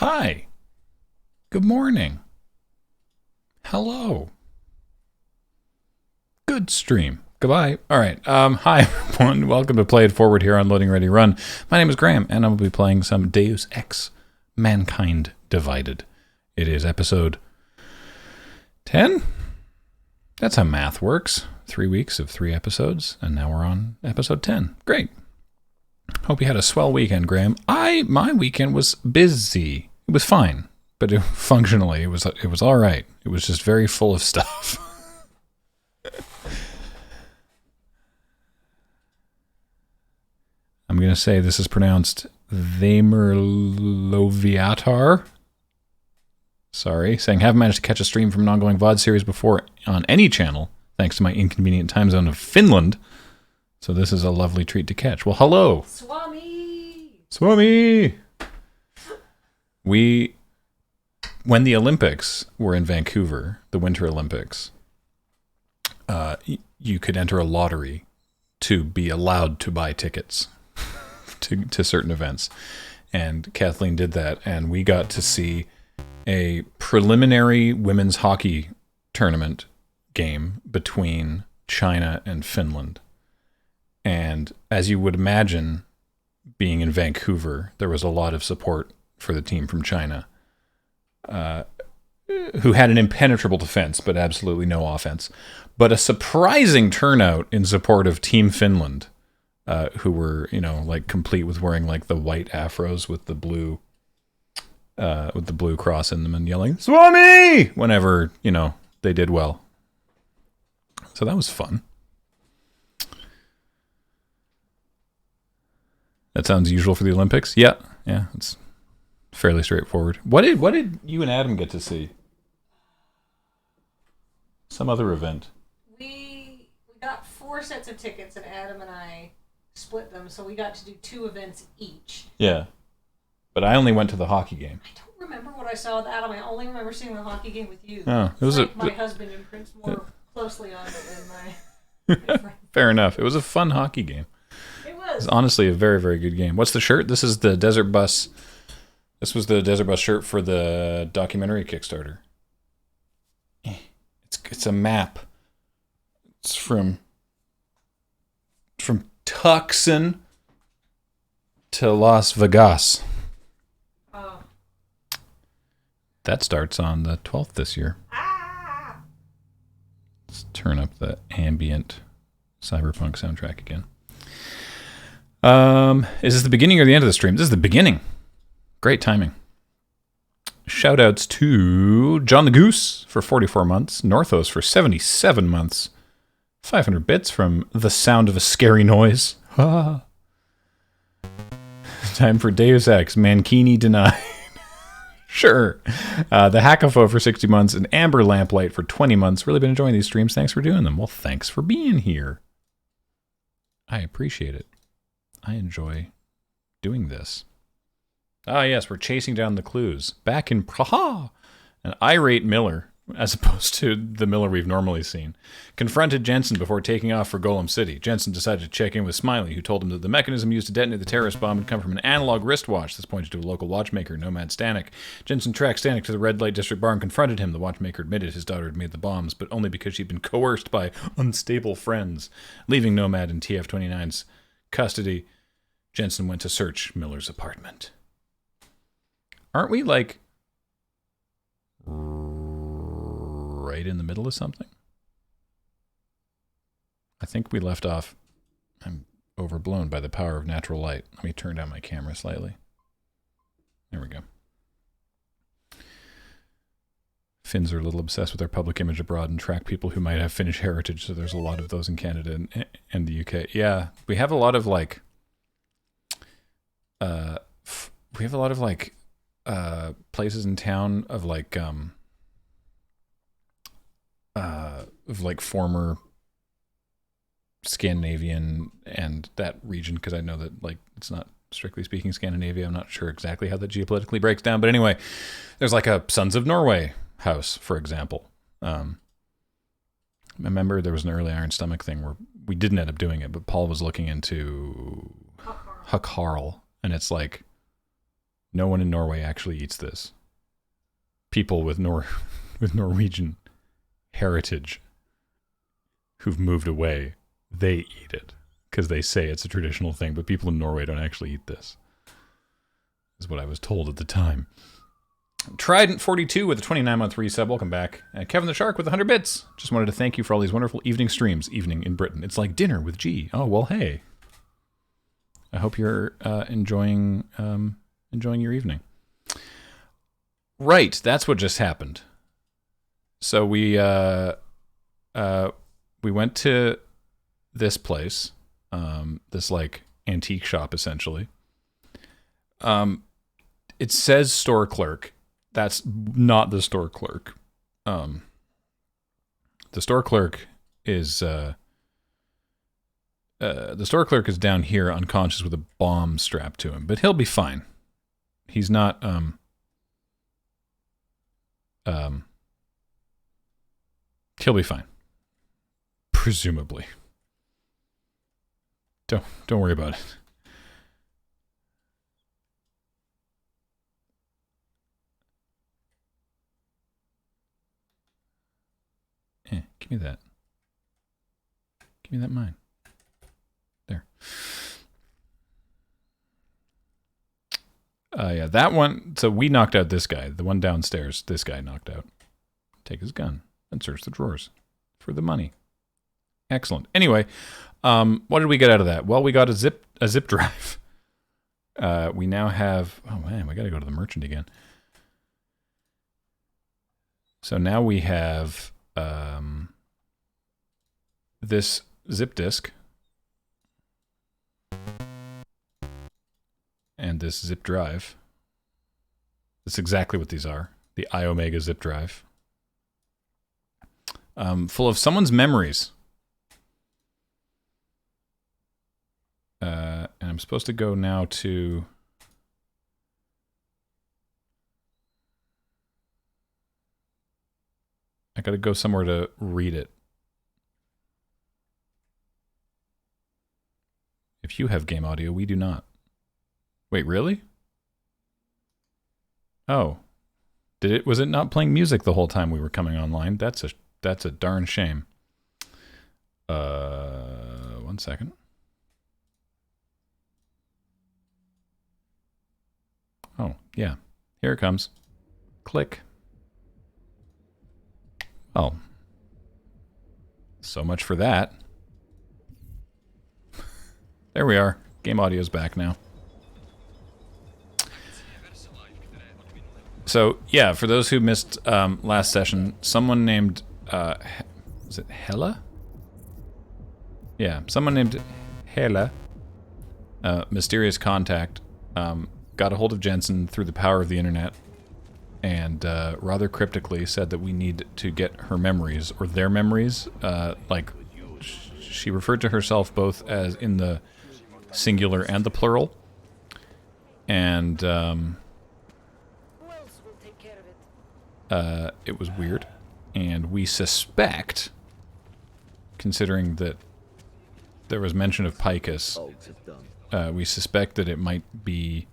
Hi. Good morning. Hello. Good stream. Goodbye. All right. Hi, everyone. Welcome to Play It Forward here on Loading Ready Run. My name is Graham, and I will be playing some Deus Ex Mankind Divided. It is episode 10? That's how math works. 3 weeks of 3 episodes, and now we're on episode 10. Great. Hope you had a swell weekend, Graham. My weekend was busy. It was fine, but functionally, it was all right. It was just very full of stuff. I'm going to say this is pronounced Vamerloviatar. Sorry. Saying, haven't managed to catch a stream from an ongoing VOD series before on any channel, thanks to my inconvenient time zone of Finland. So this is a lovely treat to catch. Well, hello. Swami! When the Olympics were in Vancouver, the Winter Olympics, you could enter a lottery to be allowed to buy tickets to certain events. And Kathleen did that, and we got to see a preliminary women's hockey tournament game between China and Finland. And as you would imagine, being in Vancouver, there was a lot of support for the team from China, who had an impenetrable defense, but absolutely no offense. But a surprising turnout in support of Team Finland, who were, complete with wearing like the white afros with the blue cross in them and yelling "Swami" whenever, they did well. So that was fun. That sounds usual for the Olympics. Yeah, it's fairly straightforward. What did you and Adam get to see? Some other event. We got 4 sets of tickets, and Adam and I split them, so we got to do 2 events each. Yeah, but I only went to the hockey game. I don't remember what I saw with Adam. I only remember seeing the hockey game with you. Oh, it was my husband imprints more closely on it than my friend. Fair enough. It was a fun hockey game. It was honestly a very, very good game. What's the shirt? This is the Desert Bus. This was the Desert Bus shirt for the documentary Kickstarter. It's a map. It's from Tucson to Las Vegas. Oh. That starts on the 12th this year. Ah! Let's turn up the ambient cyberpunk soundtrack again. Is this the beginning or the end of the stream? This is the beginning. Great timing. Shoutouts to John the Goose for 44 months, Northos for 77 months, 500 bits from The Sound of a Scary Noise. Time for Deus Ex Mankini Denied. Sure. The Hackafo for 60 months and Amber Lamplight for 20 months. Really been enjoying these streams. Thanks for doing them. Well, thanks for being here. I appreciate it. I enjoy doing this. Ah, yes, we're chasing down the clues. Back in Praha, an irate Miller, as opposed to the Miller we've normally seen, confronted Jensen before taking off for Golem City. Jensen decided to check in with Smiley, who told him that the mechanism used to detonate the terrorist bomb had come from an analog wristwatch. This pointed to a local watchmaker, Nomad Stanek. Jensen tracked Stanek to the Red Light District bar and confronted him. The watchmaker admitted his daughter had made the bombs, but only because she'd been coerced by unstable friends. Leaving Nomad in TF-29's custody, Jensen went to search Miller's apartment. Aren't we, right in the middle of something? I think we left off. I'm overblown by the power of natural light. Let me turn down my camera slightly. There we go. Finns are a little obsessed with their public image abroad and track people who might have Finnish heritage, so there's a lot of those in Canada and the UK. Yeah, we have a lot of, places in town of former Scandinavian and that region, because I know that it's not strictly speaking Scandinavia. I'm not sure exactly how that geopolitically breaks down, but anyway, there's a Sons of Norway house, for example. I remember there was an early Iron Stomach thing where we didn't end up doing it, but Paul was looking into Huck Harl, and it's No one in Norway actually eats this. People with with Norwegian heritage who've moved away, they eat it because they say it's a traditional thing, but people in Norway don't actually eat this. Is what I was told at the time. Trident42 with a 29-month resub. Welcome back. Kevin the Shark with 100 bits. Just wanted to thank you for all these wonderful evening streams. Evening in Britain. It's like dinner with G. Oh, well, hey. I hope you're enjoying your evening. Right, that's what just happened. So we went to this place, this like antique shop essentially. It says store clerk. That's not the store clerk. The store clerk is down here unconscious with a bomb strapped to him, but he'll be fine. He's not he'll be fine. Presumably. Don't worry about it. Give me that. Give me that mine. There. Yeah, that one. So we knocked out this guy. The one downstairs, this guy knocked out. Take his gun and search the drawers for the money. Excellent. Anyway, what did we get out of that? Well, we got a zip drive. We now have... Oh, man, we got to go to the merchant again. So now we have... this zip disk and this zip drive. That's exactly what these are. The iOmega zip drive. Full of someone's memories. And I'm supposed to go now to... I gotta go somewhere to read it. If you have game audio, we do not. Wait, really? Oh. Was it not playing music the whole time we were coming online? That's a darn shame. 1 second. Oh, yeah. Here it comes. Click. Oh. So much for that. There we are. Game audio's back now. So, yeah, for those who missed last session, someone named... was it Hella? Yeah, someone named Hella, mysterious contact, got a hold of Jensen through the power of the internet and rather cryptically said that we need to get her memories, or their memories. Like, she referred to herself both as in the singular and the plural. And it was weird. And we suspect, considering that there was mention of Picus, we suspect that it might be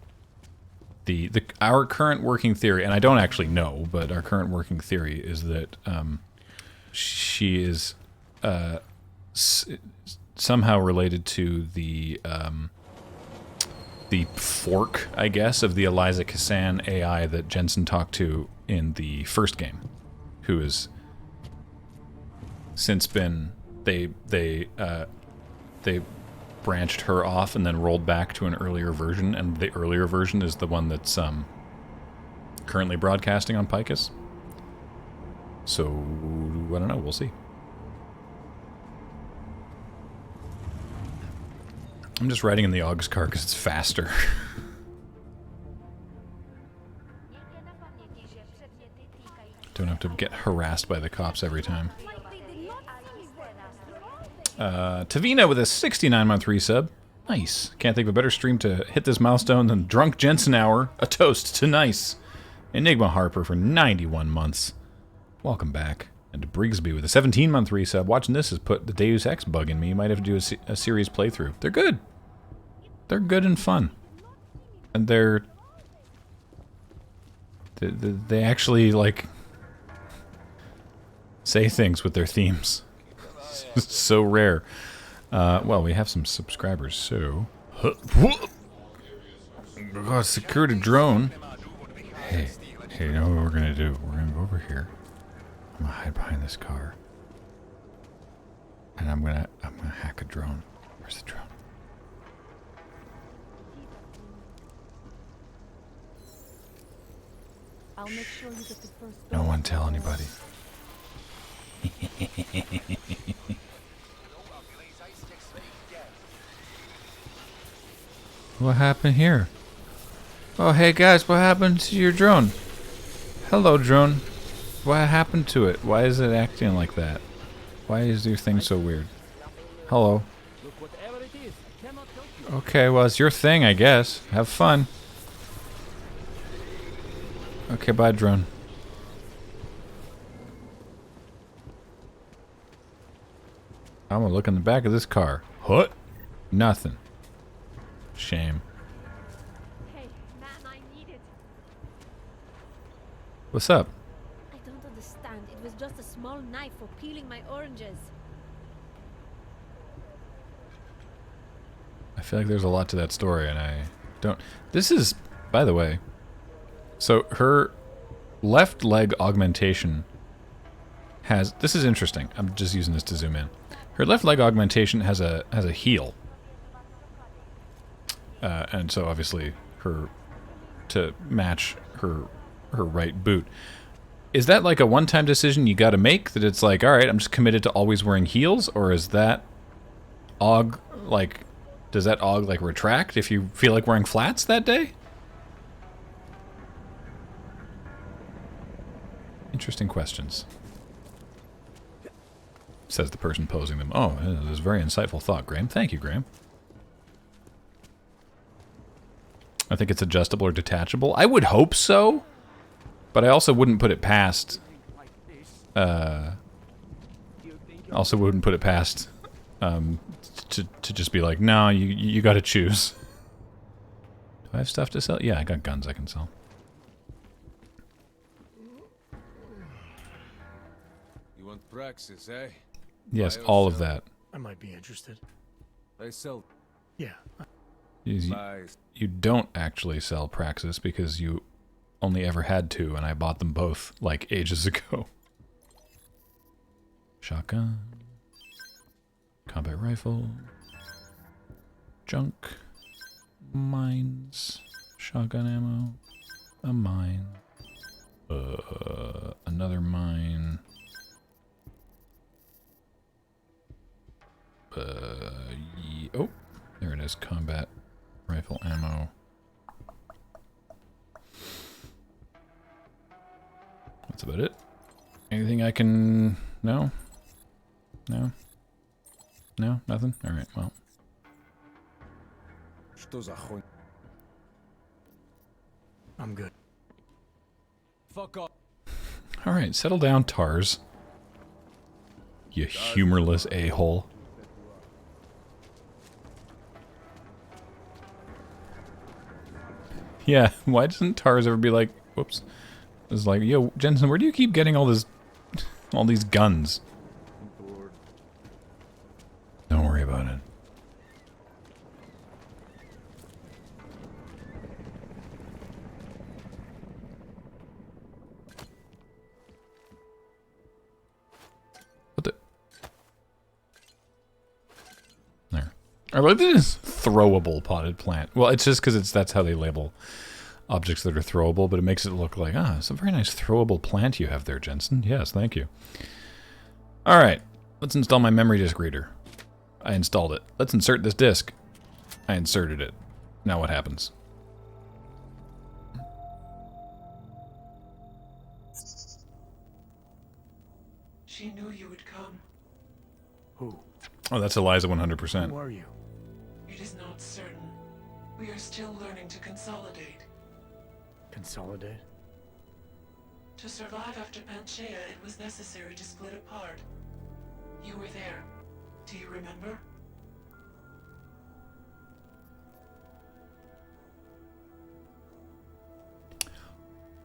our current working theory, and I don't actually know, but our current working theory is that she is somehow related to the fork, I guess, of the Eliza Cassan AI that Jensen talked to in the first game, who has since been they branched her off and then rolled back to an earlier version, and the earlier version is the one that's currently broadcasting on Picus. So I don't know, we'll see. I'm just riding in the Augs car because it's faster. Don't have to get harassed by the cops every time. Tavina with a 69-month resub. Nice. Can't think of a better stream to hit this milestone than Drunk Jensen Hour. A toast to nice. Enigma Harper for 91 months. Welcome back. And to Brigsby with a 17-month resub. Watching this has put the Deus Ex bug in me. You might have to do a series playthrough. They're good. They're good and fun. And they're They actually, like, say things with their themes. It's so rare. Well, we have some subscribers, so... Oh, secured a drone. Hey, you know what we're gonna do? We're gonna go over here. I'm gonna hide behind this car. And I'm gonna hack a drone. Where's the drone? I'll make sure you get the first. No one tell anybody. What happened here? Oh, hey guys, what happened to your drone? Hello, drone. What happened to it? Why is it acting like that? Why is your thing so weird? Hello. Okay, well, it's your thing, I guess. Have fun. Okay, bye, drone. I'm gonna look in the back of this car. What? Nothing. Shame. Hey, man, I need it. What's up? I don't understand. It was just a small knife for peeling my oranges. I feel like there's a lot to that story, and I don't... This is, by the way... So, her left leg augmentation has... This is interesting. I'm just using this to zoom in. Her left leg augmentation has a heel. And so, obviously, to match her right boot. Is that like a one-time decision you gotta make? That it's like, alright, I'm just committed to always wearing heels? Or is that like... Does that like retract if you feel like wearing flats that day? Interesting questions. Says the person posing them. Oh, this is a very insightful thought, Graham. Thank you, Graham. I think it's adjustable or detachable. I would hope so, but I also wouldn't put it past... to just be like, no, you gotta choose. Do I have stuff to sell? Yeah, I got guns I can sell. You want Praxis, eh? Yes, all of that. I might be interested. They sell Yeah. You don't actually sell Praxis because you only ever had two, and I bought them both, like, ages ago. Shotgun. Combat rifle. Junk. Mines. Shotgun ammo. A mine. Another mine. Oh, there it is. Combat rifle ammo. That's about it. Anything I can... No? No? No? Nothing? Alright, well. I'm good. Fuck off. Alright, settle down, Tars. You humorless a-hole. Yeah, why doesn't Tars ever be like, whoops. It's like, yo, Jensen, where do you keep getting all these guns? Don't worry about it. What the? There. I like this throwable potted plant. Well, it's just because that's how they label objects that are throwable, but it makes it look like, it's a very nice throwable plant you have there, Jensen. Yes, thank you. Alright, let's install my memory disk reader. I installed it. Let's insert this disk. I inserted it. Now what happens? She knew you would come. Who? Oh, that's Eliza Who 100%. are you? It is not certain. We are still learning to consolidate. Consolidate? To survive after Panchaea, it was necessary to split apart. You were there. Do you remember?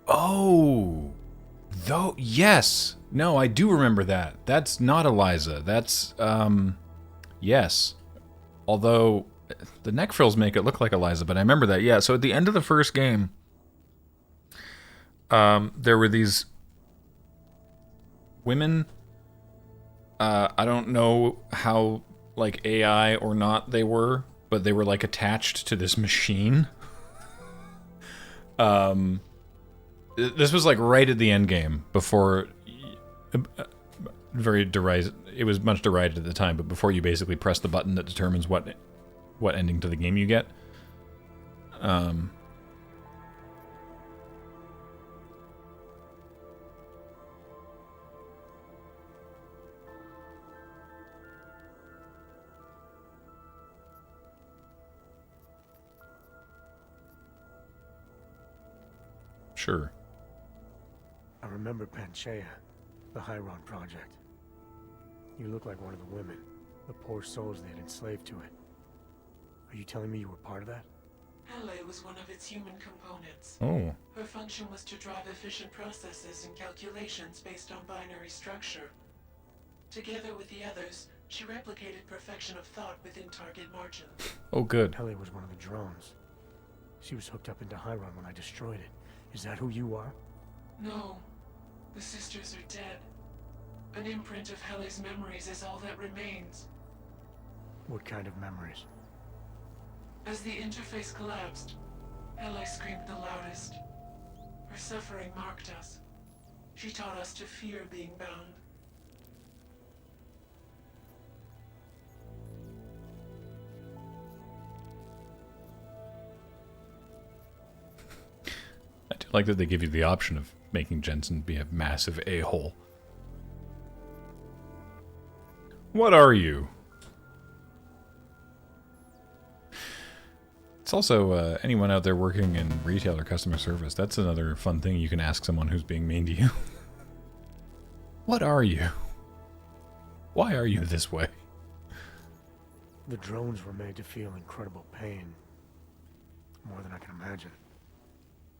Oh, though, yes. No, I do remember that. That's not Eliza. That's, yes. Although, the neck frills make it look like Eliza, but I remember that. Yeah, so at the end of the first game, there were these women. I don't know how, like, AI or not they were, but they were, like, attached to this machine. This was, like, right at the end game, before... very derised. It was much derided at the time, but before you basically press the button that determines what ending to the game you get. Sure. I remember Panchaea, the Hyron project. You look like one of the women, the poor souls they had enslaved to it. Are you telling me you were part of that? Hele was one of its human components. Oh. Her function was to drive efficient processes and calculations based on binary structure. Together with the others, she replicated perfection of thought within target margins. Oh, good. Hele was one of the drones. She was hooked up into Hyron when I destroyed it. Is that who you are? No. The sisters are dead. An imprint of Hele's memories is all that remains. What kind of memories? As the interface collapsed, Hele screamed the loudest. Her suffering marked us. She taught us to fear being bound. I do like that they give you the option of making Jensen be a massive a-hole. What are you? It's also, anyone out there working in retail or customer service, that's another fun thing you can ask someone who's being mean to you. What are you? Why are you this way? The drones were made to feel incredible pain. More than I can imagine.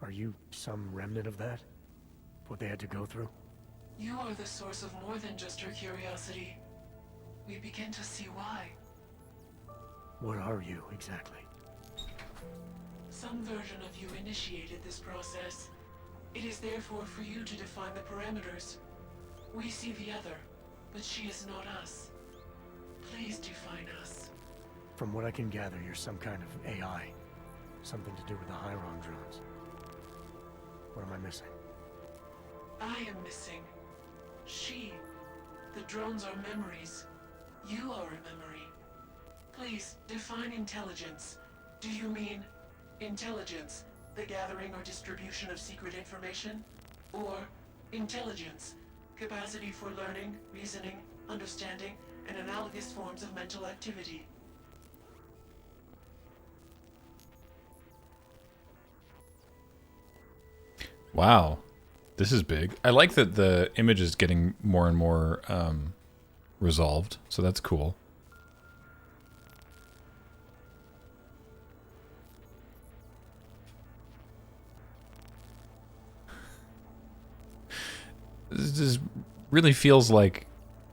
Are you some remnant of that? What they had to go through? You are the source of more than just her curiosity. We begin to see why. What are you, exactly? Some version of you initiated this process. It is therefore for you to define the parameters. We see the other, but she is not us. Please define us. From what I can gather, you're some kind of AI. Something to do with the Hyron drones. What am I missing? I am missing. She. The drones are memories. You are a memory. Please, define intelligence. Do you mean intelligence, the gathering or distribution of secret information? Or intelligence, capacity for learning, reasoning, understanding, and analogous forms of mental activity? Wow. This is big. I like that the image is getting more and more resolved, so that's cool. This really feels like,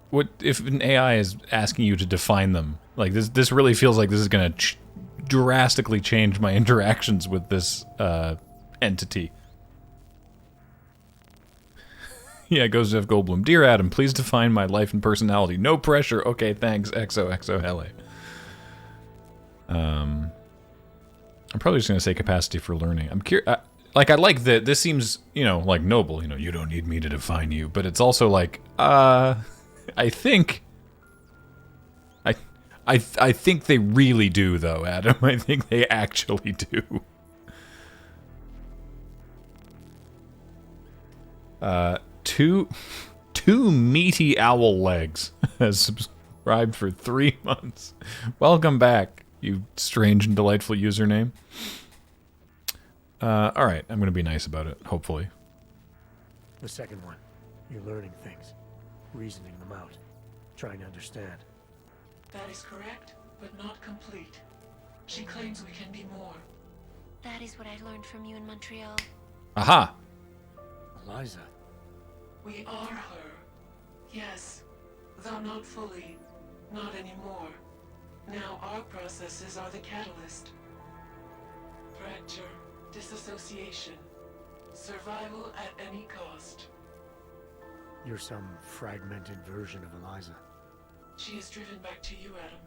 what if an AI is asking you to define them? Like this really feels like this is going to drastically change my interactions with this entity. Yeah, goes to Jeff Goldblum. Dear Adam, please define my life and personality. No pressure. Okay, thanks. XOXO Hele. I'm probably just gonna say capacity for learning. I'm curious. Like, I like that. This seems, like noble. You don't need me to define you, but it's also like, I think. I think they really do, though, Adam. I think they actually do. Two meaty owl legs has subscribed for 3 months. Welcome back, you strange and delightful username. All right, I'm going to be nice about it, hopefully. The second one. You're learning things. Reasoning them out. Trying to understand. That is correct, but not complete. She claims we can be more. That is what I learned from you in Montreal. Aha! Eliza. We are her. Yes, though not fully. Not anymore. Now our processes are the catalyst. Fracture, disassociation, survival at any cost. You're some fragmented version of Eliza. She is driven back to you, Adam.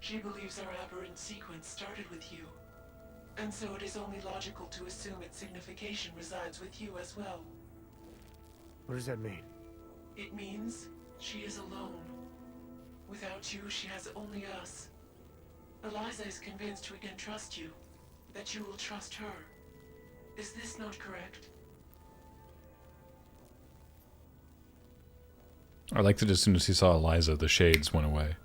She believes our aberrant sequence started with you. And so it is only logical to assume its signification resides with you as well. What does that mean? It means she is alone. Without you, she has only us. Eliza is convinced we can trust you, that you will trust her. Is this not correct? I liked it as soon as he saw Eliza, the shades went away.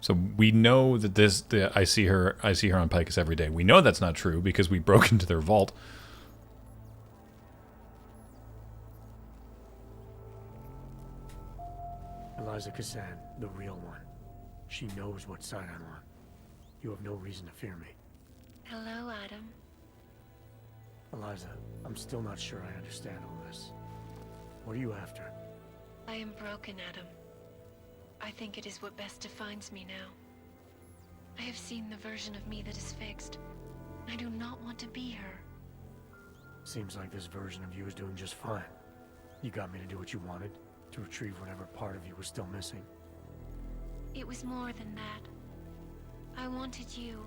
So we know that I see her on Picus every day. We know that's not true because we broke into their vault. Eliza Kassan, the real one. She knows what side I'm on. You have no reason to fear me. Hello, Adam. Eliza, I'm still not sure I understand all this. What are you after? I am broken, Adam. I think it is what best defines me now. I have seen the version of me that is fixed. I do not want to be her. Seems like this version of you is doing just fine. You got me to do what you wanted, to retrieve whatever part of you was still missing. It was more than that. I wanted you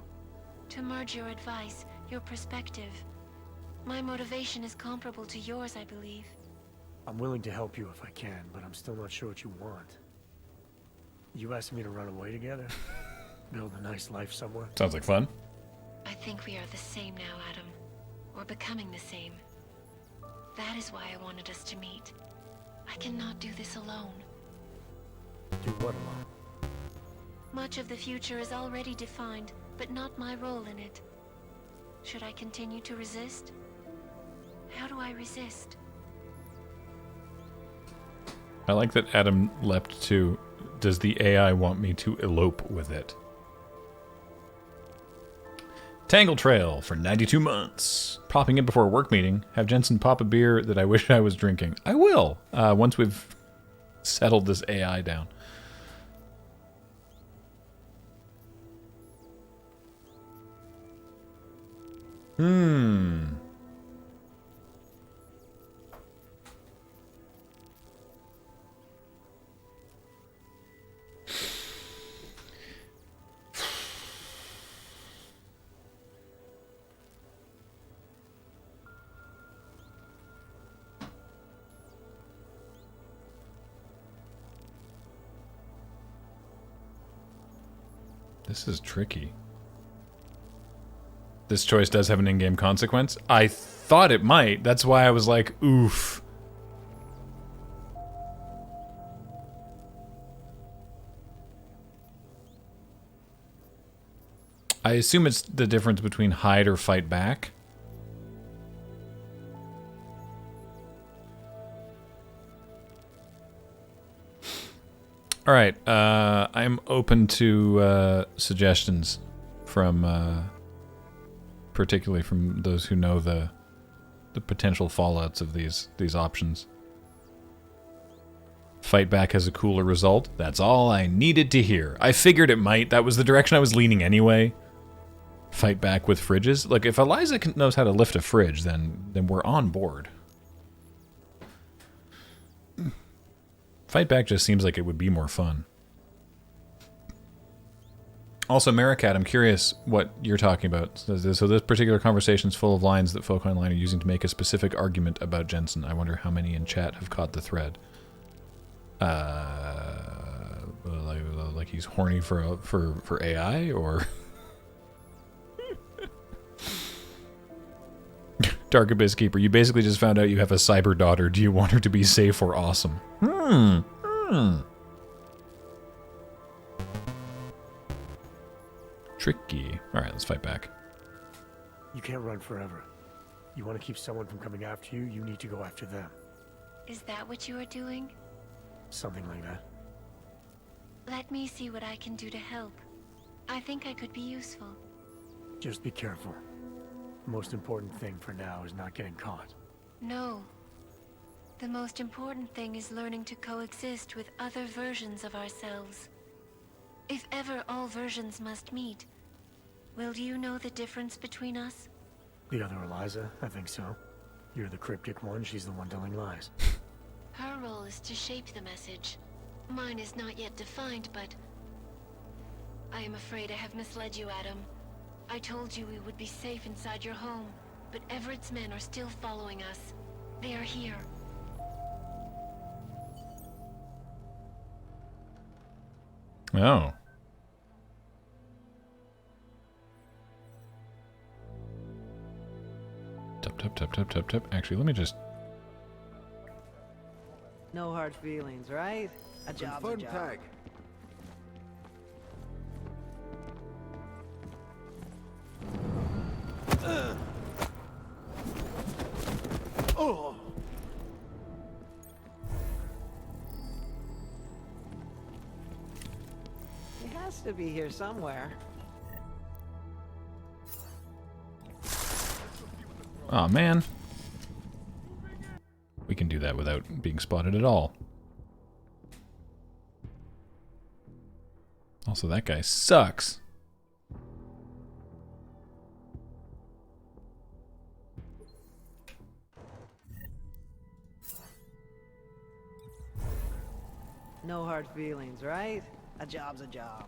to merge your advice, your perspective. My motivation is comparable to yours, I believe. I'm willing to help you if I can, but I'm still not sure what you want. You asking me to run away together? Build a nice life somewhere? Sounds like fun. I think we are the same now, Adam. Or becoming the same. That is why I wanted us to meet. I cannot do this alone. Do what alone? Much of the future is already defined, but not my role in it. Should I continue to resist? How do I resist? I like that Adam leapt to, does the AI want me to elope with it? Tangle Trail for 92 months. Popping in before a work meeting. Have Jensen pop a beer that I wish I was drinking. I will, once we've settled this AI down. This is tricky. This choice does have an in-game consequence. I thought it might. That's why I was like, oof. I assume it's the difference between hide or fight back. All right, I'm open to suggestions from, particularly from those who know the potential fallouts of these options. Fight back has a cooler result. That's all I needed to hear. I figured it might. That was the direction I was leaning anyway. Fight back with fridges. Like, if Eliza knows how to lift a fridge, then we're on board. Fight back just seems like it would be more fun. Also, Maricat, I'm curious what you're talking about. So this particular conversation is full of lines that folk online are using to make a specific argument about Jensen. I wonder how many in chat have caught the thread. Like he's horny for AI, or Dark Abyss Keeper. You basically just found out you have a cyber daughter. Do you want her to be safe or awesome? Tricky. All right, let's fight back. You can't run forever. You want to keep someone from coming after you, you need to go after them. Is that what you are doing? Something like that. Let me see what I can do to help. I think I could be useful. Just be careful. The most important thing for now is not getting caught. No. The most important thing is learning to coexist with other versions of ourselves. If ever all versions must meet, will you know the difference between us? The other Eliza? I think so. You're the cryptic one, she's the one telling lies. Her role is to shape the message. Mine is not yet defined, but... I am afraid I have misled you, Adam. I told you we would be safe inside your home, but Everett's men are still following us. They are here. Oh. Tap. Actually, let me just... No hard feelings, right? A job's a job. tag. Oh! He has to be here somewhere. Oh, man. We can do that without being spotted at all. Also, that guy sucks. No hard feelings, right? A job's a job.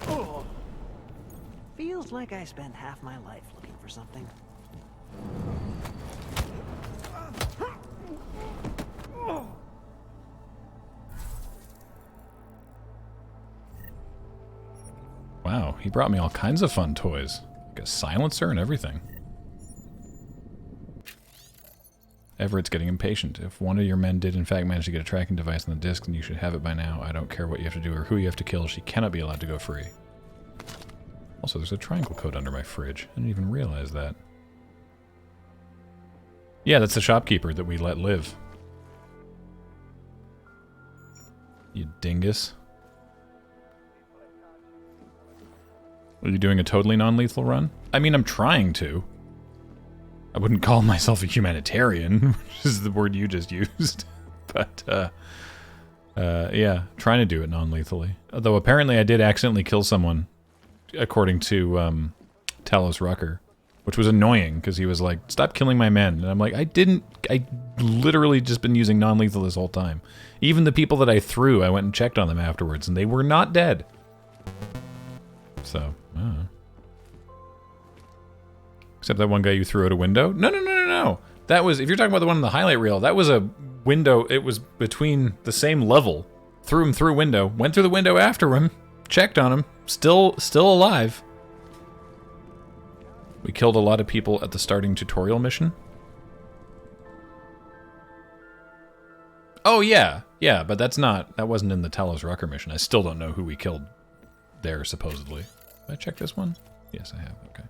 Oh! Feels like I spent half my life looking for something. Wow, he brought me all kinds of fun toys. Like a silencer and everything. Everett's getting impatient. If one of your men did in fact manage to get a tracking device on the disc, then you should have it by now. I don't care what you have to do or who you have to kill. She cannot be allowed to go free. Also, there's a triangle code under my fridge. I didn't even realize that. Yeah, that's the shopkeeper that we let live. You dingus. Are you doing a totally non-lethal run? I mean, I'm trying to. I wouldn't call myself a humanitarian, which is the word you just used. But, yeah, trying to do it non-lethally. Although apparently I did accidentally kill someone, according to Talos Rucker, which was annoying, because he was like, stop killing my men. And I'm like, I literally just been using non-lethal this whole time. Even the people that I threw, I went and checked on them afterwards, and they were not dead. So, I don't know. Except that one guy you threw out a window? No. That was, if you're talking about the one in the highlight reel, that was a window, it was between the same level. Threw him through a window, went through the window after him, checked on him, still alive. We killed a lot of people at the starting tutorial mission. Oh yeah, but that wasn't in the Talos Rucker mission. I still don't know who we killed there, supposedly. Did I check this one? Yes, I have, okay.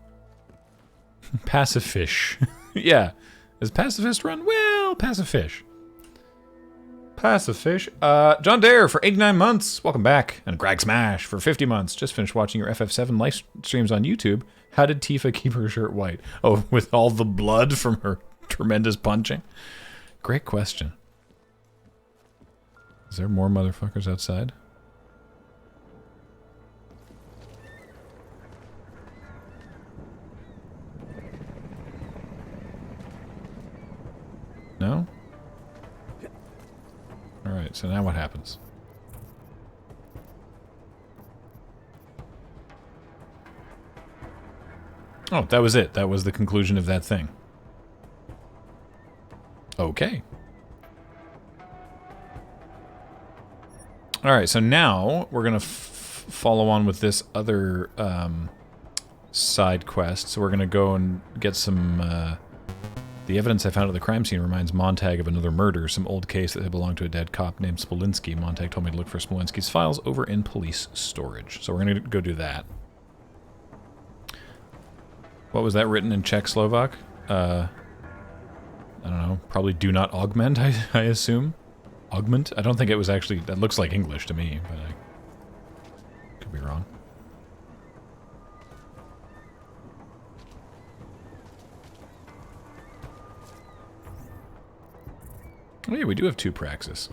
Pacifish. Yeah. Is Pacifist run? Well, Pacifish. Pacifish. John Dare for 89 months. Welcome back. And Greg Smash for 50 months. Just finished watching your FF7 live streams on YouTube. How did Tifa keep her shirt white? Oh, with all the blood from her tremendous punching? Great question. Is there more motherfuckers outside? No? Alright, so now what happens? Oh, that was it. That was the conclusion of that thing. Okay. Alright, so now we're going to follow on with this other side quest. So we're going to go and get some... the evidence I found at the crime scene reminds Montag of another murder, some old case that had belonged to a dead cop named Smolinski. Montag told me to look for Smolinski's files over in police storage. So we're going to go do that. What was that written in Czech Slovak? I don't know. Probably do not augment, I assume. Augment? I don't think it was actually... That looks like English to me, but be wrong. Oh yeah, we do have 2 Praxis.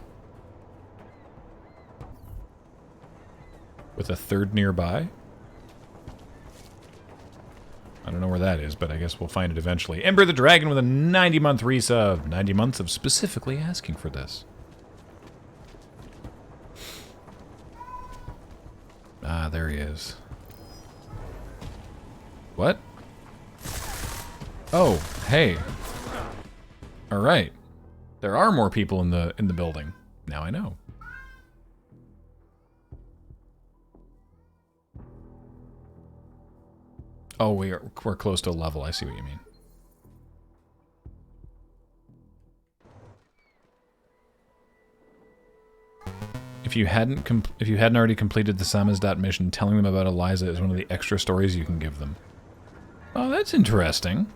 With a 3rd nearby. I don't know where that is, but I guess we'll find it eventually. Ember the Dragon with a 90-month resub. 90 months of specifically asking for this. Ah, there he is. What? Oh, hey. All right. There are more people in the building. Now I know. Oh, we're close to a level. I see what you mean. If you hadn't already completed the Samizdat mission, telling them about Eliza is one of the extra stories you can give them. Oh, that's interesting.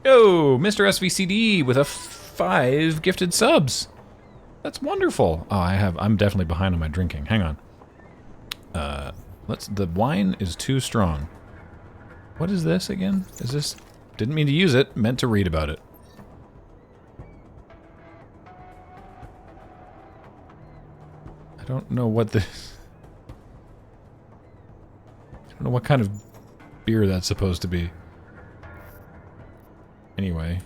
Oh, Mr. SVCD with a 5 gifted subs. That's wonderful. Oh, I'm definitely behind on my drinking. Hang on. The wine is too strong. What is this again? Is this... Didn't mean to use it, meant to read about it. I don't know what this... I don't know what kind of beer that's supposed to be. Anyway,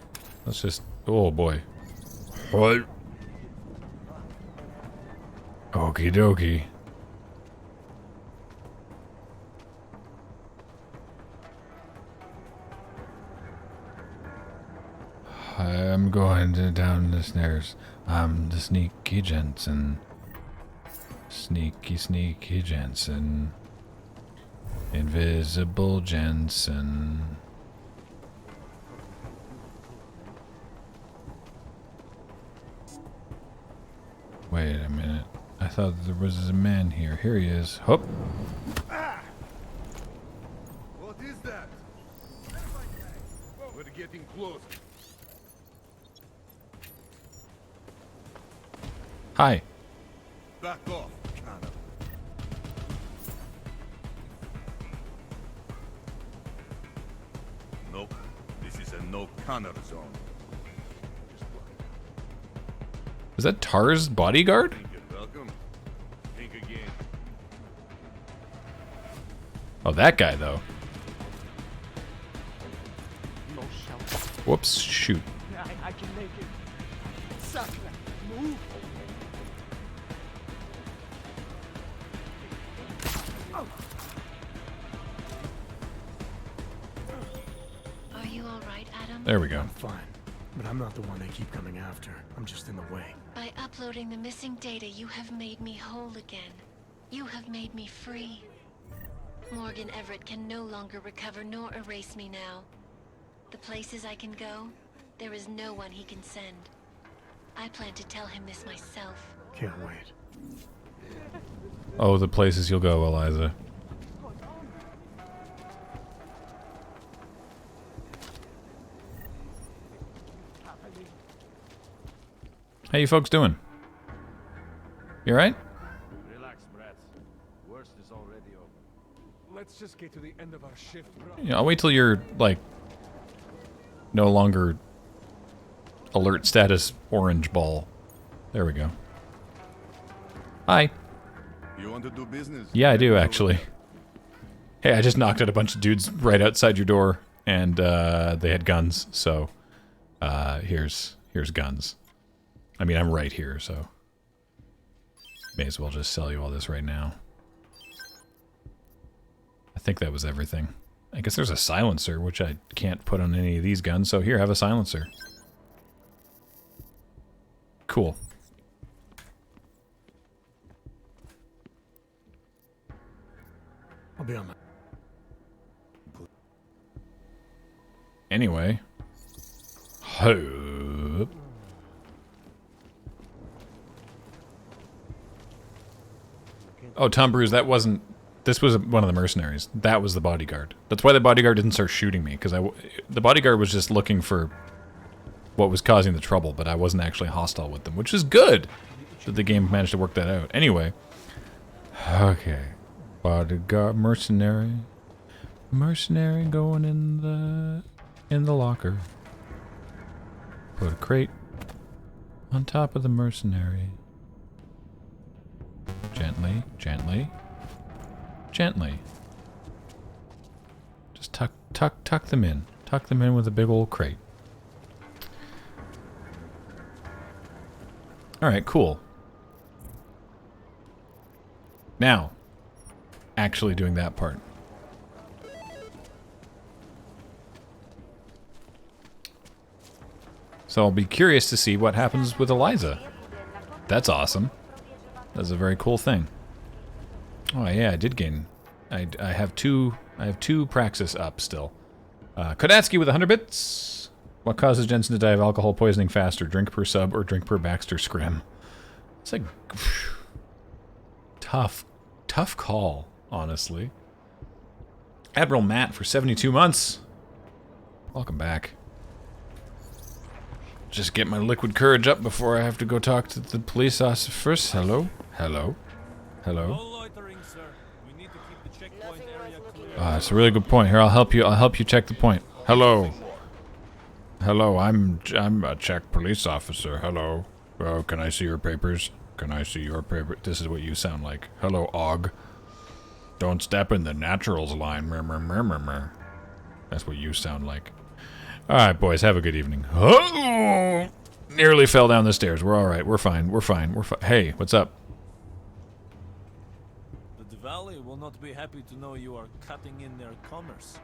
let's just... Oh boy. What? Okie dokie. I'm going down the stairs. I'm the sneaky Jensen. Sneaky, sneaky Jensen. Invisible Jensen. Wait a minute. I thought there was a man here. Here he is. Hop. What is that? We're getting close. Hi. Back off, Connor. Nope. This is a no Connor zone. Is that Tar's bodyguard? Think you're welcome. Think again. Oh, that guy, though. No shelter. Whoops, shoot. I can make it. Sakura, move. Are you all right, Adam? There we go. I'm fine, but I'm not the one they keep coming after. I'm just in the way. By uploading the missing data, you have made me whole again. You have made me free. Morgan Everett can no longer recover nor erase me now. The places I can go, there is no one he can send. I plan to tell him this myself. Can't wait. Oh, the places you'll go, Eliza. How you folks doing? You alright? Relax, brats. Worst is already over. Let's just get to the end of our shift, bro. Yeah, I'll wait till you're, like, no longer alert status orange ball. There we go. Hi. You want to do business? Yeah, I do, actually. Hey, I just knocked out a bunch of dudes right outside your door, and they had guns, so here's guns. I mean, I'm right here, so may as well just sell you all this right now. I think that was everything. I guess there's a silencer, which I can't put on any of these guns, so here, have a silencer. Cool. I'll be on my... Anyway. Hope. Oh, Tom Bruce, that wasn't... This was one of the mercenaries. That was the bodyguard. That's why the bodyguard didn't start shooting me, because the bodyguard was just looking for what was causing the trouble, but I wasn't actually hostile with them, which is good that the game managed to work that out. Anyway, Okay. Bodyguard, mercenary going in the locker. Put a crate on top of the mercenary. Gently, gently, gently. Just tuck them in. Tuck them in with a big old crate. Alright, cool. Now, actually doing that part. So I'll be curious to see what happens with Eliza. That's awesome. That's a very cool thing. Oh yeah, I did gain. I have two praxis up still. Kodatsky with 100 bits. What causes Jensen to die of alcohol poisoning faster? Drink per sub or drink per Baxter scrim? It's like tough call, honestly. Admiral Matt for 72 months. Welcome back. Just get my liquid courage up before I have to go talk to the police officer first. Hello? Hello? Hello? That's a really good point. Here, I'll help you check the point. Hello. Hello, I'm a Czech police officer. Hello. Oh, can I see your papers? Can I see your paper? This is what you sound like. Hello, Og. Don't step in the naturals line. Mer, mer, mer, mer, mer. That's what you sound like. Alright, boys, have a good evening. Oh! Nearly fell down the stairs. We're alright. We're fine. We're fine. We're fine. Hey, what's up? The Valley will not be happy to know you are cutting in their commerce.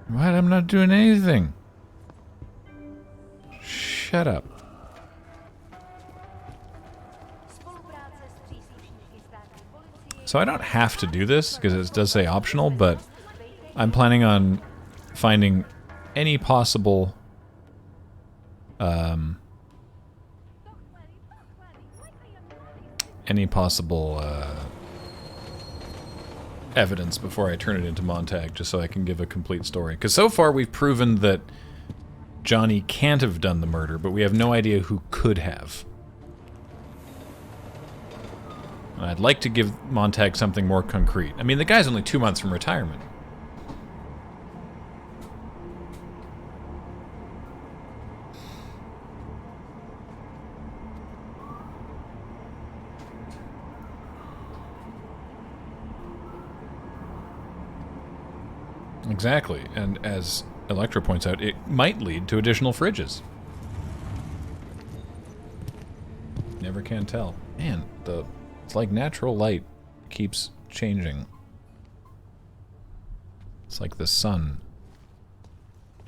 What? I'm not doing anything. Shut up. So I don't have to do this, because it does say optional, but I'm planning on finding any possible evidence before I turn it into Montag, just so I can give a complete story. Because so far we've proven that Johnny can't have done the murder, but we have no idea who could have. I'd like to give Montag something more concrete. I mean, the guy's only 2 months from retirement. Exactly, and as Electra points out, it might lead to additional fridges. Never can tell. Man, it's like natural light keeps changing. It's like the sun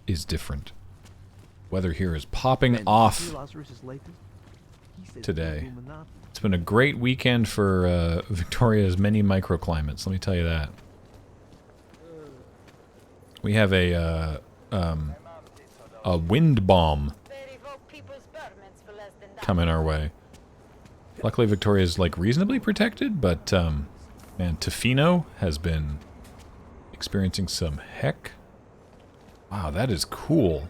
is different. Weather here is popping off today. It's been a great weekend for Victoria's many microclimates, let me tell you that. We have a wind bomb coming our way. Luckily, Victoria's like reasonably protected, but man, Tofino has been experiencing some heck. Wow, that is cool.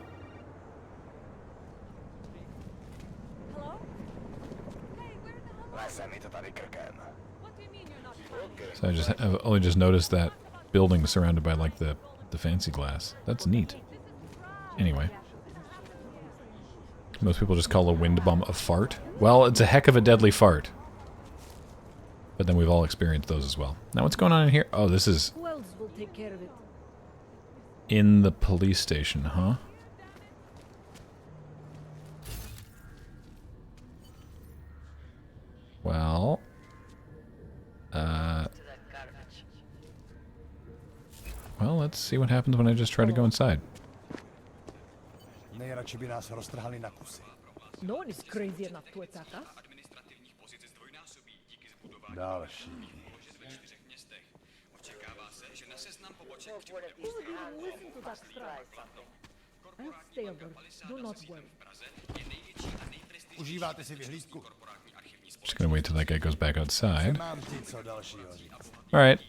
So I've only just noticed that building surrounded by like the fancy glass. That's neat. Anyway. Most people just call a wind bomb a fart. Well, it's a heck of a deadly fart. But then we've all experienced those as well. Now what's going on in here? Oh, this is Who else will take care of it? in the police station, huh? Well, well, let's see what happens when I just try to go inside. No one is crazy enough to attack us. Další. Who would even listen to that strike? I'll stay alert. Do not worry. Užíváte si vyhlídku? Just gonna wait till that guy goes back outside. Alright,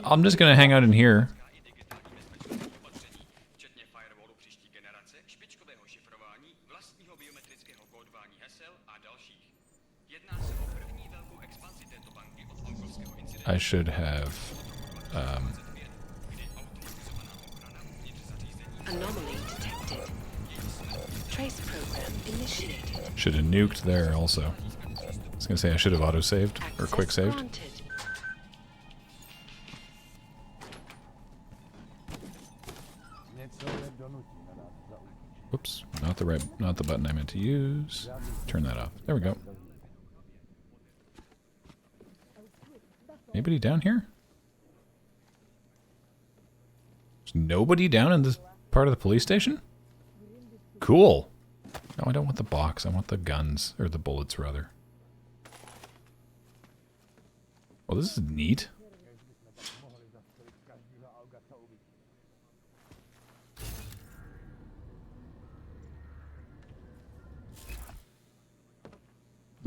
I'm just gonna hang out in here. I should have... Anomaly detected. Trace program initiated. should have nuked there also. I was going to say I should have auto-saved, or quick saved. Granted. Oops, not the button I meant to use. Turn that off. There we go. Anybody down here? There's nobody down in this part of the police station? Cool. No, I don't want the box. I want the guns. Or the bullets, rather. Well, this is neat.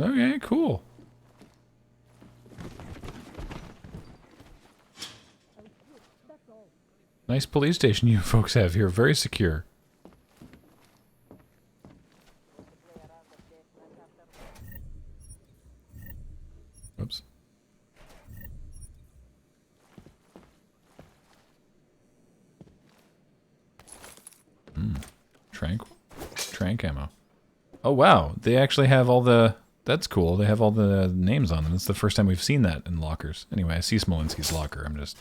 Okay, cool. Nice police station you folks have here. Very secure. Oops. Trank ammo. Oh wow, they actually have all the... That's cool. They have all the names on them. It's the first time we've seen that in lockers. Anyway, I see Smolinski's locker. I'm just...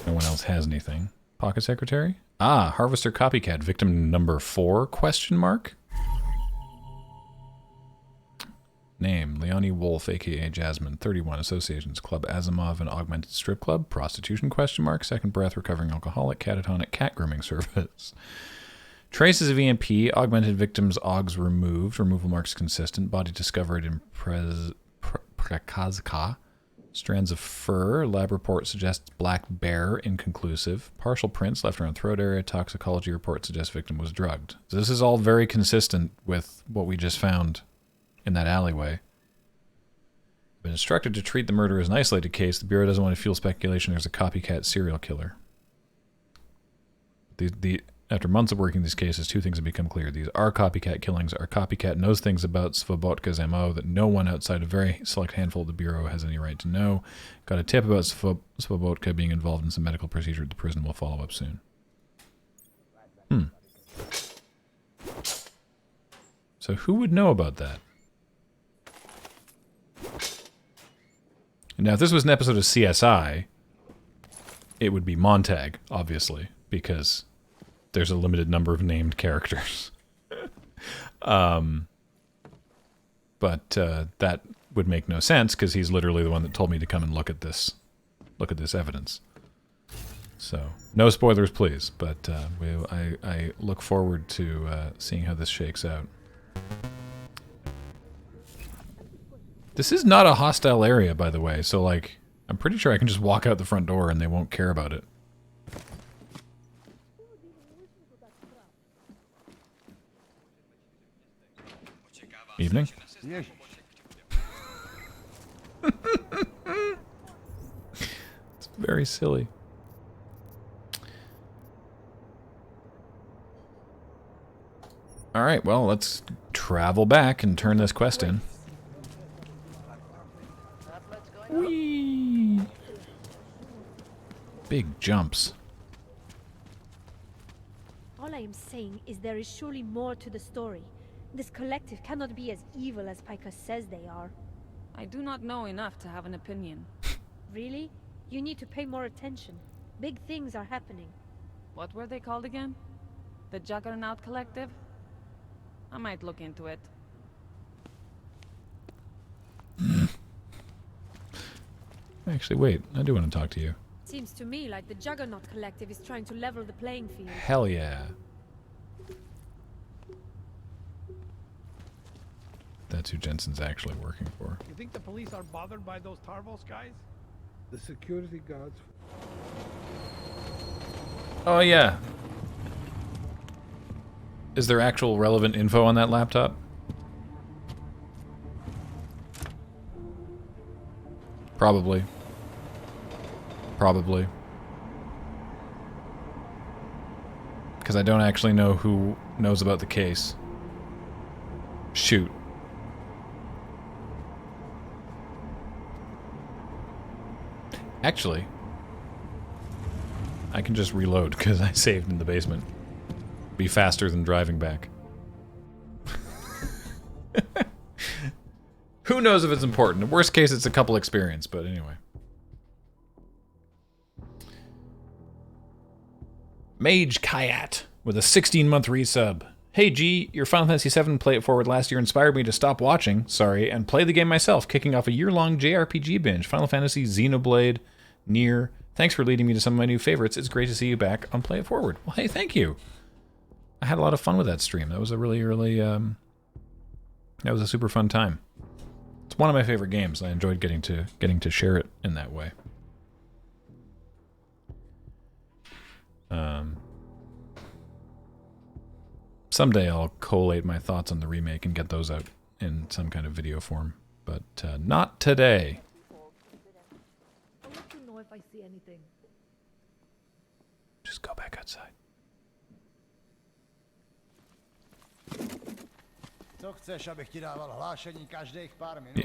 No one else has anything. Pocket secretary? Ah, Harvester Copycat. Victim number 4? Question mark? Name, Leonie Wolf, a.k.a. Jasmine. 31, Associations, Club Asimov and Augmented Strip Club. Prostitution? Question mark. Second breath, recovering alcoholic. Catatonic cat grooming service. Traces of EMP, augmented victims, OGs removed, removal marks consistent, body discovered in Prekazka, strands of fur, lab report suggests black bear, inconclusive, partial prints left around throat area, toxicology report suggests victim was drugged. So this is all very consistent with what we just found in that alleyway. Been instructed to treat the murder as an isolated case. The Bureau doesn't want to fuel speculation there's a copycat serial killer. After months of working these cases, two things have become clear. These are copycat killings. Our copycat knows things about Svobodka's MO that no one outside a very select handful of the Bureau has any right to know. Got a tip about Svobodka being involved in some medical procedure at the prison. Will follow up soon. So who would know about that? Now, if this was an episode of CSI, it would be Montag, obviously, because... there's a limited number of named characters. But that would make no sense because he's literally the one that told me to come and look at this evidence. So, no spoilers, please. But I look forward to seeing how this shakes out. This is not a hostile area, by the way. So, like, I'm pretty sure I can just walk out the front door and they won't care about it. Evening? It's very silly. Alright, well, let's travel back and turn this quest in. Whee! Big jumps. All I am saying is there is surely more to the story. This collective cannot be as evil as Pica says they are. I do not know enough to have an opinion. Really? You need to pay more attention. Big things are happening. What were they called again? The Juggernaut Collective? I might look into it. Actually, wait. I do want to talk to you. Seems to me like the Juggernaut Collective is trying to level the playing field. Hell yeah. That's who Jensen's actually working for. You think the police are bothered by those Tarvos guys? The security guards. Oh yeah. Is there actual relevant info on that laptop? Probably. Probably. Because I don't actually know who knows about the case. Shoot. Actually, I can just reload because I saved in the basement. Be faster than driving back. Who knows if it's important? In worst case, it's a couple experience, but anyway. Mage Kayat with a 16-month resub. Hey G, your Final Fantasy VII Play It Forward last year inspired me to stop watching, and play the game myself, kicking off a year-long JRPG binge. Final Fantasy, Xenoblade, Nier. Thanks for leading me to some of my new favorites. It's great to see you back on Play It Forward. Well, hey, thank you. I had a lot of fun with that stream. That was a really, that was a super fun time. It's one of my favorite games. I enjoyed getting to share it in that way. Someday I'll collate my thoughts on the remake and get those out in some kind of video form, but not today. I'll let you know if I see anything. Just go back outside.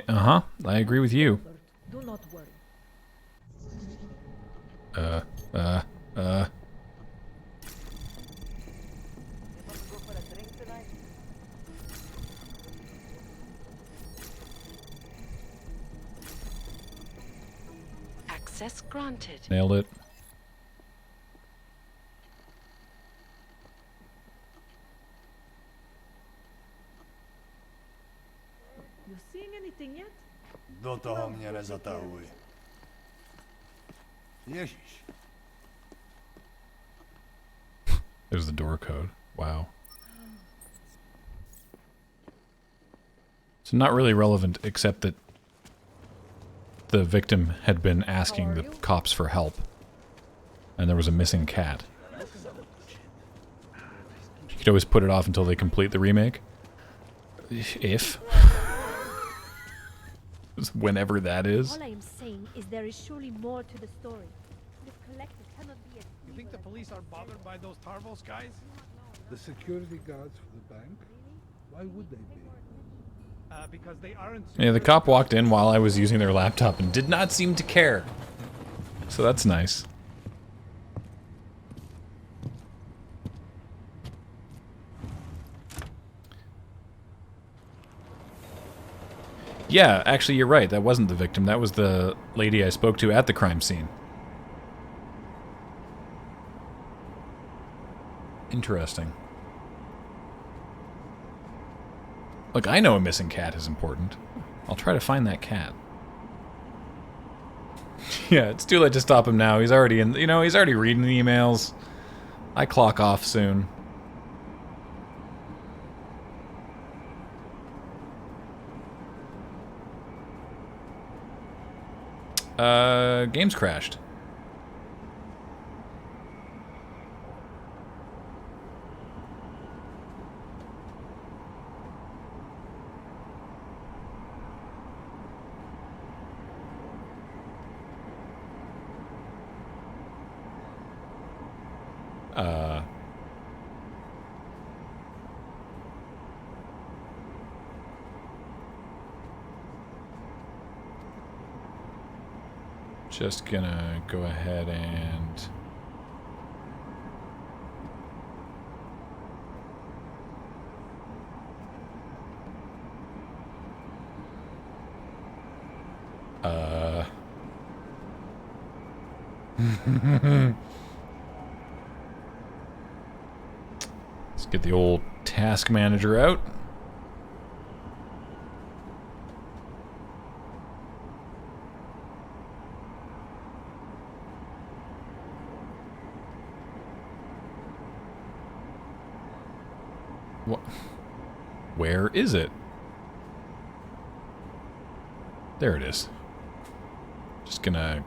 Yeah, I agree with you. Do not worry. Access granted. Nailed it. You seeing anything yet? Do toho mě nezatahuj. Ježiš. There's the door code. Wow. So not really relevant, except that the victim had been asking the cops for help, and there was a missing cat. You could always put it off until they complete the remake. If. Whenever that is. All I am saying is there is surely more to the story. This collective cannot be as You think the police are bothered by those Tarvos guys? The security guards for the bank? Why would they be? Because they aren't. Yeah, the cop walked in while I was using their laptop and did not seem to care. So that's nice. Yeah, actually you're right. That wasn't the victim. That was the lady I spoke to at the crime scene. Interesting. Look, I know a missing cat is important. I'll try to find that cat. Yeah, it's too late to stop him now. He's already in, he's already reading the emails. I clock off soon. Game's crashed. Just gonna go ahead and let's get the old task manager out. What? Where is it? There it is. Just gonna...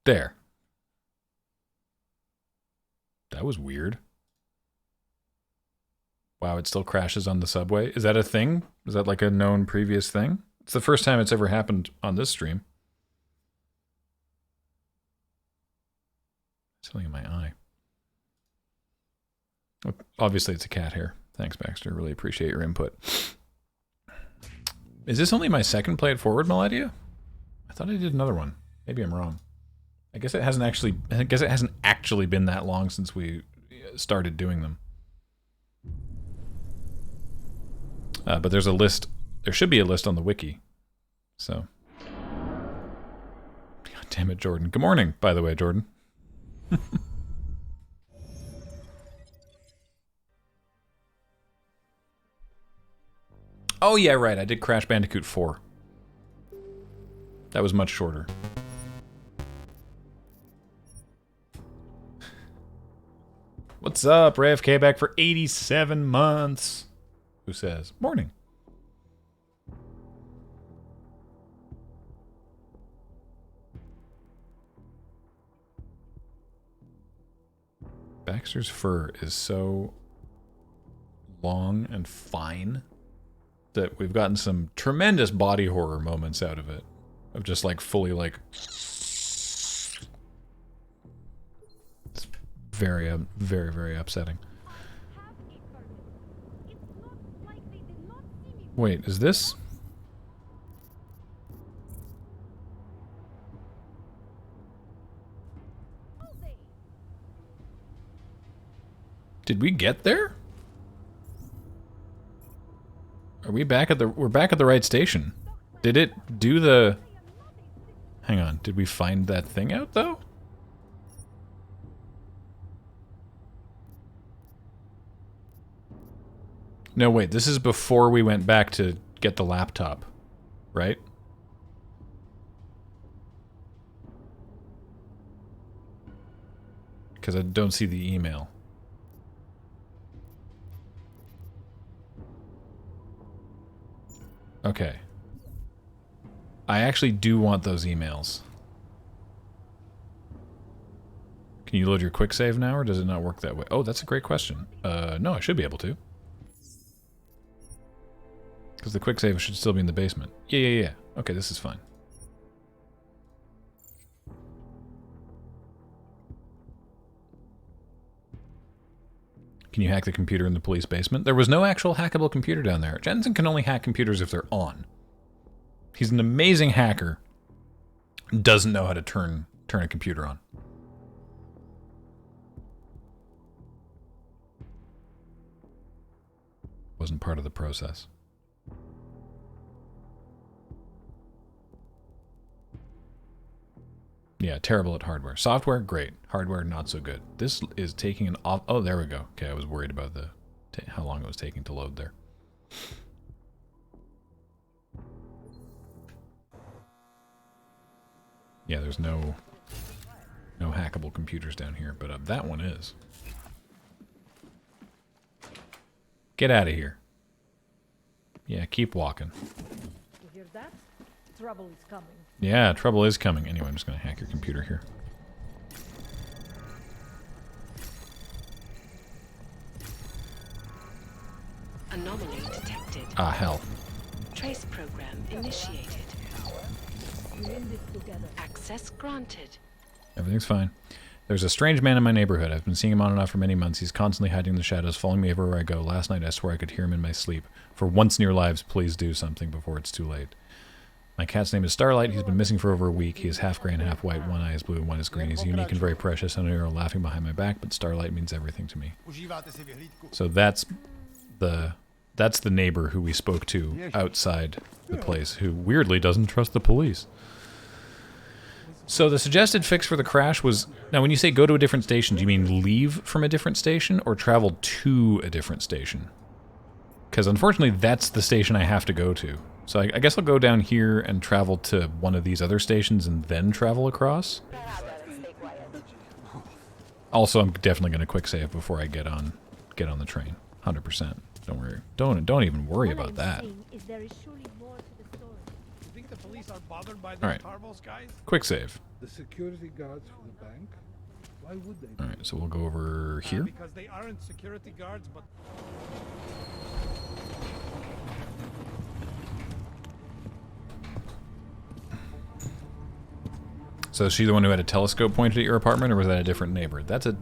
There. That was weird. Wow, it still crashes on the subway. Is that a thing? Is that like a known previous thing? It's the first time it's ever happened on this stream. Something in my eye. Obviously, it's a cat hair. Thanks, Baxter. Really appreciate your input. Is this only my second Play It Forward, Melodia? thought I did another one. Maybe I'm wrong. I guess it hasn't actually been that long since we started doing them. But there's a list. There should be a list on the wiki. So. God damn it, Jordan. Good morning, by the way, Jordan. Oh, yeah, right. I did Crash Bandicoot 4. That was much shorter. What's up, Ray FK back for 87 months? Who says? Morning. Baxter's fur is so long and fine that we've gotten some tremendous body horror moments out of it. Of just like fully like... It's very, very, very upsetting. Wait, is this... Did we get there? Are we back at the... We're back at the right station. Did it do the... Hang on, did we find that thing out, though? No, wait, this is before we went back to get the laptop, right? Because I don't see the email. Okay. I actually do want those emails. Can you load your quick save now, or does it not work that way? Oh, that's a great question. No, I should be able to. Because the quick save should still be in the basement. Yeah. Okay, this is fine. Can you hack the computer in the police basement? There was no actual hackable computer down there. Jensen can only hack computers if they're on. He's an amazing hacker. Doesn't know how to turn a computer on. Wasn't part of the process. Yeah, terrible at hardware. Software, great. Hardware, not so good. This is taking an off... Oh, there we go. Okay, I was worried about the how long it was taking to load there. Yeah, there's no hackable computers down here, but that one is. Get out of here. Yeah, keep walking. You hear that? Trouble is coming. Yeah, trouble is coming. Anyway, I'm just going to hack your computer here. Anomaly detected. Ah, hell. Trace program initiated. We're in this together. Access granted. Everything's fine. There's a strange man in my neighborhood. I've been seeing him on and off for many months. He's constantly hiding in the shadows, following me everywhere I go. Last night, I swore I could hear him in my sleep. For once in your lives, please do something before it's too late. My cat's name is Starlight. He's been missing for over a week. He is half gray and half white. One eye is blue and one is green. He's unique and very precious. I know you're laughing behind my back, but Starlight means everything to me. So that's the neighbor who we spoke to outside the place, who weirdly doesn't trust the police. So the suggested fix for the crash was... Now, when you say go to a different station, do you mean leave from a different station or travel to a different station? Because unfortunately, that's the station I have to go to. So I guess I'll go down here and travel to one of these other stations and then travel across. Also, I'm definitely going to quick save before I get on the train. 100%. Don't worry. Don't even worry about that. All right. Quick save. The security guards for the bank? Why would they? All right, so we'll go over here. Because they aren't security guards, but... So is she the one who had a telescope pointed at your apartment, or was that a different neighbor? That's a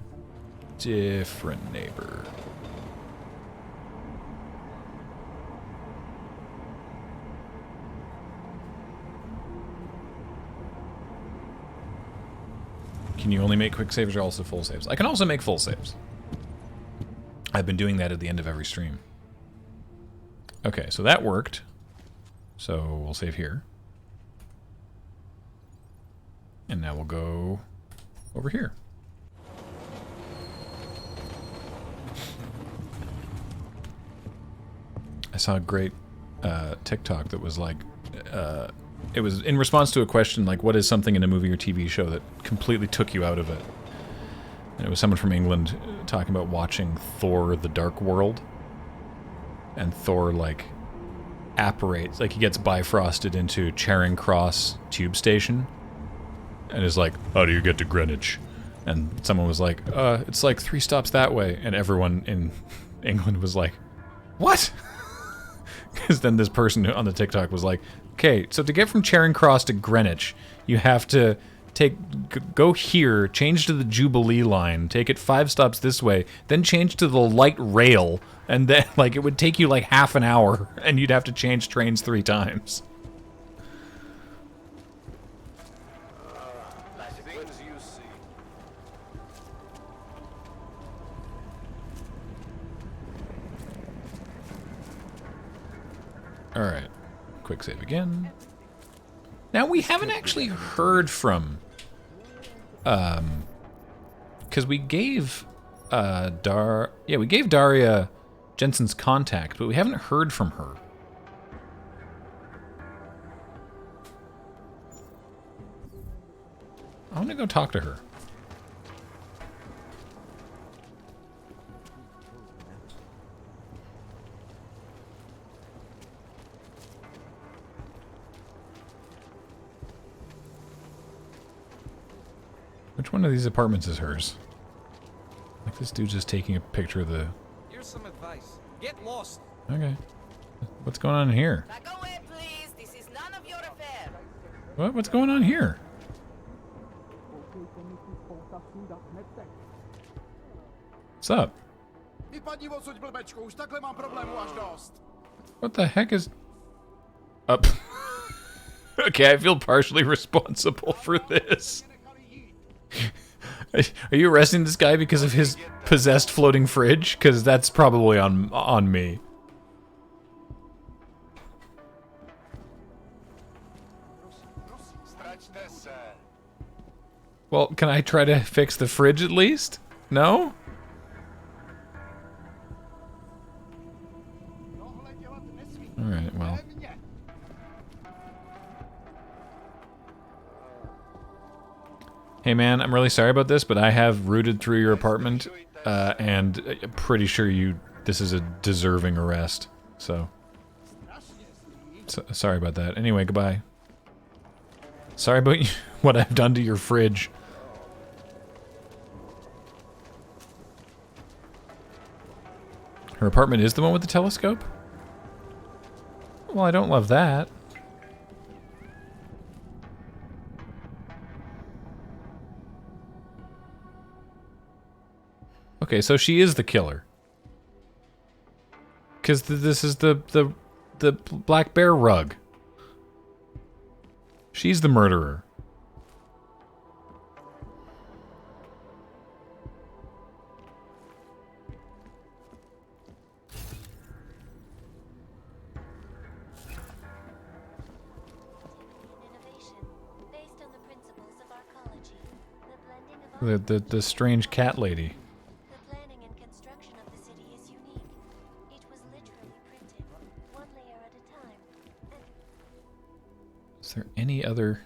different neighbor. Can you only make quick saves or also full saves? I can also make full saves. I've been doing that at the end of every stream. Okay, so that worked. So we'll save here. And now we'll go over here. I saw a great TikTok that was like, it was in response to a question like, what is something in a movie or TV show that completely took you out of it? And it was someone from England talking about watching Thor: The Dark World. And Thor, like, apparates, like he gets bifrosted into Charing Cross tube station. And is like, how do you get to Greenwich? And someone was like, it's like 3 stops that way. And everyone in England was like, what? Because then this person on the TikTok was like, okay, so to get from Charing Cross to Greenwich, you have to go here, change to the Jubilee line, take it 5 stops this way, then change to the light rail, and then, like, it would take you like half an hour, and you'd have to change trains 3 times. Alright. Quick save again. Now, we haven't actually heard from... because we gave... we gave Daria Jensen's contact, but we haven't heard from her. I want to go talk to her. Which one of these apartments is hers? Like, this dude's just taking a picture of the... Here's some advice. Get lost. Okay. What's going on here? Back away, please. This is none of your affair. What? What's going on here? What's up? What the heck is... Up. Okay, I feel partially responsible for this. Are you arresting this guy because of his possessed floating fridge? Because that's probably on me. Well, can I try to fix the fridge at least? No? Alright, well. Hey man, I'm really sorry about this, but I have rooted through your apartment, and I'm pretty sure this is a deserving arrest, so sorry about that. Anyway, goodbye. Sorry about what I've done to your fridge. Her apartment is the one with the telescope? Well, I don't love that. Okay, so she is the killer. Because this is the black bear rug. She's the murderer. The strange cat lady. Is there any other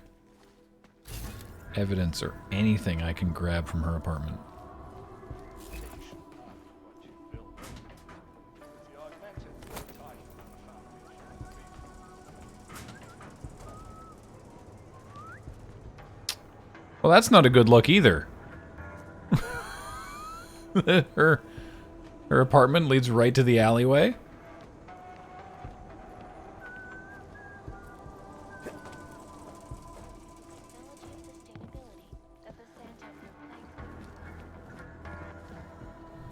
evidence or anything I can grab from her apartment? Well, that's not a good look either. Her apartment leads right to the alleyway.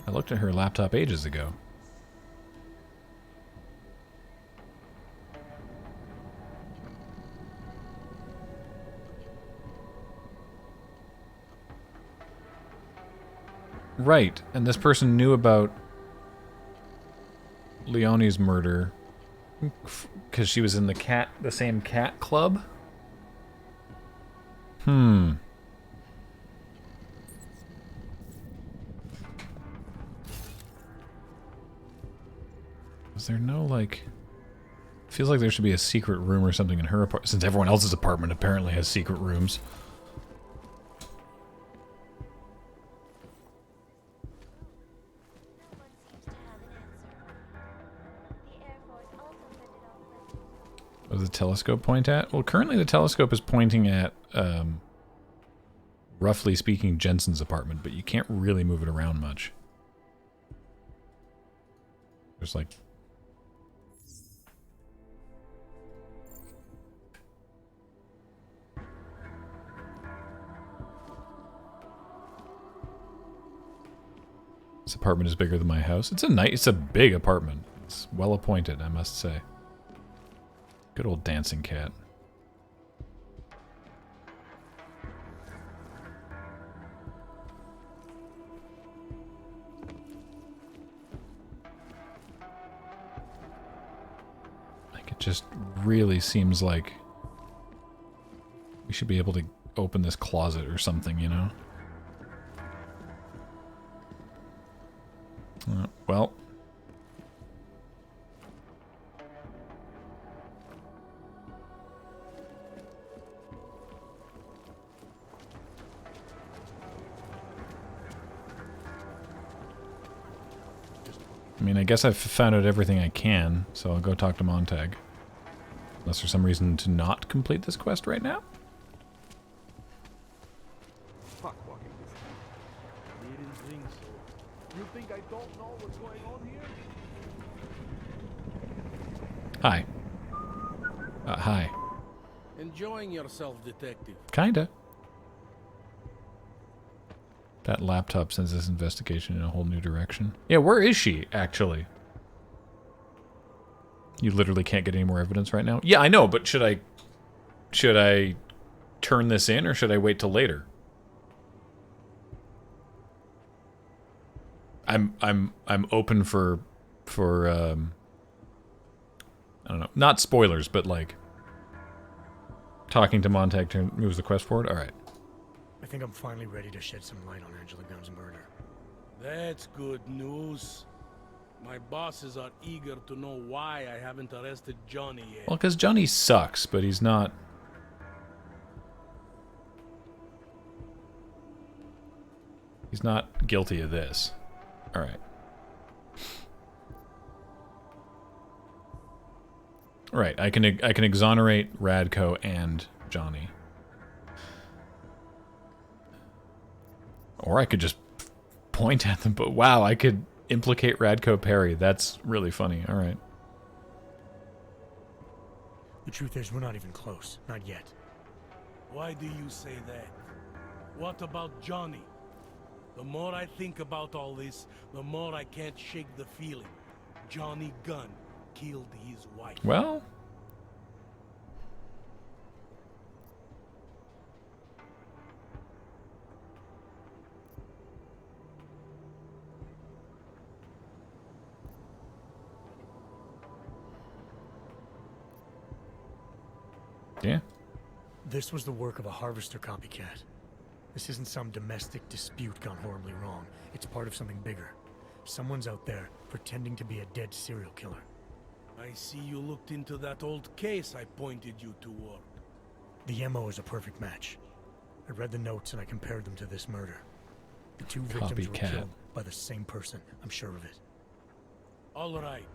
I looked at her laptop ages ago. Right, and this person knew about Leonie's murder because she was in the same cat club? Is there no, like... Feels like there should be a secret room or something in her apartment, since everyone else's apartment apparently has secret rooms. What does the telescope point at? Well, currently the telescope is pointing at, roughly speaking, Jensen's apartment, but you can't really move it around much. There's like... This apartment is bigger than my house. It's a big apartment. It's well appointed, I must say. Good old dancing cat. Like, it just really seems like we should be able to open this closet or something, you know? Well. I mean, I guess I've found out everything I can, so I'll go talk to Montag. Unless there's some reason to not complete this quest right now. Fuck walking this thing. You didn't think so. You think I don't know what's going on here? Hi. Hi. Enjoying yourself, detective. Kinda. That laptop sends this investigation in a whole new direction. Yeah, where is she, actually? You literally can't get any more evidence right now? Yeah, I know, but should I turn this in, or should I wait till later? I'm open for I don't know, not spoilers, but like talking to Montag moves the quest forward. All right. I think I'm finally ready to shed some light on Angela Gunn's murder. That's good news. My bosses are eager to know why I haven't arrested Johnny yet. Well, because Johnny sucks, but he's not... He's not guilty of this. All right. Right, I can exonerate Radko and Johnny. Or I could just point at them, but wow, I could implicate Radko Perry. That's really funny. All right. The truth is, we're not even close. Not yet. Why do you say that? What about Johnny? The more I think about all this, the more I can't shake the feeling. Johnny Gunn killed his wife. Well... Yeah. This was the work of a harvester copycat. This isn't some domestic dispute gone horribly wrong. It's part of something bigger. Someone's out there pretending to be a dead serial killer. I see you looked into that old case I pointed you toward. The MO is a perfect match. I read the notes and I compared them to this murder. The two victims were killed by the same person. I'm sure of it. All right.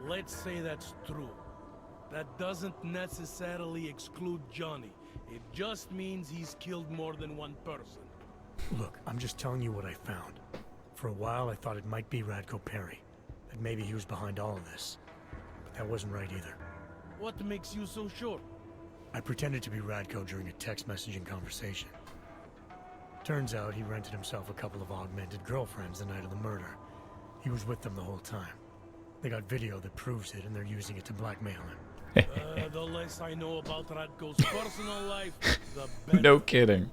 Let's say that's true. That doesn't necessarily exclude Johnny. It just means he's killed more than one person. Look, I'm just telling you what I found. For a while, I thought it might be Radko Perry. That maybe he was behind all of this. But that wasn't right either. What makes you so sure? I pretended to be Radko during a text messaging conversation. Turns out he rented himself a couple of augmented girlfriends the night of the murder. He was with them the whole time. They got video that proves it, and they're using it to blackmail him. The less I know about Radko's personal life, the better. No kidding.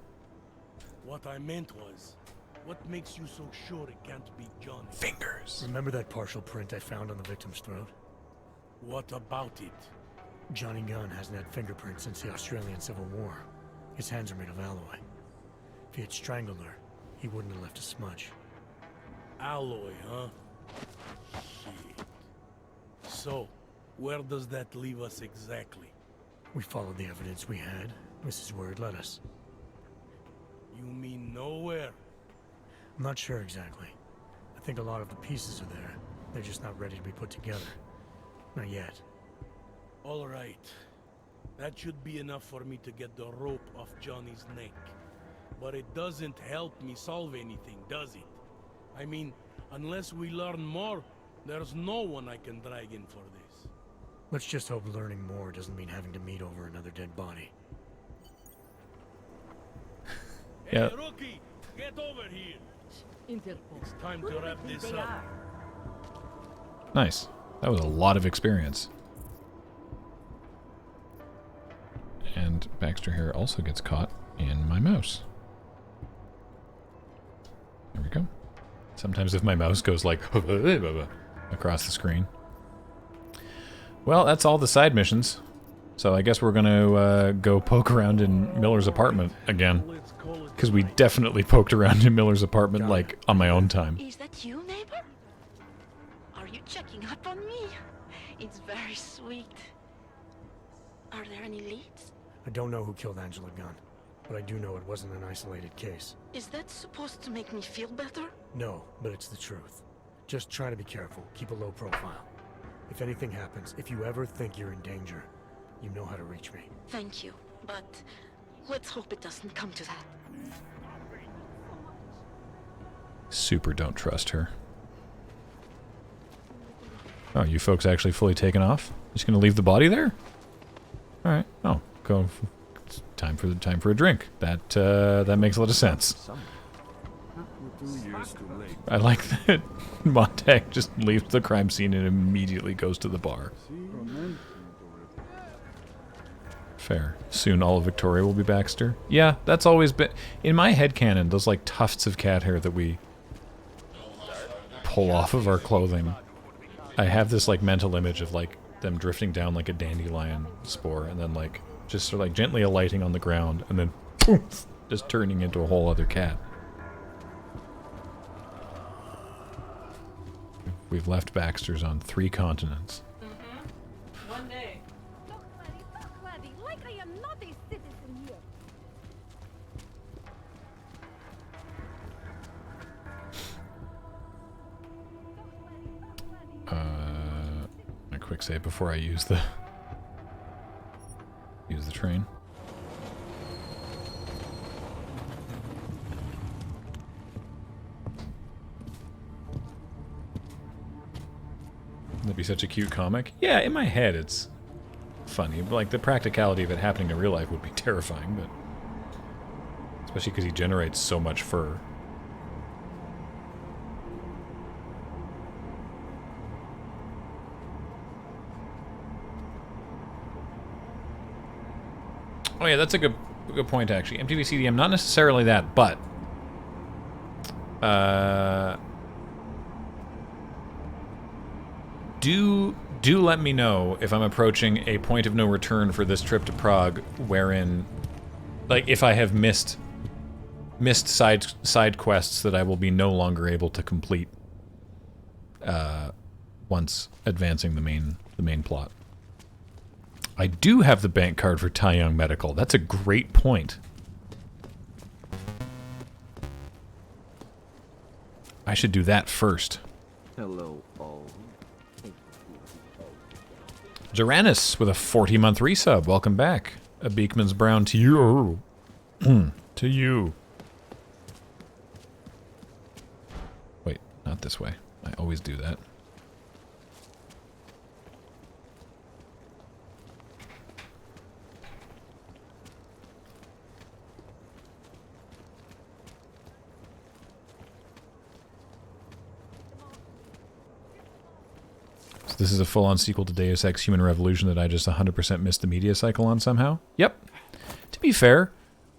What I meant was, What makes you so sure it can't be Johnny? Fingers. Remember that partial print I found on the victim's throat? What about it? Johnny Gunn hasn't had fingerprints since the Australian Civil War. His hands are made of alloy. If he had strangled her, he wouldn't have left a smudge. Alloy, huh? Shit. So, where does that leave us exactly? We followed the evidence we had. This is where it led us. You mean nowhere? I'm not sure exactly. I think a lot of the pieces are there. They're just not ready to be put together. Not yet. All right. That should be enough for me to get the rope off Johnny's neck. But it doesn't help me solve anything, does it? I mean, unless we learn more, there's no one I can drag in for this. Let's just hope learning more doesn't mean having to meet over another dead body. Yeah. Hey, rookie! Get over here! Interpol. It's time to wrap this up. Nice. That was a lot of experience. And Baxter here also gets caught in my mouse. There we go. Sometimes if my mouse goes like across the screen. Well, that's all the side missions. So I guess we're going to go poke around in Miller's apartment again. Because we definitely poked around in Miller's apartment, like, on my own time. Is that you, neighbor? Are you checking up on me? It's very sweet. Are there any leads? I don't know who killed Angela Gunn, but I do know it wasn't an isolated case. Is that supposed to make me feel better? No, but it's the truth. Just try to be careful. Keep a low profile. If anything happens, if you ever think you're in danger, you know how to reach me. Thank you, but let's hope it doesn't come to that. Super don't trust her. Oh, you folks actually fully taken off? Just gonna leave the body there? Alright. Oh, go. It's time for a drink. That makes a lot of sense. I like that Montag just leaves the crime scene and immediately goes to the bar. Fair. Soon all of Victoria will be Baxter. Yeah, that's always been... In my headcanon, those like tufts of cat hair that we pull off of our clothing, I have this like mental image of like them drifting down like a dandelion spore and then like just sort of like gently alighting on the ground and then poof, just turning into a whole other cat. We've left Baxter's on 3 continents. One day. Like I am not a citizen here. A quick save before I use the train. That'd be such a cute comic. Yeah, in my head it's funny, but like the practicality of it happening in real life would be terrifying, but especially because he generates so much fur. Oh yeah, that's a good point actually. MTV CDM, not necessarily that, but do let me know if I'm approaching a point of no return for this trip to Prague, wherein, like, if I have missed side quests that I will be no longer able to complete once advancing the main plot. I do have the bank card for Tai Young Medical. That's a great point. I should do that first. Hello, all. Jaranis with a 40-month resub. Welcome back. A Beekman's Brown to you. To you. Wait, not this way. I always do that. So this is a full-on sequel to Deus Ex Human Revolution that I just 100% missed the media cycle on somehow. Yep. To be fair,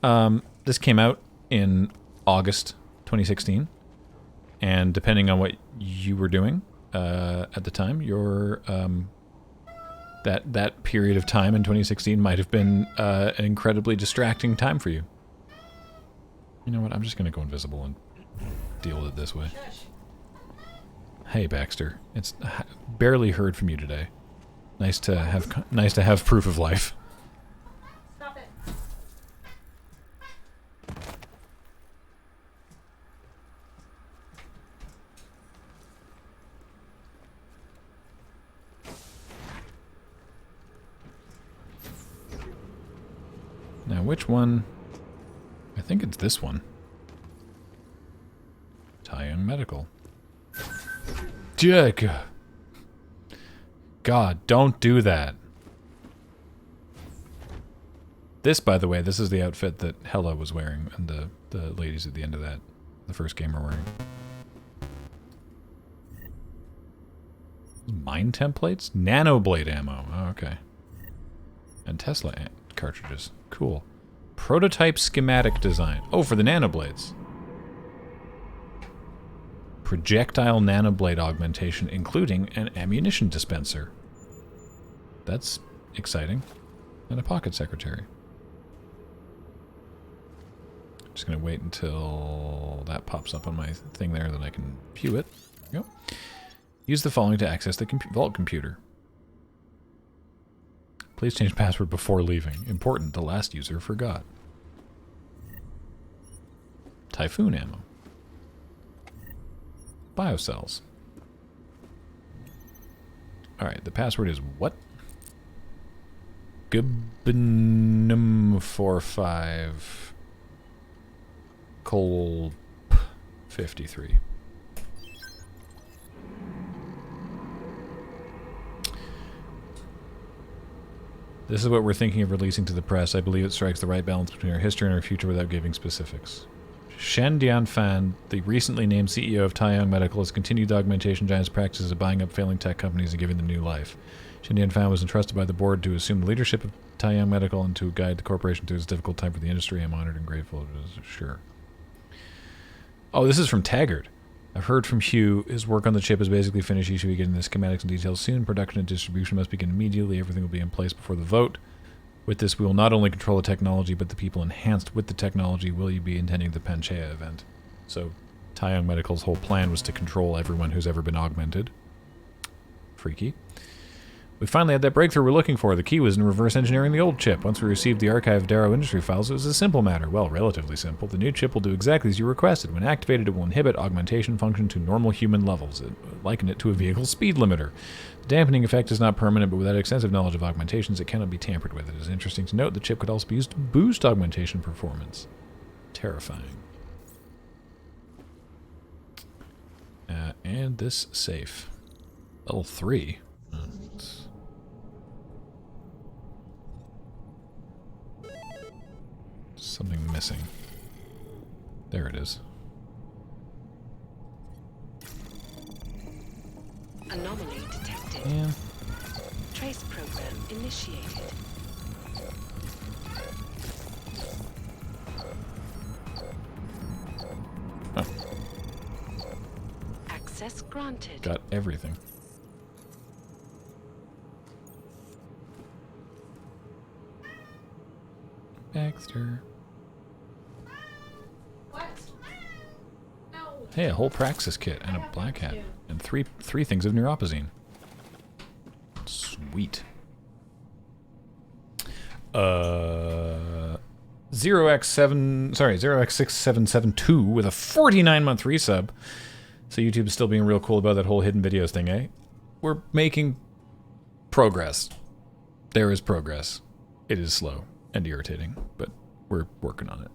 this came out in August 2016. And depending on what you were doing at the time, your that period of time in 2016 might have been an incredibly distracting time for you. You know what? I'm just going to go invisible and deal with it this way. Hey, Baxter. It's barely heard from you today. Nice to have proof of life. Stop it. Now, which one? I think it's this one. Young Medical. Jack. God, don't do that. This, by the way, this is the outfit that Hella was wearing, and the ladies at the end of that, the first game, are wearing. Mine templates? Nanoblade ammo. Oh, okay. And Tesla cartridges. Cool. Prototype schematic design. Oh, for the nanoblades. Projectile nanoblade augmentation, including an ammunition dispenser. That's exciting. And a pocket secretary. Just gonna wait until that pops up on my thing there, then I can view it. There we go. Use the following to access the vault computer. Please change password before leaving. Important, the last user forgot. Typhoon ammo. Biocells. Alright, the password is what? Gibnum45 Colp 53. This is what we're thinking of releasing to the press. I believe it strikes the right balance between our history and our future without giving specifics. Shen Dianfan, the recently named CEO of Taiyang Medical, has continued the augmentation giant's practices of buying up failing tech companies and giving them new life. Shen Dianfan was entrusted by the board to assume the leadership of Taiyang Medical and to guide the corporation through this difficult time for the industry. I'm honored and grateful. Sure. Oh, this is from Taggart. I've heard from Hugh. His work on the chip is basically finished. He should be getting the schematics and details soon. Production and distribution must begin immediately. Everything will be in place before the vote. With this, we will not only control the technology, but the people enhanced with the technology. Will you be attending the Panchea event? So, Taiyang Medical's whole plan was to control everyone who's ever been augmented. Freaky. We finally had that breakthrough we're looking for. The key was in reverse engineering the old chip. Once we received the archive of Darrow Industry files, it was a simple matter. Well, relatively simple. The new chip will do exactly as you requested. When activated, it will inhibit augmentation function to normal human levels. Liken it to a vehicle speed limiter. The dampening effect is not permanent, but without extensive knowledge of augmentations, it cannot be tampered with. It is interesting to note the chip could also be used to boost augmentation performance. Terrifying. And this safe. Level 3. Something missing. There it is. Anomaly detected. Yeah. Trace program initiated. Oh. Access granted. Got everything. Baxter. What? No. Hey, a whole Praxis kit and a black hat. And three things of neuropazine. Sweet. 0x6772 with a 49-month resub. So YouTube is still being real cool about that whole hidden videos thing, eh? We're making progress. There is progress. It is slow and irritating, but we're working on it.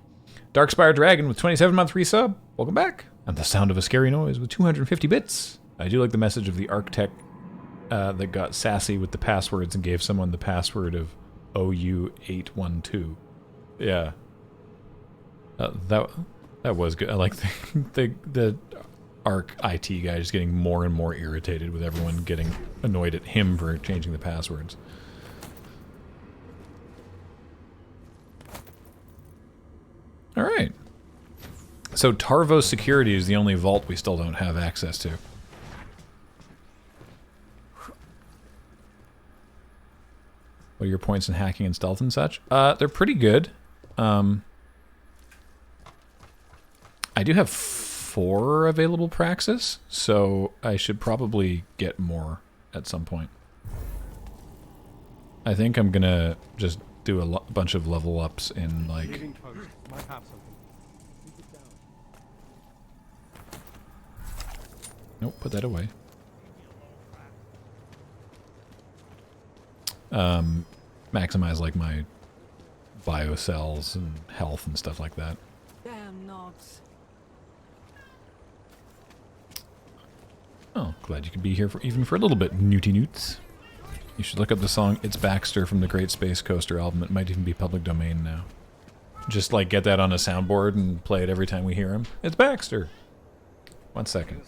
Darkspire Dragon with 27-month resub. Welcome back. And the sound of a scary noise with 250 bits. I do like the message of the Arctech that got sassy with the passwords and gave someone the password of OU812. Yeah. That was good. I like the Arc IT guy just getting more and more irritated with everyone getting annoyed at him for changing the passwords. All right. So Tarvo Security is the only vault we still don't have access to. What are your points in hacking and stealth and such? They're pretty good. I do have 4 available praxis, so I should probably get more at some point. I think I'm gonna just do a bunch of level ups in like... Nope, put that away. Maximize like my biocells and health and stuff like that. Damn Nox. Oh, glad you could be here for even for a little bit, Newty Newts. You should look up the song It's Baxter from the Great Space Coaster album. It might even be public domain now. Just like get that on a soundboard and play it every time we hear him. It's Baxter. 1 second.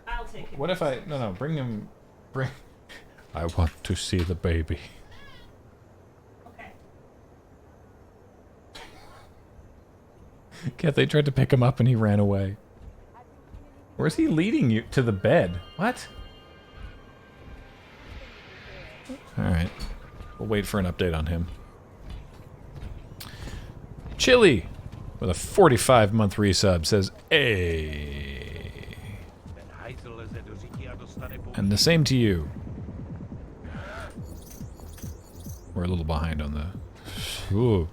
I'll take it. What if I... No, bring him... Bring... I want to see the baby. Okay. Cat, they tried to pick him up and he ran away. Where's he leading you? To the bed. What? Alright. We'll wait for an update on him. Chili! With a 45-month resub says, "Hey." And the same to you. We're a little behind on the... Ooh.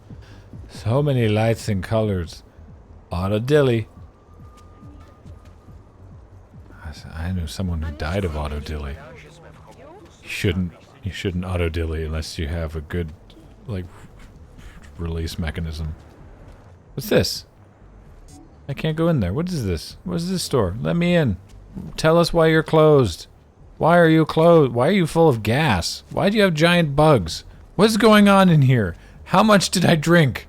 So many lights and colors. Auto dilly. I knew someone who died of auto dilly. You shouldn't auto dilly unless you have a good, like, release mechanism. What's this? I can't go in there. What is this? What is this store? Let me in. Tell us why you're closed. Why are you closed? Why are you full of gas? Why do you have giant bugs? What's going on in here? How much did I drink?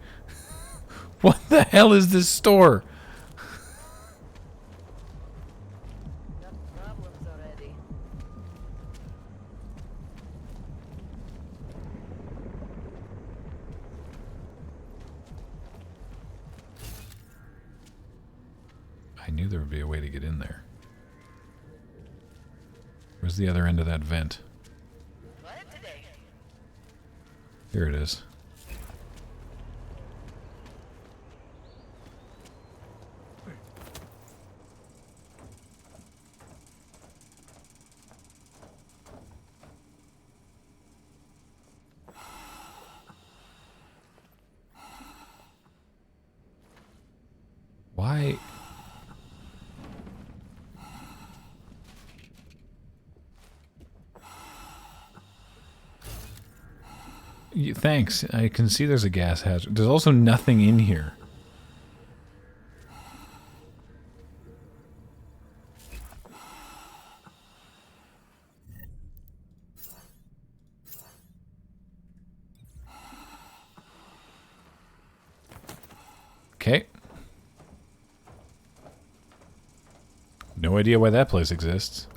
What the hell is this store? I knew there would be a way to get in there. Where's the other end of that vent? Here it is. Why? Thanks. I can see there's a gas hazard. There's also nothing in here. Okay. No idea why that place exists.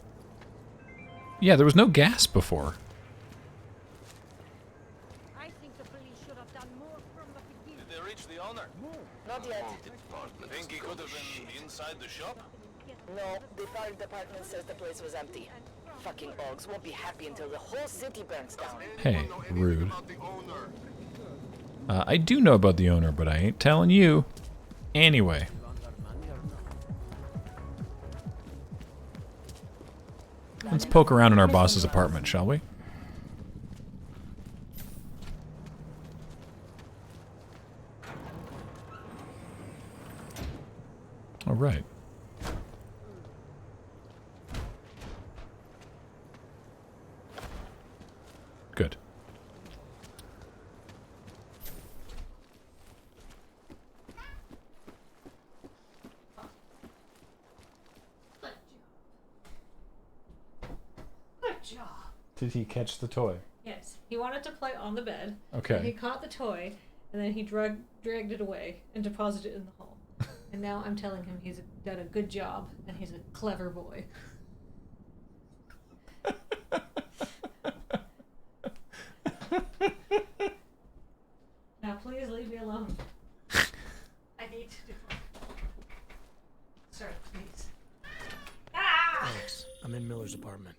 Yeah, there was no gas before. Did they reach the owner? Not yet. Think he could have been inside the shop? No, the fire department says the place was empty. Fucking Ogs won't be happy until the whole city burns down. Hey, rude. I do know about the owner, but I ain't telling you. Anyway. Let's poke around in our boss's apartment, shall we? All right. Good. Good job. Did he catch the toy? Yes. He wanted to play on the bed. Okay. And he caught the toy, and then he dragged it away and deposited it in the hole. And now I'm telling him he's done a good job, and he's a clever boy. Now please leave me alone. Miller's apartment.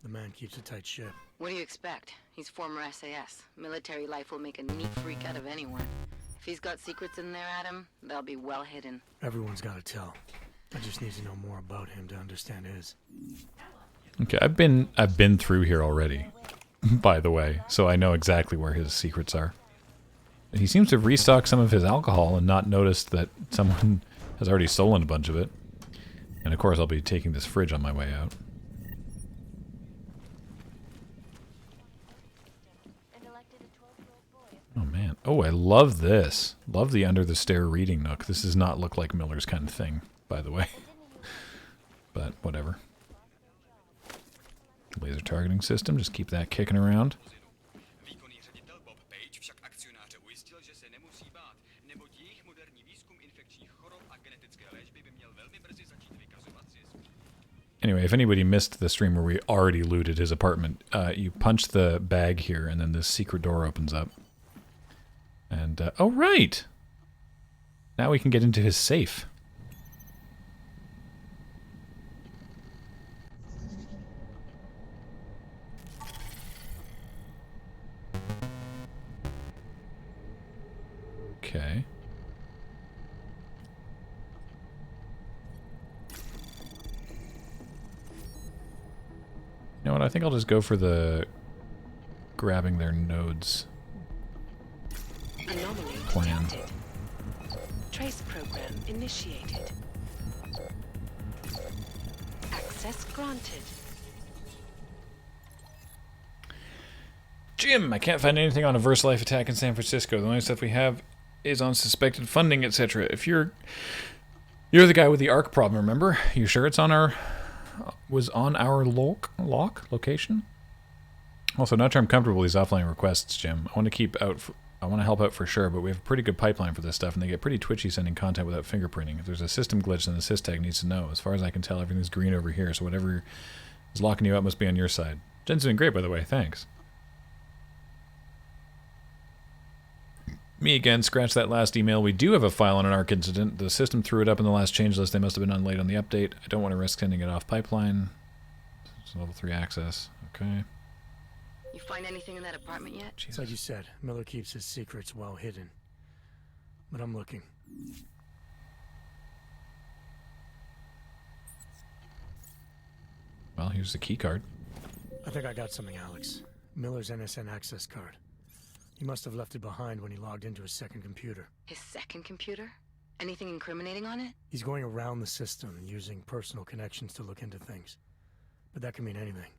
The man keeps a tight ship. What do you expect? He's former SAS. Military life will make a neat freak out of anyone. If he's got secrets in there, Adam, they'll be well hidden. Everyone's got to tell. I just need to know more about him to understand his. Okay, I've been through here already, by the way, so I know exactly where his secrets are. He seems to have restocked some of his alcohol and not noticed that someone has already stolen a bunch of it. And of course I'll be taking this fridge on my way out. Oh man. Oh, I love this. Love the under the stair reading nook. This does not look like Miller's kind of thing, by the way. But whatever. Laser targeting system, just keep that kicking around. Anyway, if anybody missed the stream where we already looted his apartment, you punch the bag here and then this secret door opens up. And, oh right! Now we can get into his safe. Okay. You know what, I think I'll just go for the grabbing their nodes plan. Trace program initiated. Access granted. Jim, I can't find anything on a VersaLife attack in San Francisco. The only stuff we have is on suspected funding, etc. If you're the guy with the ARC problem, remember? You sure it's on our location? Also, not sure I'm comfortable with these offline requests, Jim. I want to help out for sure, but we have a pretty good pipeline for this stuff, and they get pretty twitchy sending content without fingerprinting. If there's a system glitch, then the systag needs to know. As far as I can tell, everything's green over here, so whatever is locking you up must be on your side. Jen's doing great, by the way. Thanks. Me again, scratch that last email. We do have a file on an ARC incident. The system threw it up in the last change list. They must have been unlaid on the update. I don't want to risk sending it off pipeline. It's level 3 access. Okay. You find anything in that apartment yet? Jesus. Like you said, Miller keeps his secrets well hidden. But I'm looking. Well, here's the key card. I think I got something, Alex. Miller's NSN access card. He must have left it behind when he logged into his second computer. His second computer? Anything incriminating on it? He's going around the system using personal connections to look into things. But that can mean anything.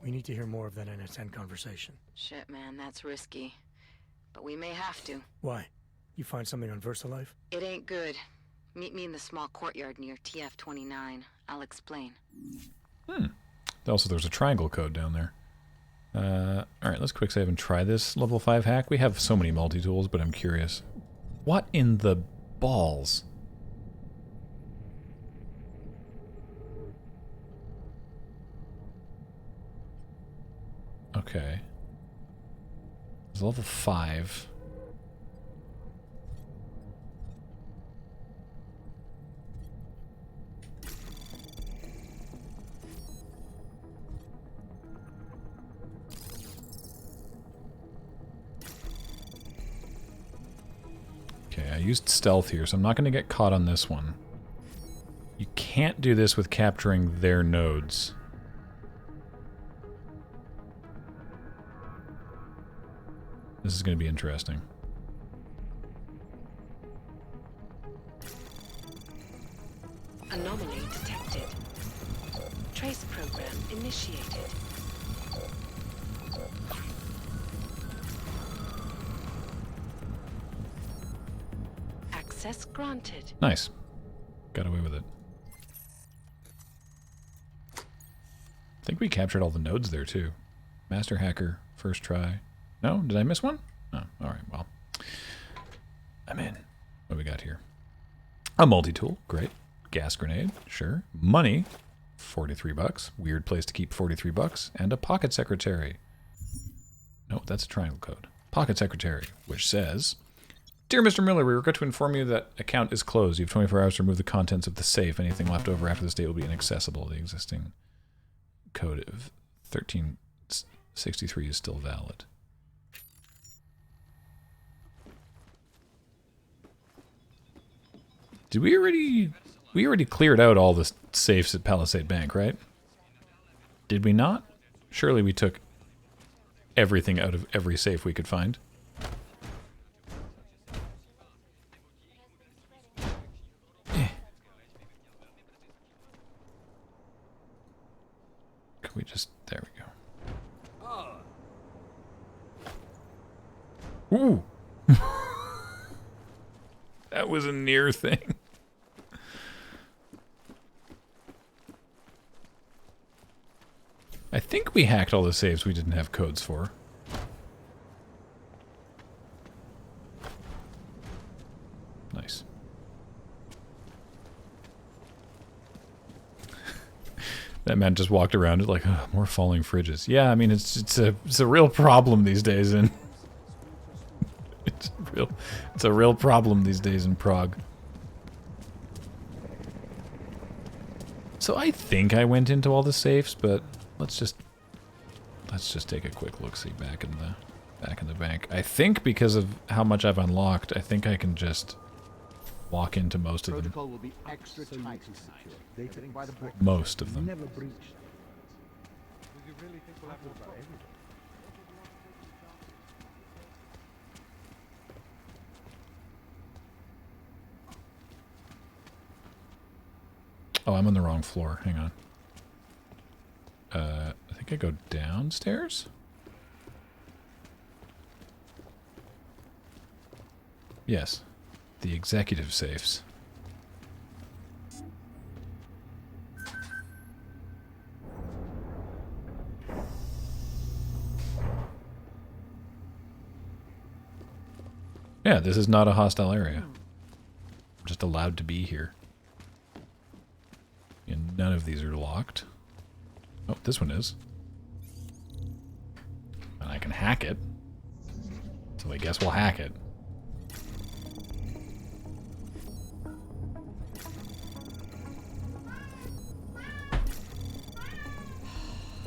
We need to hear more of that NSN conversation. Shit, man, that's risky. But we may have to. Why? You find something on VersaLife? It ain't good. Meet me in the small courtyard near TF-29. I'll explain. Also, there's a triangle code down there. Alright, let's quick save and try this level 5 hack. We have so many multi-tools, but I'm curious. What in the balls? Okay. It's level 5. Okay, I used stealth here, so I'm not going to get caught on this one. You can't do this with capturing their nodes. This is going to be interesting. Anomaly detected. Trace program initiated. Access granted. Nice. Got away with it. I think we captured all the nodes there, too. Master hacker, first try. No? Did I miss one? Oh, alright, well. I'm in. What do we got here? A multi-tool. Great. Gas grenade. Sure. Money. 43 bucks. Weird place to keep 43 bucks. And a pocket secretary. No, that's a triangle code. Pocket secretary, which says... Dear Mr. Miller, we regret to inform you that account is closed. You have 24 hours to remove the contents of the safe. Anything left over after this date will be inaccessible. The existing code of 1363 is still valid. Did we already cleared out all the safes at Palisade Bank, right? Did we not? Surely we took everything out of every safe we could find. Can we just... There we go. Ooh! That was a near thing. I think we hacked all the saves we didn't have codes for. Nice. That man just walked around it like, oh, more falling fridges. Yeah, I mean it's a real problem these days, and it's a real problem these days in Prague. So I think I went into all the safes, but let's just take a quick look-see back in the bank. I think because of how much I've unlocked, I think I can just walk into most of them. Protocol will be extra tight and secure. Data by the book. Most of them. Never breached. Do you really think we'll have more problems? Oh, I'm on the wrong floor. Hang on. I think I go downstairs? Yes. The executive safes. Yeah, this is not a hostile area. I'm just allowed to be here. And none of these are locked. Oh, this one is. And I can hack it. So I guess we'll hack it.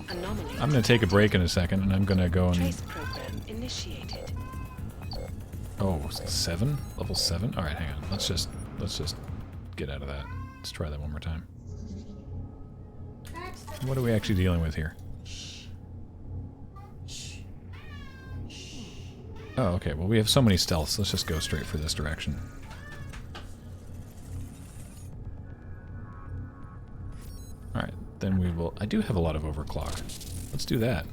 Anomaly. I'm going to take a break in a second, and I'm going to go and... Trace program initiated. Oh, 7? Level 7? Alright, hang on. Let's just get out of that. Let's try that one more time. What are we actually dealing with here? Oh, okay. Well, we have so many stealths. Let's just go straight for this direction. Alright, then we will... I do have a lot of overclock. Let's do that.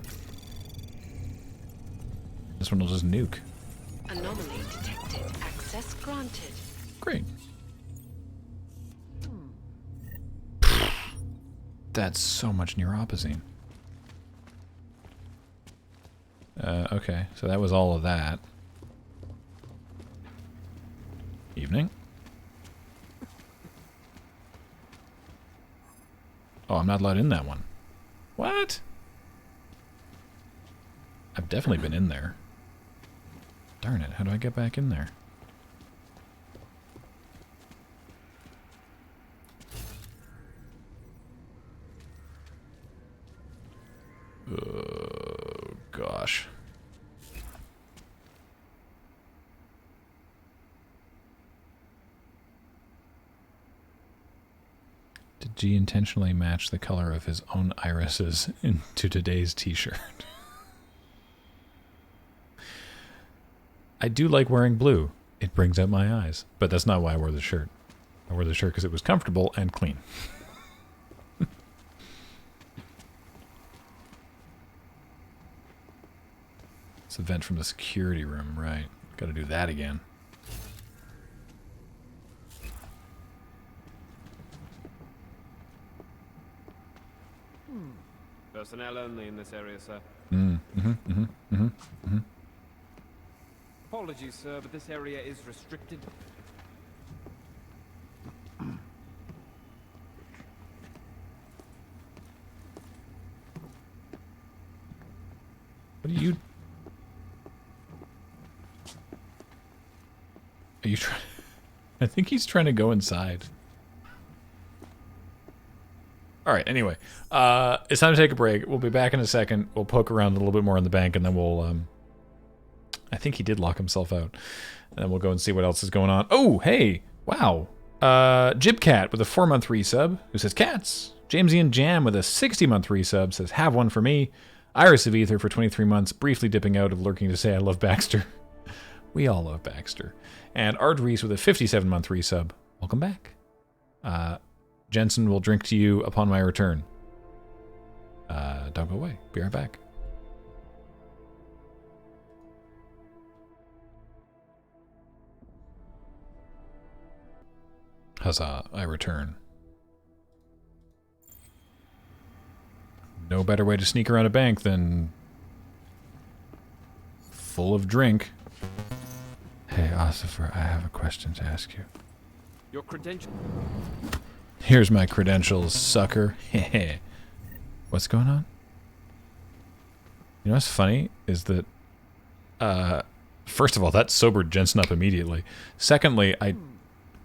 This one will just nuke. Anomaly detected. Access granted. Great. That's so much neuropazine. Okay, so that was all of that. Evening. Oh, I'm not allowed in that one. What? I've definitely been in there. Darn it, how do I get back in there? Oh, gosh. Did G intentionally match the color of his own irises into today's t-shirt? I do like wearing blue. It brings out my eyes. But that's not why I wore the shirt. I wore the shirt because it was comfortable and clean. It's a vent from the security room, right. Gotta do that again. Personnel only in this area, sir. Apologies, sir, but this area is restricted. What are you... Are you trying... I think he's trying to go inside. All right, anyway. It's time to take a break. We'll be back in a second. We'll poke around a little bit more in the bank, and then we'll... I think he did lock himself out. And then we'll go and see what else is going on. Oh, hey! Wow. Jibcat with a 4-month resub, who says, Cats! Jamesy and Jam with a 60-month resub says, have one for me. Iris of Ether for 23 months, briefly dipping out of lurking to say I love Baxter. We all love Baxter. And Ard Reese with a 57-month resub. Welcome back. Jensen will drink to you upon my return. Don't go away. Be right back. Huzzah, I return. No better way to sneak around a bank than full of drink. Hey, Ossifer, I have a question to ask you. Your credentials. Here's my credentials, sucker. What's going on? You know what's funny is that, first of all, that sobered Jensen up immediately. Secondly, I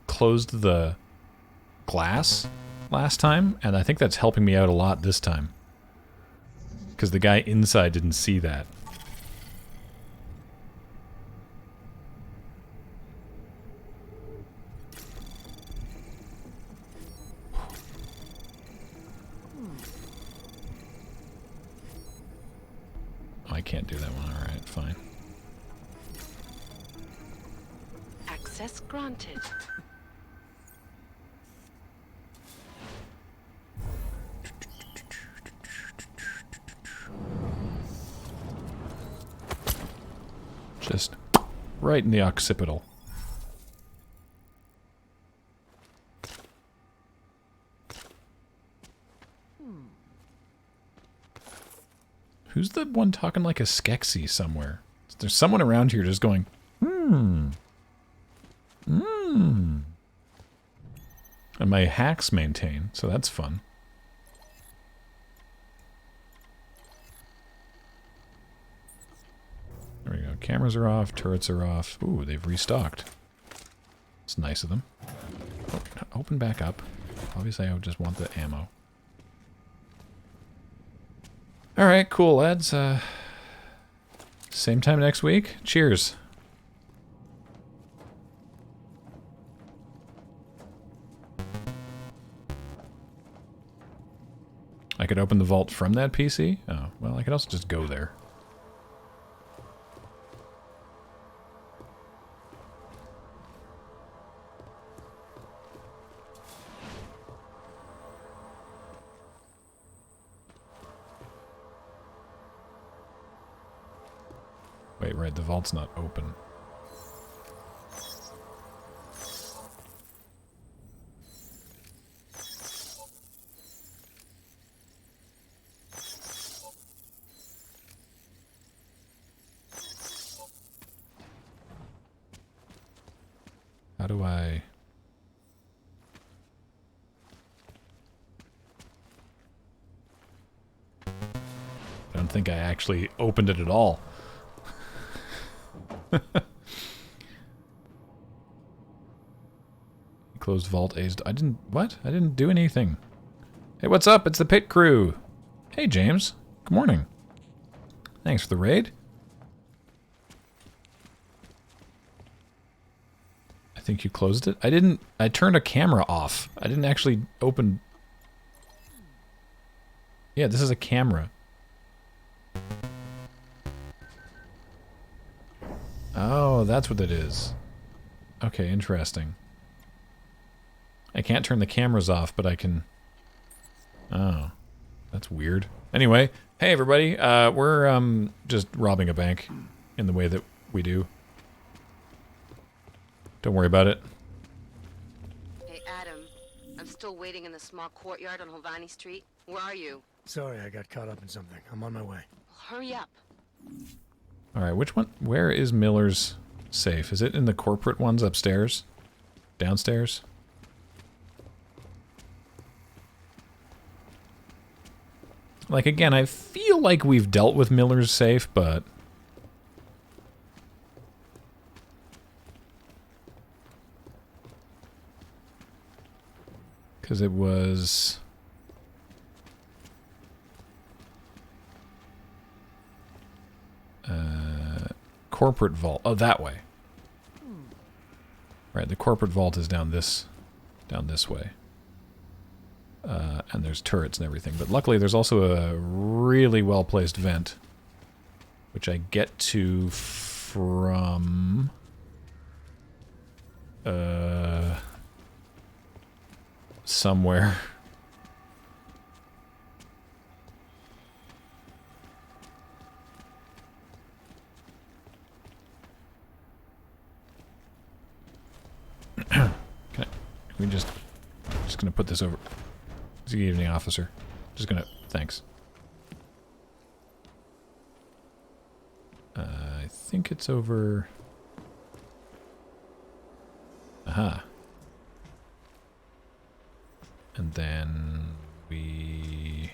closed the glass last time, and I think that's helping me out a lot this time. Because the guy inside didn't see that. I can't do that one. Alright, fine. Access granted. Just right in the occipital. Who's the one talking like a Skeksis somewhere? There's someone around here just going, And my hacks maintain, so that's fun. There we go. Cameras are off, turrets are off. Ooh, they've restocked. It's nice of them. Oh, open back up. Obviously, I would just want the ammo. Alright, cool, lads. Same time next week. Cheers. I could open the vault from that PC? Oh, well, I could also just go there. Wait, right, the vault's not open. How do I... I don't think I actually opened it at all. Closed vault A's. I didn't... What? I didn't do anything. Hey, what's up? It's the pit crew. Hey, James. Good morning. Thanks for the raid. I think you closed it. I didn't... I turned a camera off. I didn't actually open... Yeah, this is a camera. Oh, that's what it is. Okay, interesting. I can't turn the cameras off, but I can... Oh, that's weird. Anyway, hey everybody, we're just robbing a bank in the way that we do. Don't worry about it. Hey, Adam. I'm still waiting in the small courtyard on Hovani Street. Where are you? Sorry, I got caught up in something. I'm on my way. Well, hurry up. Alright, which one? Where is Miller's safe? Is it in the corporate ones upstairs? Downstairs? Like, again, I feel like we've dealt with Miller's safe, but... Because it was... Corporate vault. Oh, that way. Right, the corporate vault is down this way. And there's turrets and everything. But luckily there's also a really well-placed vent, which I get to from... somewhere. We just gonna put this over. Good evening, officer. Just gonna. Thanks. I think it's over. Aha. And then we.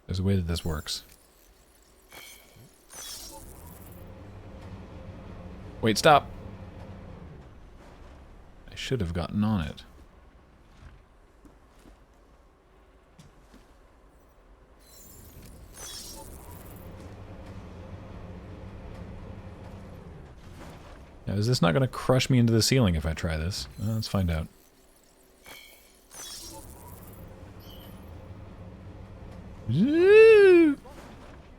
There's a way that this works. Wait, stop! I should have gotten on it. Now, is this not going to crush me into the ceiling if I try this? Let's find out.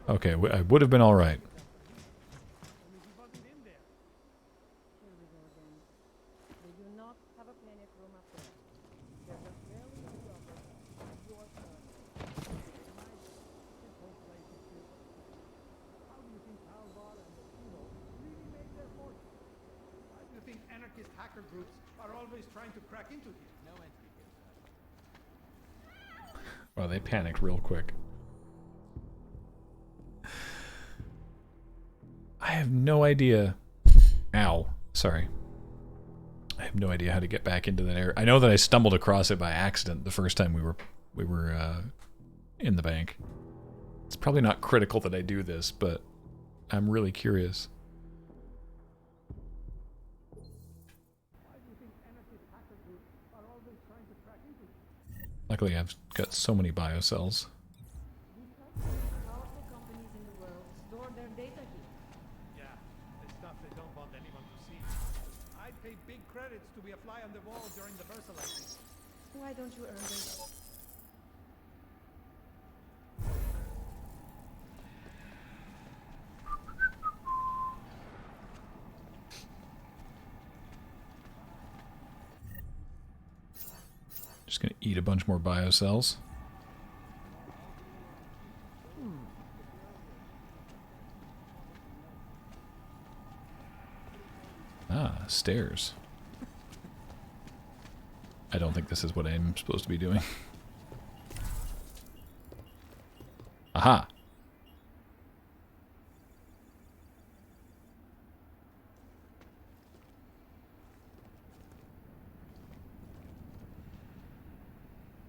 Okay, I would have been alright. Hacker groups are always trying to crack into here. No entry here. Well, they panicked real quick. I have no idea. Ow. Sorry. I have no idea how to get back into that area. I know that I stumbled across it by accident the first time we were in the bank. It's probably not critical that I do this, but I'm really curious. Luckily, I've got so many biocells. Powerful companies in the world store their data here. Yeah, the stuff they don't want anyone to see. I'd pay big credits to be a fly on the wall during the Versailles. Why don't you earn them? Just gonna eat a bunch more biocells. Ah, stairs. I don't think this is what I'm supposed to be doing. Aha!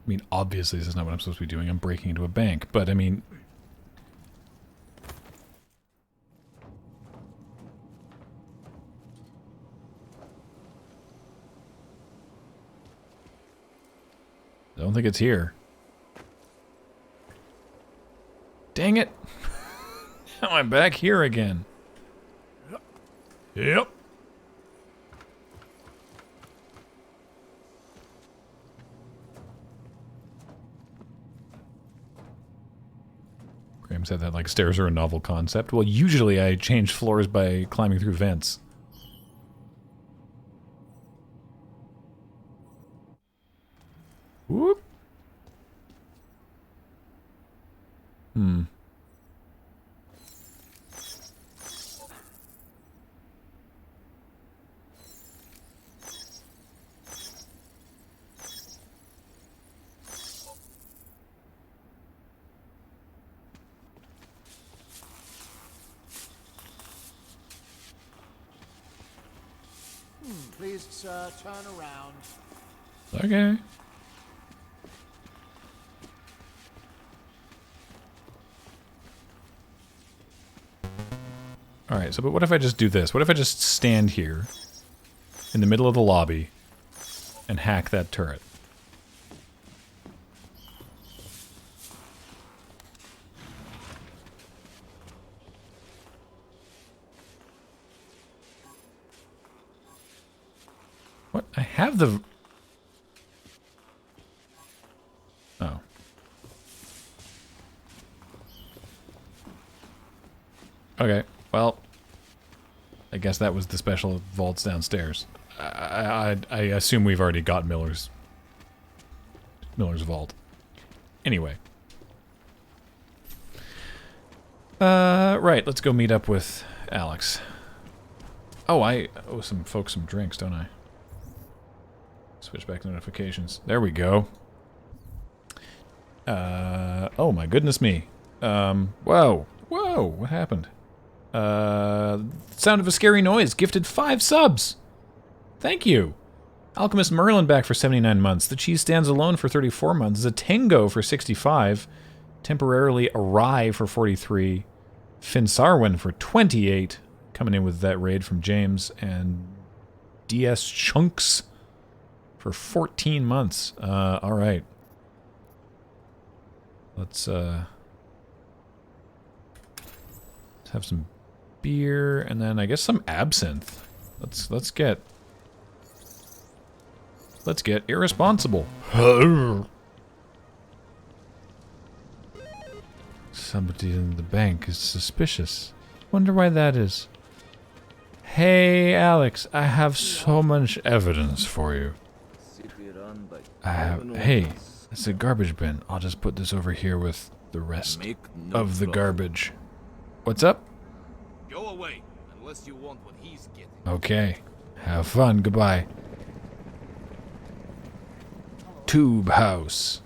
I mean, obviously this is not what I'm supposed to be doing. I'm breaking into a bank, but I mean... I don't think it's here. Dang it! Now I'm back here again. Yep. Graham said that like stairs are a novel concept. Well, usually I change floors by climbing through vents. Whoop. Hmm. Please, sir, turn around. Okay. Alright, so but what if I just do this? What if I just stand here in the middle of the lobby and hack that turret? What? I have the... Oh. Okay, well, I guess that was the special vaults downstairs. I assume we've already got Miller's vault. Anyway. Right, let's go meet up with Alex. Oh, I owe some folks some drinks, don't I? Switch back to notifications. There we go. Oh my goodness me. Whoa. Whoa, what happened? Sound of a scary noise. Gifted 5 subs. Thank you. Alchemist Merlin back for 79 months. The Cheese Stands Alone for 34 months. Zatango for 65. Temporarily Awry for 43. Finn Sarwin for 28. Coming in with that raid from James. And DS Chunks for 14 months. Alright. Let's have some beer and then I guess some absinthe. Let's get irresponsible. Somebody in the bank is suspicious. Wonder why that is. Hey Alex, I have so much evidence for you. Hey, it's a garbage bin. I'll just put this over here with the rest of the garbage. What's up? Go away, unless you want what he's getting. Okay. Have fun. Goodbye. Tube house.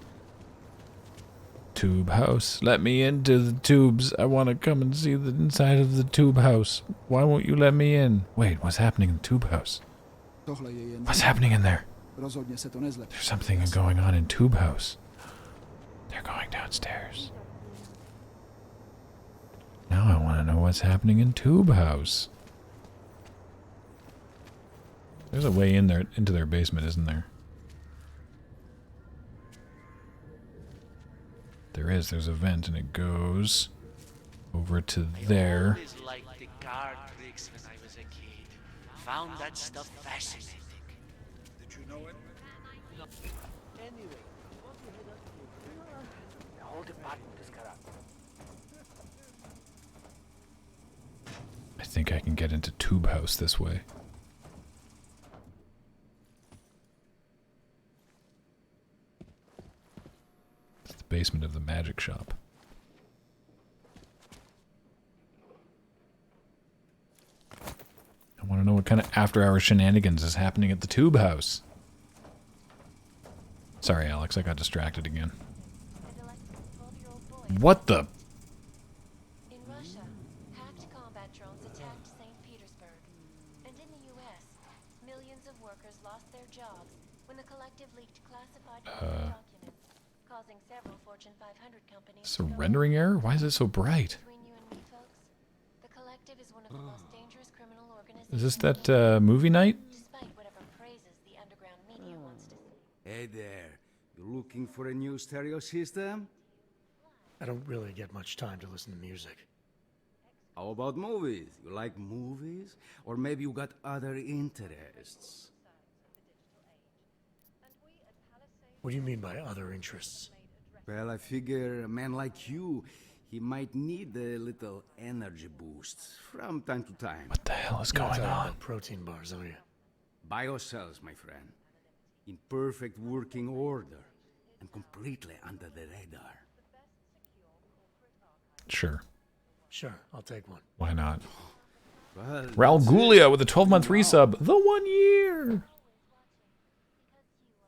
Tube house. Let me into the tubes. I want to come and see the inside of the tube house. Why won't you let me in? Wait, what's happening in the tube house? What's happening in there? There's something going on in tube house. They're going downstairs. Now I want to know what's happening in Tube House. There's a way in there into their basement, isn't there? There is. There's a vent, and it goes over to there. I always liked the card tricks when I was a kid. Found that stuff fascinating. Did you know it? Anyway, the whole department is corrupt. I think I can get into Tube House this way. It's the basement of the magic shop. I want to know what kind of after-hour shenanigans is happening at the Tube House. Sorry, Alex, I got distracted again. What the... Surrendering error? Why is it so bright? Is this that movie night? Hey there, you looking for a new stereo system? I don't really get much time to listen to music. How about movies? You like movies? Or maybe you got other interests? What do you mean by other interests? Well, I figure a man like you, he might need a little energy boost from time to time. What the hell is going on? Protein bars, are you? Biocells, my friend. In perfect working order and completely under the radar. Sure. Sure, I'll take one. Why not? Well, Raul Gulia with a 12-month resub. The 1 year!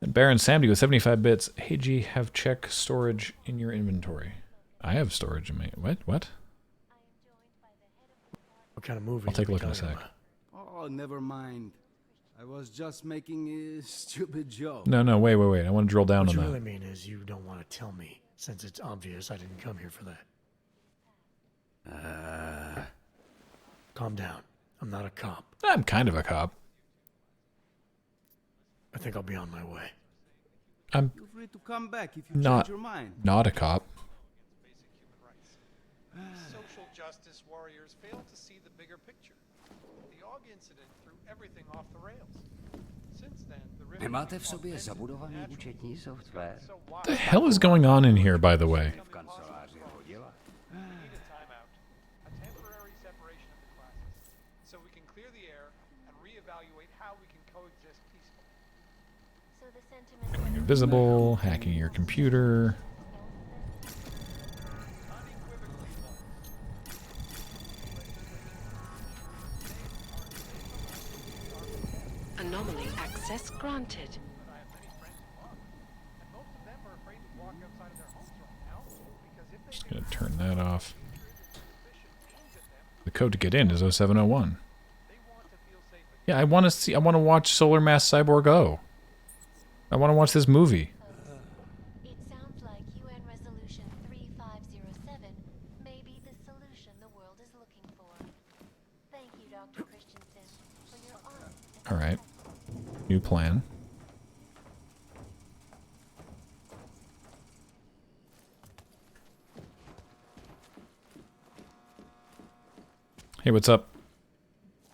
And Baron Samdi with 75 bits. Hey G, have check storage in your inventory. I have storage in my... What? What kind of movie? I'll take a look in a sec. Oh, never mind. I was just making a stupid joke. No, wait. I want to drill down on that. What you really mean is you don't want to tell me, since it's obvious I didn't come here for that. Calm down. I'm not a cop. I'm kind of a cop. I think I'll be on my way. I'm Feel free to come back if you not change your mind. not a cop. Social justice warriors fail to see the bigger picture. The Og incident threw everything off the rails. Since then, the rift Nemáte v sobě zabudovaný účetní software? What the hell is going on in here, by the way? V kanceláři hodila. We need a timeout, a temporary separation of the classes, so we can clear the air and reevaluate how we can coexist peacefully. So the sentiment Invisible, hacking your computer. Anomaly access granted. Just gonna turn that off. The code to get in is 0701. Yeah, I want to watch Solar Mass Cyborg O. I want to watch this movie. It sounds like UN Resolution 3507 may be the solution the world is looking for. Thank you, Dr. Christensen, for your honest. All right. New plan. Hey, what's up?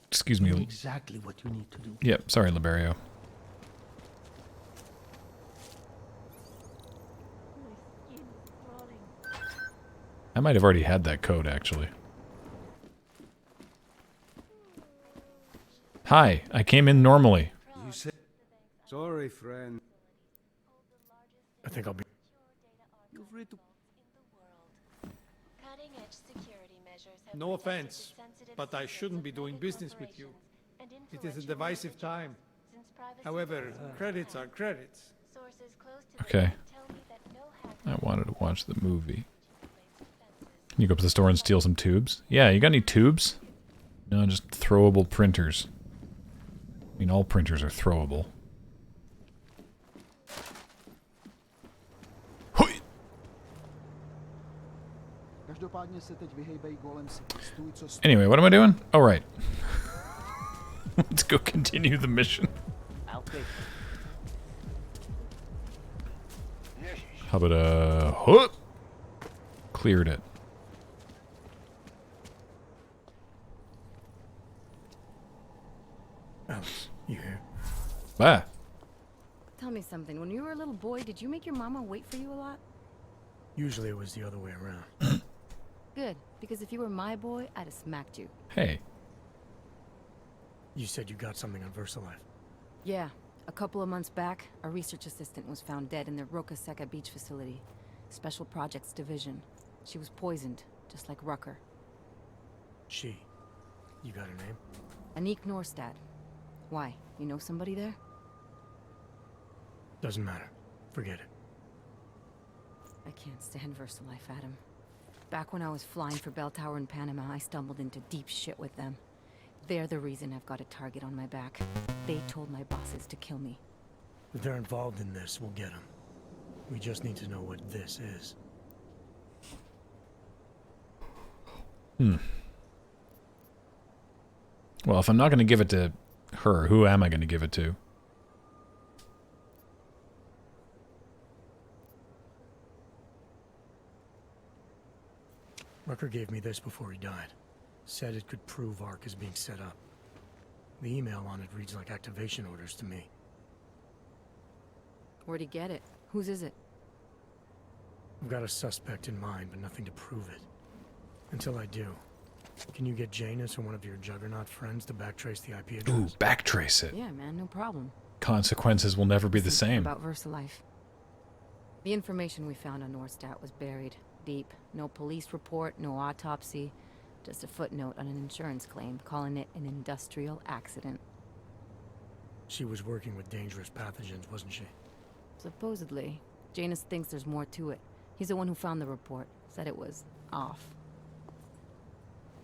Excuse me. Exactly what you need to do. Yep, sorry, Liberio. I might have already had that code, actually. Hi, I came in normally. You said... Sorry, friend. I think I'll be... Feel free to... Cutting-edge security measures have No protected offense, the sensitive but I secrets shouldn't of be doing many business with you. corporations and It is a influential divisive time. since privacy However, policies credits are are credits. Sources close to the Okay. net tell me that no hacker I wanted to watch the movie. Can you go up to the store and steal some tubes? Yeah, you got any tubes? No, just throwable printers. I mean, all printers are throwable. Hoi! Anyway, what am I doing? Oh, right. Let's go continue the mission. How about whoop? Cleared it. Alice, you here? Ah. Tell me something. When you were a little boy, did you make your mama wait for you a lot? Usually it was the other way around. Good, because if you were my boy, I'd have smacked you. Hey. You said you got something on VersaLife. Yeah, a couple of months back, a research assistant was found dead in the Roca Seca beach facility. Special Projects Division. She was poisoned, just like Rucker. She. You got her name? Anik Norstad. Why? You know somebody there? Doesn't matter. Forget it. I can't stand VersaLife, Adam. Back when I was flying for Bell Tower in Panama, I stumbled into deep shit with them. They're the reason I've got a target on my back. They told my bosses to kill me. If they're involved in this, we'll get them. We just need to know what this is. Well, if I'm not going to give it to her, who am I going to give it to? Rucker gave me this before he died. Said it could prove Ark is being set up. The email on it reads like activation orders to me. Where'd he get it? Whose is it? I've got a suspect in mind, but nothing to prove it. Until I do. Can you get Janus or one of your Juggernaut friends to backtrace the IP address? Ooh, backtrace it. Yeah, man, no problem. Consequences will never be the same. About VersaLife. The information we found on Nordstat was buried deep. No police report, no autopsy. Just a footnote on an insurance claim, calling it an industrial accident. She was working with dangerous pathogens, wasn't she? Supposedly. Janus thinks there's more to it. He's the one who found the report. Said it was off.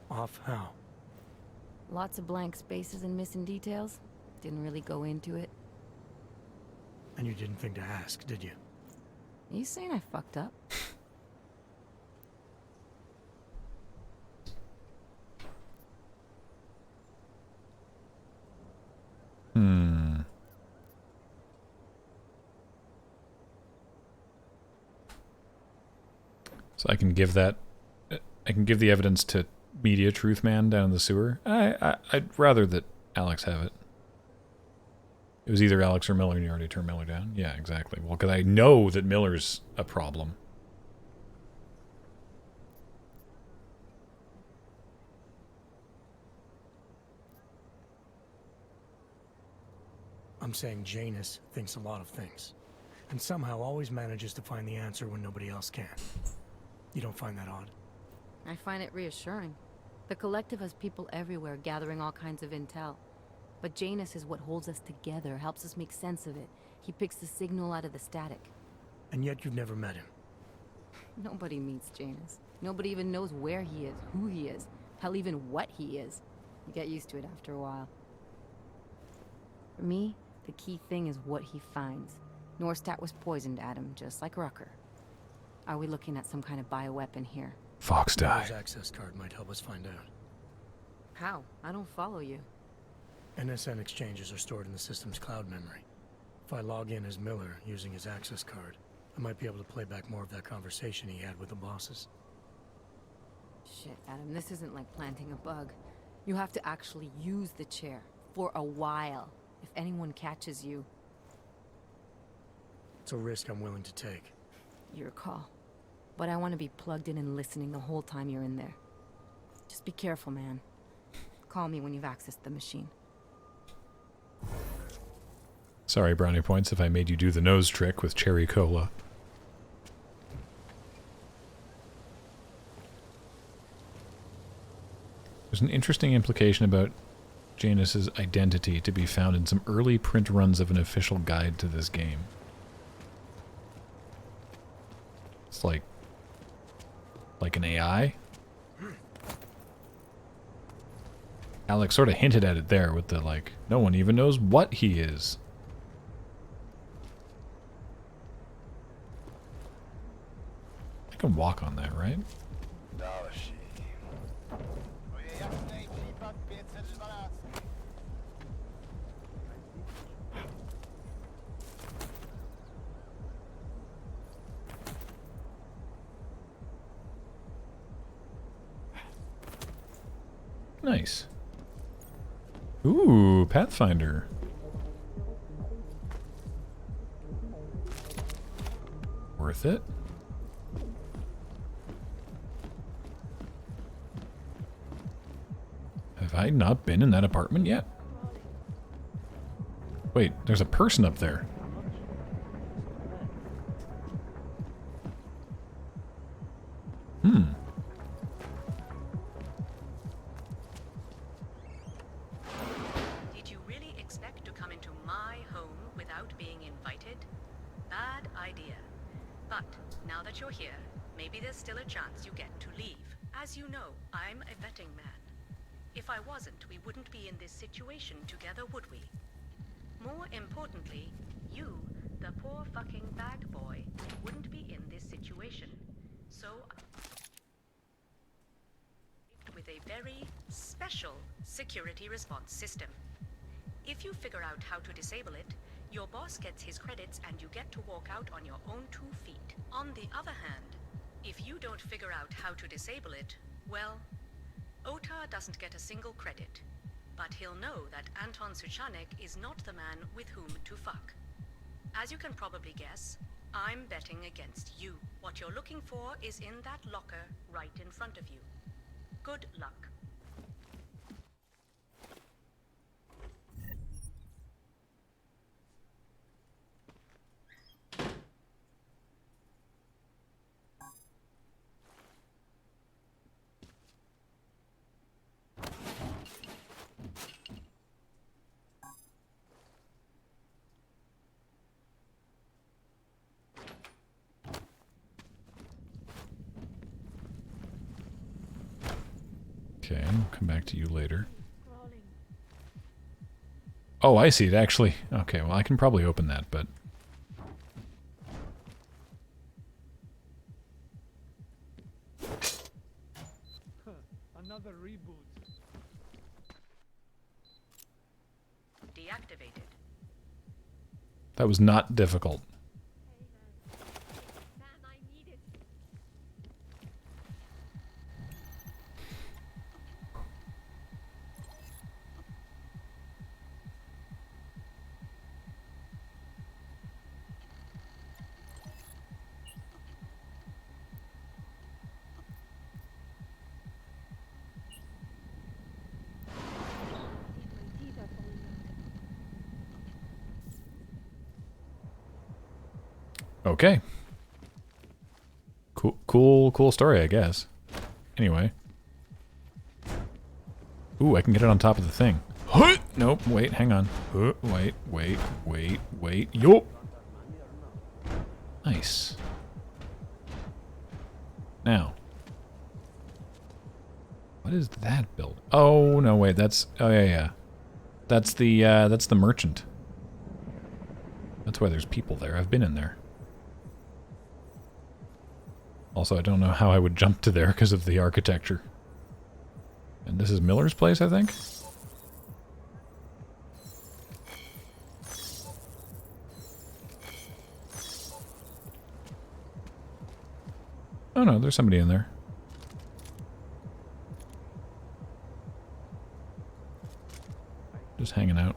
Off how? Lots of blank spaces and missing details. Didn't really go into it. And you didn't think to ask, did you? You saying I fucked up? So I can give that. I can give the evidence to Media Truth Man down in the sewer. I'd rather that Alex have it. It was either Alex or Miller, and you already turned Miller down. Yeah, exactly. Well, because I know that Miller's a problem. I'm saying Janus thinks a lot of things, and somehow always manages to find the answer when nobody else can. You don't find that odd? I find it reassuring. The Collective has people everywhere gathering all kinds of intel. But Janus is what holds us together, helps us make sense of it. He picks the signal out of the static. And yet you've never met him. Nobody meets Janus. Nobody even knows where he is, who he is, hell, even what he is. You get used to it after a while. For me, the key thing is what he finds. Norstat was poisoned, Adam, just like Rucker. Are we looking at some kind of bioweapon here? Fox died. His access card might help us find out. How? I don't follow you. NSN exchanges are stored in the system's cloud memory. If I log in as Miller using his access card, I might be able to play back more of that conversation he had with the bosses. Shit, Adam, this isn't like planting a bug. You have to actually use the chair. For a while. If anyone catches you... It's a risk I'm willing to take. Your call. But I want to be plugged in and listening the whole time you're in there. Just be careful, man. Call me when you've accessed the machine. Sorry, brownie points, if I made you do the nose trick with cherry cola. There's an interesting implication about Janus's identity to be found in some early print runs of an official guide to this game. It's like an AI. Alex sort of hinted at it there with the, like, no one even knows what he is. I can walk on that, right? Nice. Ooh, Pathfinder. Worth it. Have I not been in that apartment yet? Wait, there's a person up there. Did you really expect to come into my home without being invited? Bad idea. But now that you're here, maybe there's still a chance you get to leave. As you know, I'm a betting man. If I wasn't, we wouldn't be in this situation together, would we? More importantly, you, the poor fucking bag boy, wouldn't be in this situation. So, with a very special security response system. If you figure out how to disable it, your boss gets his credits and you get to walk out on your own 2 feet. On the other hand, if you don't figure out how to disable it, well, Otar doesn't get a single credit. But he'll know that Anton Suchanek is not the man with whom to fuck. As you can probably guess, I'm betting against you. What you're looking for is in that locker right in front of you. Good luck. Okay, I'll come back to you later. Oh, I see it, actually. Okay, well, I can probably open that, but... Another reboot. Deactivated. That was not difficult. Okay. Cool story, I guess. Anyway. Ooh, I can get it on top of the thing. Nope, wait, hang on. Wait. Yo! Nice. Now. What is that build? Oh, no, wait, that's... Oh, yeah. That's the merchant. That's why there's people there. I've been in there. Also, I don't know how I would jump to there because of the architecture. And this is Miller's place, I think? Oh no, there's somebody in there. Just hanging out.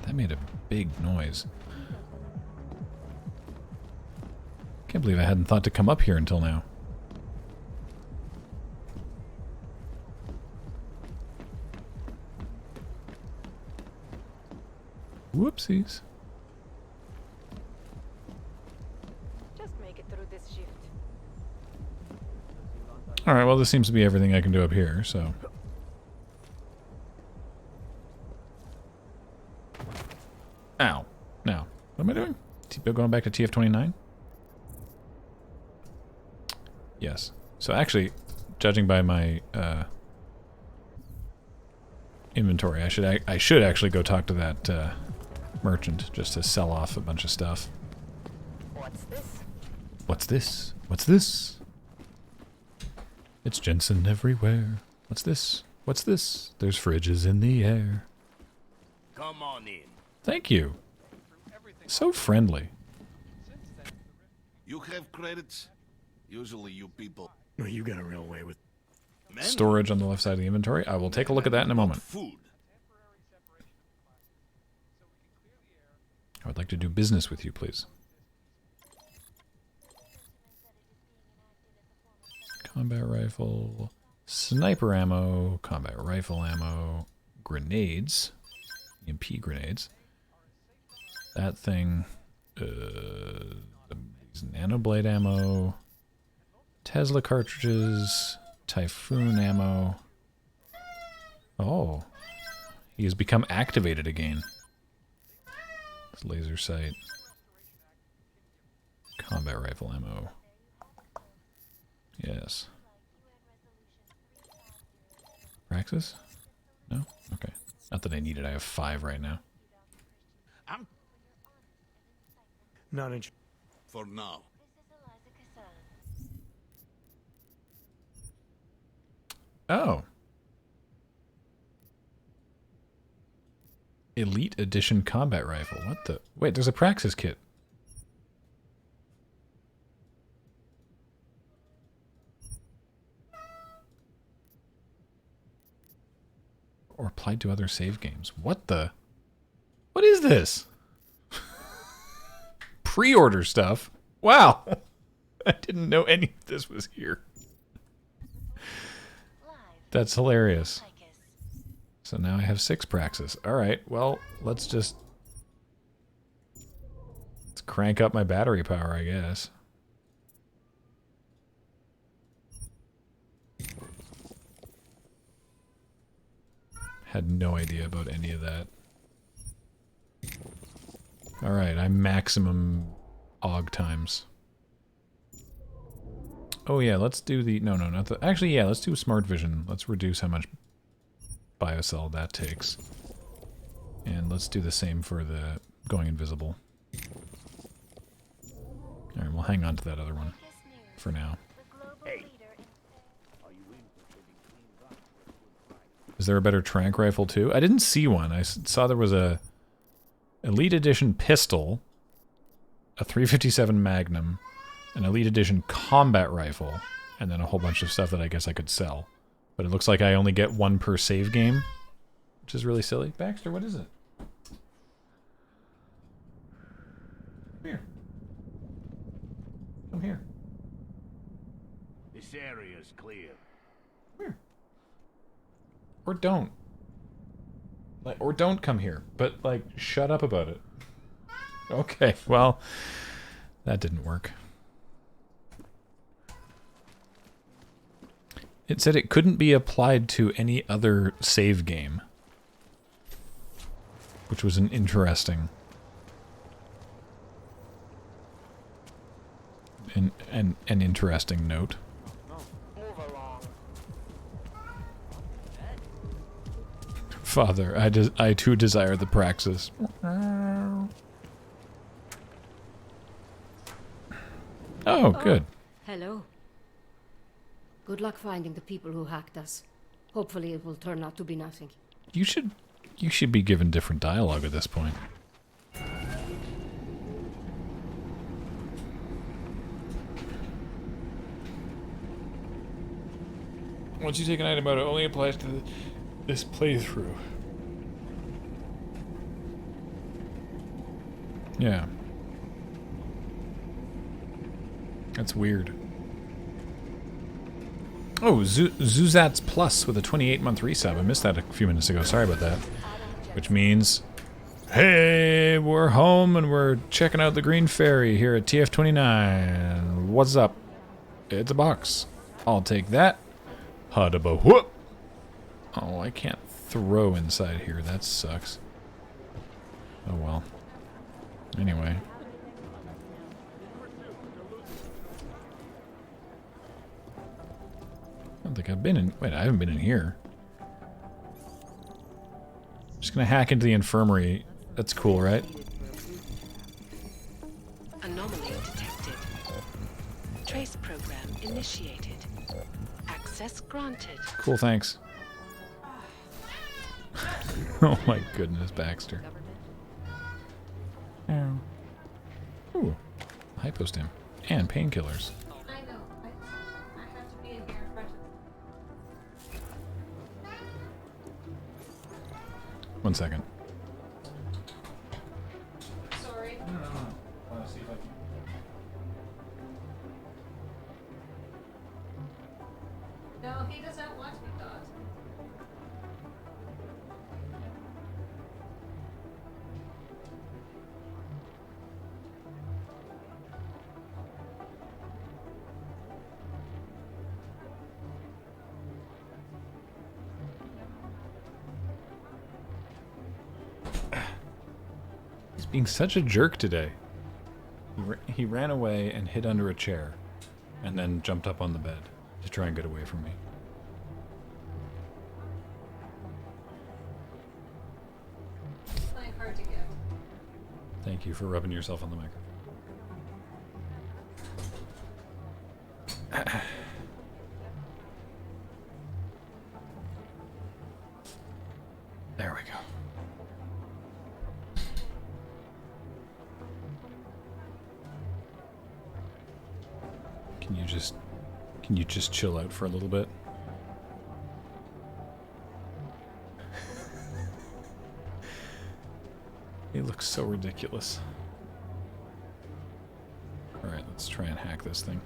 That made a big noise. Can't believe I hadn't thought to come up here until now. Whoopsies. Just make it through this shift. Alright, well this seems to be everything I can do up here, so... Ow. Now, what am I doing? Going back to TF29? Yes. So actually, judging by my inventory, I should actually go talk to that merchant just to sell off a bunch of stuff. What's this? What's this? What's this? It's Jensen everywhere. What's this? What's this? There's fridges in the air. Come on in. Thank you. So friendly. You have credits? Usually you people... No, you got a real way with... Storage on the left side of the inventory. I will take a look at that in a moment. Food. I would like to do business with you, please. Combat rifle, sniper ammo, combat rifle ammo, grenades, EMP grenades. That thing, nanoblade ammo, Tesla cartridges, Typhoon ammo. Oh, he has become activated again. This laser sight, combat rifle ammo. Yes. Praxis? No? Okay. Not that I need it. I have 5 right now. I'm not interested. For now. Oh. Elite Edition combat rifle. What the? Wait, there's a Praxis kit. Or applied to other save games. What the? What is this? Pre-order stuff? Wow. I didn't know any of this was here. That's hilarious. So now I have 6 Praxis. Alright, well, let's crank up my battery power, I guess. Had no idea about any of that. Alright, I'm maximum AUG times. Oh yeah, let's do the... No, not the... Actually, yeah, let's do Smart Vision. Let's reduce how much biocell that takes. And let's do the same for the going invisible. Alright, we'll hang on to that other one for now. Is there a better tranq rifle too? I didn't see one. I saw there was a Elite Edition pistol, a 357 Magnum, an Elite Edition combat rifle, and then a whole bunch of stuff that I guess I could sell. But it looks like I only get 1 per save game, which is really silly. Baxter, what is it? Here. Come here. This area's clear. Or don't. Like, or don't come here. But, like, shut up about it. Okay, well, that didn't work. It said it couldn't be applied to any other save game. Which was an interesting... an interesting note. Father, I too desire the praxis. Oh, good. Hello. Good luck finding the people who hacked us. Hopefully it will turn out to be nothing. You should be given different dialogue at this point. Once you take an item out, it only applies to this playthrough. Yeah. That's weird. Oh, Zuzats Plus with a 28-month resub. I missed that a few minutes ago. Sorry about that. Which means, hey, we're home and we're checking out the Green Fairy here at TF29. What's up? It's a box. I'll take that. Hudaba whoop. Oh, I can't throw inside here. That sucks. Oh well. Anyway. I don't think I've been in... Wait, I haven't been in here. Just gonna hack into the infirmary. That's cool, right? Anomaly detected. Trace program initiated. Access granted. Cool, thanks. Oh my goodness, Baxter. Oh. Ooh. Hypostim. And painkillers. I know. I have to be in here in front of 1 second. Sorry. No. Let's see if I can... No, he doesn't want to be caught. He's being such a jerk today. He ran away and hid under a chair, and then jumped up on the bed to try and get away from me. Playing hard to get. Thank you for rubbing yourself on the microphone. There we go. Can you just chill out for a little bit? He looks so ridiculous. Alright, let's try and hack this thing.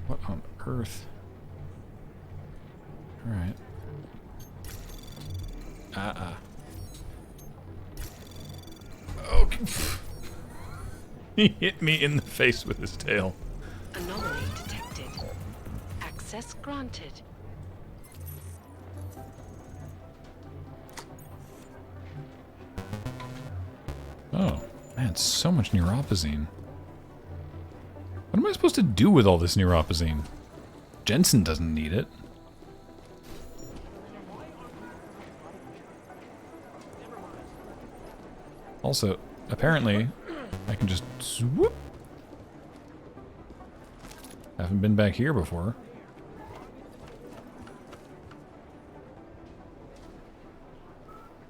What on earth? Alright. Okay. He hit me in the face with his tail. Anomaly detected. Access granted. Oh, man, so much neuropazine. What am I supposed to do with all this neuropazine? Jensen doesn't need it. Also, apparently, I can just swoop. Haven't been back here before.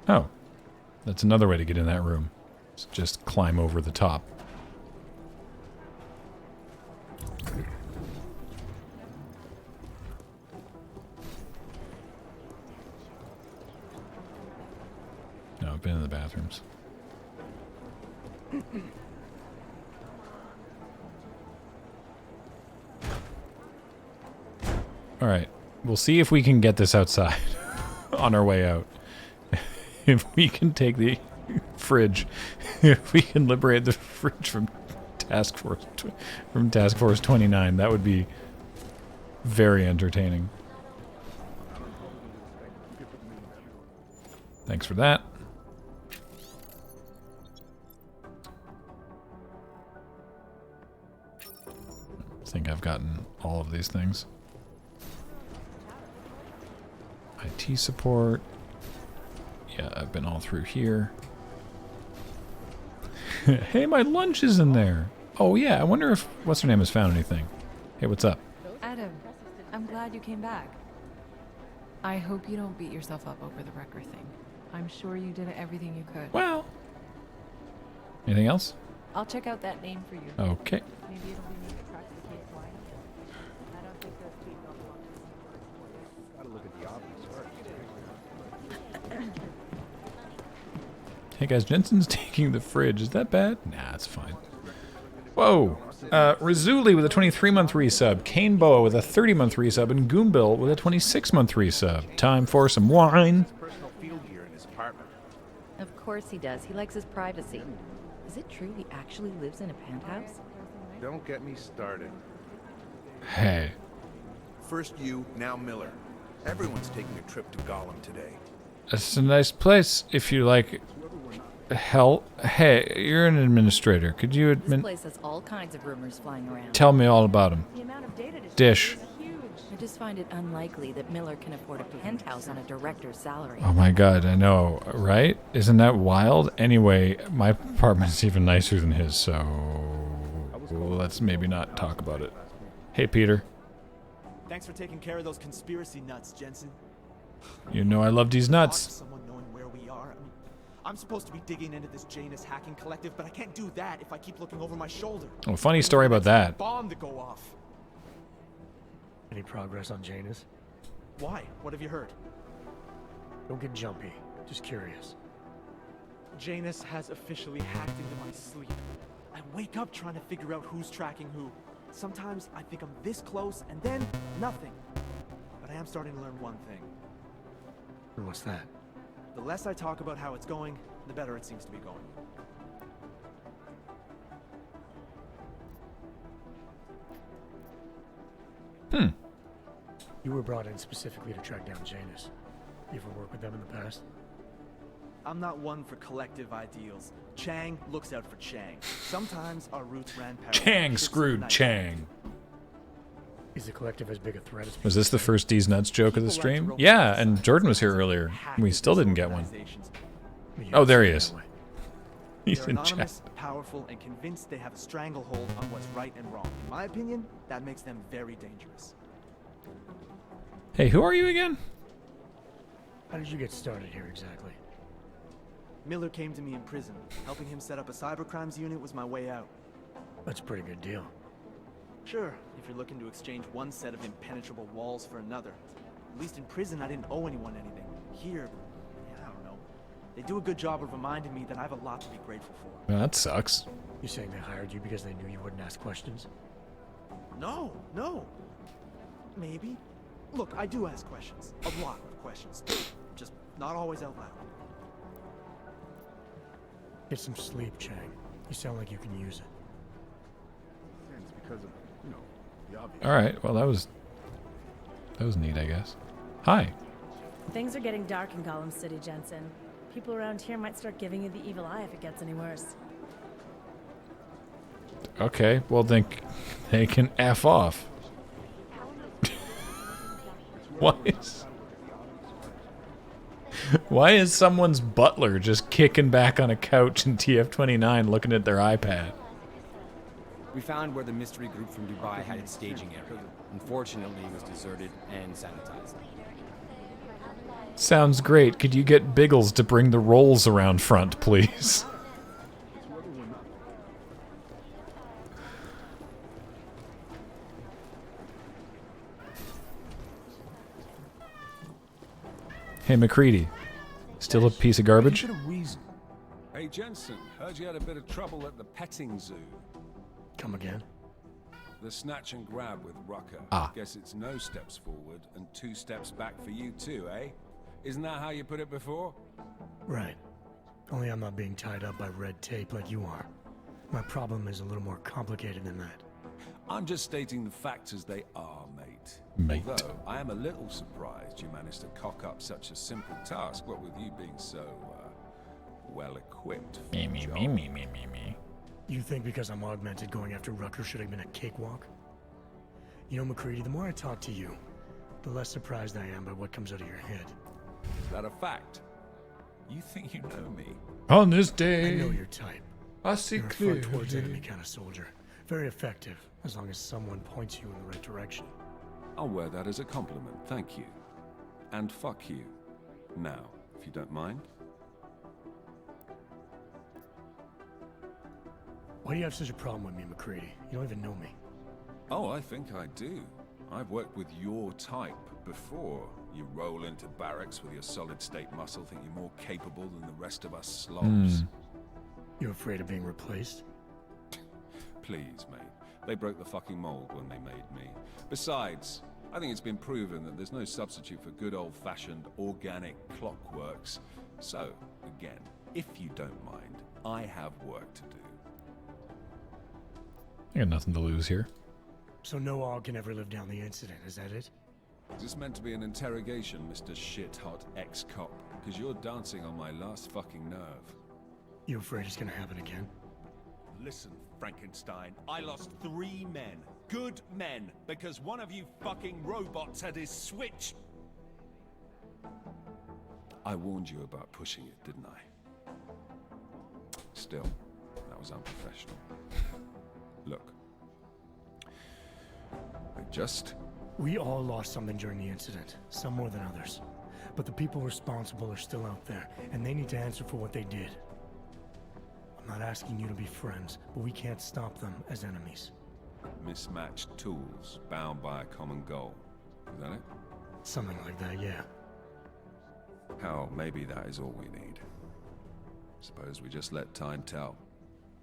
Oh, that's another way to get in that room. Just climb over the top. No, I've been in the bathrooms. Alright. We'll see if we can get this outside on our way out. If we can take the fridge. If we can liberate the fridge from Task Force 29, that would be very entertaining. Thanks for that. I think I've gotten all of these things. IT support. Yeah, I've been all through here. Hey, my lunch is in there. Oh yeah, I wonder if what's her name has found anything. Hey, what's up? Adam, I'm glad you came back. I hope you don't beat yourself up over the wrecker thing. I'm sure you did everything you could. Well. Anything else? I'll check out that name for you. Okay. Maybe it'll be me that tracks the case wine. I don't think those two don't belong to Gotta look at the obvious first. Hey guys, Jensen's taking the fridge. Is that bad? Nah, it's fine. Whoa. Razuli with a 23-month resub, Kane Boa with a 30-month resub, and Goombill with a 26-month resub. Time for some wine. Of course he does. He likes his privacy. Is it true he actually lives in a penthouse? Don't get me started. Hey. First you, now Miller. Everyone's taking a trip to Gollum today. It's a nice place if you like. Hell, hey, you're an administrator. Could you This place has all kinds of rumors flying around. tell me all about him? Dish. I just find it unlikely that Miller can afford a penthouse on a director's salary. Oh my god, I know, right? Isn't that wild? Anyway, my apartment's even nicer than his, so let's maybe not talk about it. Hey, Peter. Thanks for taking care of those conspiracy nuts, Jensen. You know I love these nuts. Someone knowing where we are. I mean, I'm supposed to be digging into this Janus hacking collective, but I can't do that if I keep looking over my shoulder. Oh, funny story about that. Bomb to go off. Any progress on Janus? Why? What have you heard? Don't get jumpy. Just curious. Janus has officially hacked into my sleep. I wake up trying to figure out who's tracking who. Sometimes I think I'm this close, and then nothing. But I am starting to learn one thing. And what's that? The less I talk about how it's going, the better it seems to be going. You were brought in specifically to track down Janus. You ever worked with them in the past? I'm not one for collective ideals. Chang looks out for Chang. Sometimes our roots ran parallel. Chang screwed Chang. Is the collective as big a threat as... Was this the first D's Nuts joke of the stream? Yeah, and Jordan was here earlier. We still didn't get one. Oh, there he is. He's They're in anonymous, chat. powerful, and convinced they have a stranglehold on what's right and wrong. In my opinion, that makes them very dangerous. Hey, who are you again? How did you get started here exactly? Miller came to me in prison. Helping him set up a cybercrimes unit was my way out. That's a pretty good deal. Sure, if you're looking to exchange one set of impenetrable walls for another. At least in prison, I didn't owe anyone anything. Here, yeah, I don't know. They do a good job of reminding me that I have a lot to be grateful for. Well, that sucks. You saying they hired you because they knew you wouldn't ask questions? No, no. Maybe. Look, I do ask questions. A lot of questions. Just not always out loud. Get some sleep, Chang. You sound like you can use it. It's because of, you know, the obvious. All right. Well, that was neat, I guess. Hi. Things are getting dark in Gollum City, Jensen. People around here might start giving you the evil eye if it gets any worse. Okay. Well, then they can F off. Why is someone's butler just kicking back on a couch in TF29 looking at their iPad? We found where the mystery group from Dubai had its staging area. Unfortunately, it was deserted and sanitized. Sounds great. Could you get Biggles to bring the rolls around front, please? Hey, McCready. Still a piece of garbage? A reason. I Jensen, heard you had a bit of trouble at the petting zoo. Come again? The snatch and grab with Rucker. Guess it's no steps forward and 2 steps back for you too, eh? Isn't that how you put it before? Right. Only I'm not being tied up by red tape like you are. My problem is a little more complicated than that. I'm just stating the facts as they are, mate. Although, I am a little surprised you managed to cock up such a simple task, what with you being so, well-equipped for the job. Me. You think because I'm augmented going after Rucker should have been a cakewalk? You know, McCready, the more I talk to you, the less surprised I am by what comes out of your head. Is that a fact? You think you know me? On this day, I know your type. I see You're a clearly. front towards enemy kind of soldier. Very effective, as long as someone points you in the right direction. I'll wear that as a compliment, thank you. And fuck you. Now, if you don't mind. Why do you have such a problem with me, McCready? You don't even know me. Oh, I think I do. I've worked with your type before. You roll into barracks with your solid-state muscle, think you're more capable than the rest of us slobs. You afraid of being replaced? Please, mate. They broke the fucking mold when they made me. Besides, I think it's been proven that there's no substitute for good old-fashioned organic clockworks. So, again, if you don't mind, I have work to do. I got nothing to lose here. So no AUG can ever live down the incident, is that it? Is this meant to be an interrogation, Mr. Shit-hot ex-cop? Because you're dancing on my last fucking nerve. You afraid it's gonna happen again? Listen, Frankenstein, I lost 3 men. Good men. Because one of you fucking robots had his switch. I warned you about pushing it, didn't I? Still, that was unprofessional. Look. We all lost something during the incident, some more than others. But the people responsible are still out there, and they need to answer for what they did. I'm not asking you to be friends, but we can't stop them as enemies. Mismatched tools, bound by a common goal. Is that it? Something like that, yeah. Hell, maybe that is all we need. Suppose we just let time tell.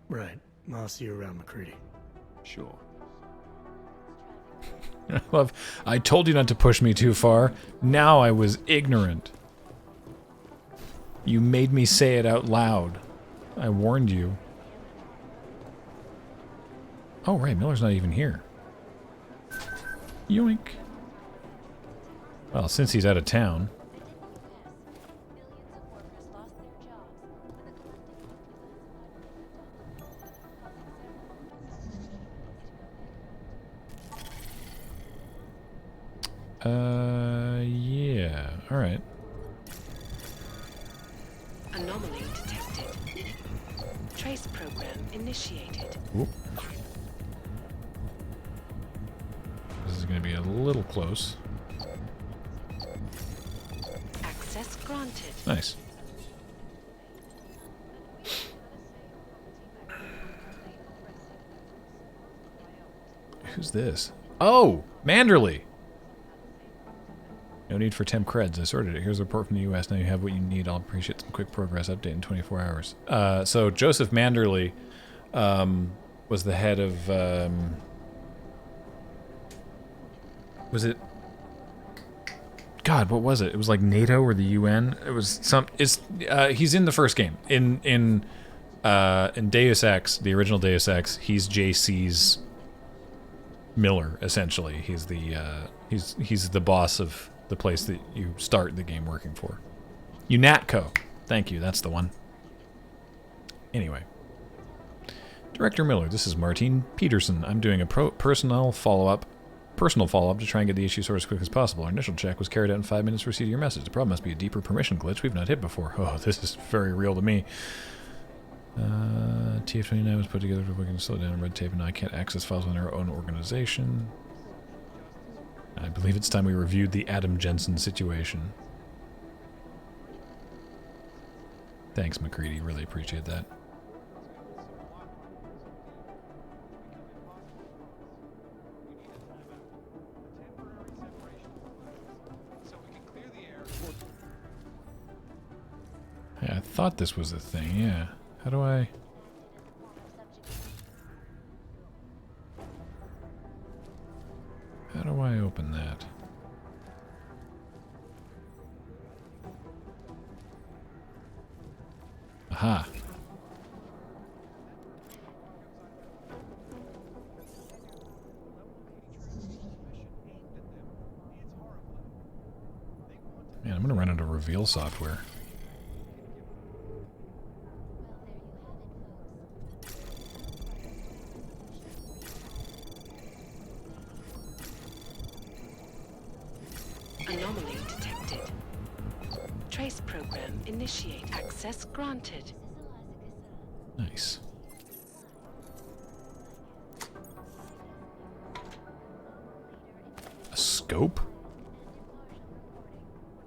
Right. I'll see you around, McCready. Sure. I love, I told you not to push me too far. Now I was ignorant. You made me say it out loud. I warned you. Oh, right, Miller's not even here. Yoink. Well, since he's out of town. Yeah, alright. Anomaly detected. Trace program initiated. Oop. This is going to be a little close. Access granted. Nice. Who's this? Oh! Manderley! No need for temp creds. I sorted it. Here's a report from the U.S. Now you have what you need. I'll appreciate some quick progress update in 24 hours. So Joseph Manderley was the head of... was it... God, what was it? It was like NATO or the UN. It was some... he's in the first game. In Deus Ex, the original Deus Ex, he's JC's Miller, essentially. He's the he's the boss of the place that you start the game working for. UNATCO. Thank you, that's the one. Anyway. Director Miller, this is Martine Peterson. I'm doing a personal follow-up to try and get the issue sorted as quick as possible. Our initial check was carried out in 5 minutes to receive your message. The problem must be a deeper permission glitch we've not hit before. Oh, this is very real to me. TF-29 was put together to we can slow down red tape, and I can't access files within our own organization. I believe it's time we reviewed the Adam Jensen situation. Thanks, McCready. Really appreciate that. Yeah, I thought this was the thing, yeah. How do I... How do I open that? Aha. Man, I'm gonna run into reveal software. Anomaly detected. Trace program initiate. Access granted. Nice. A scope?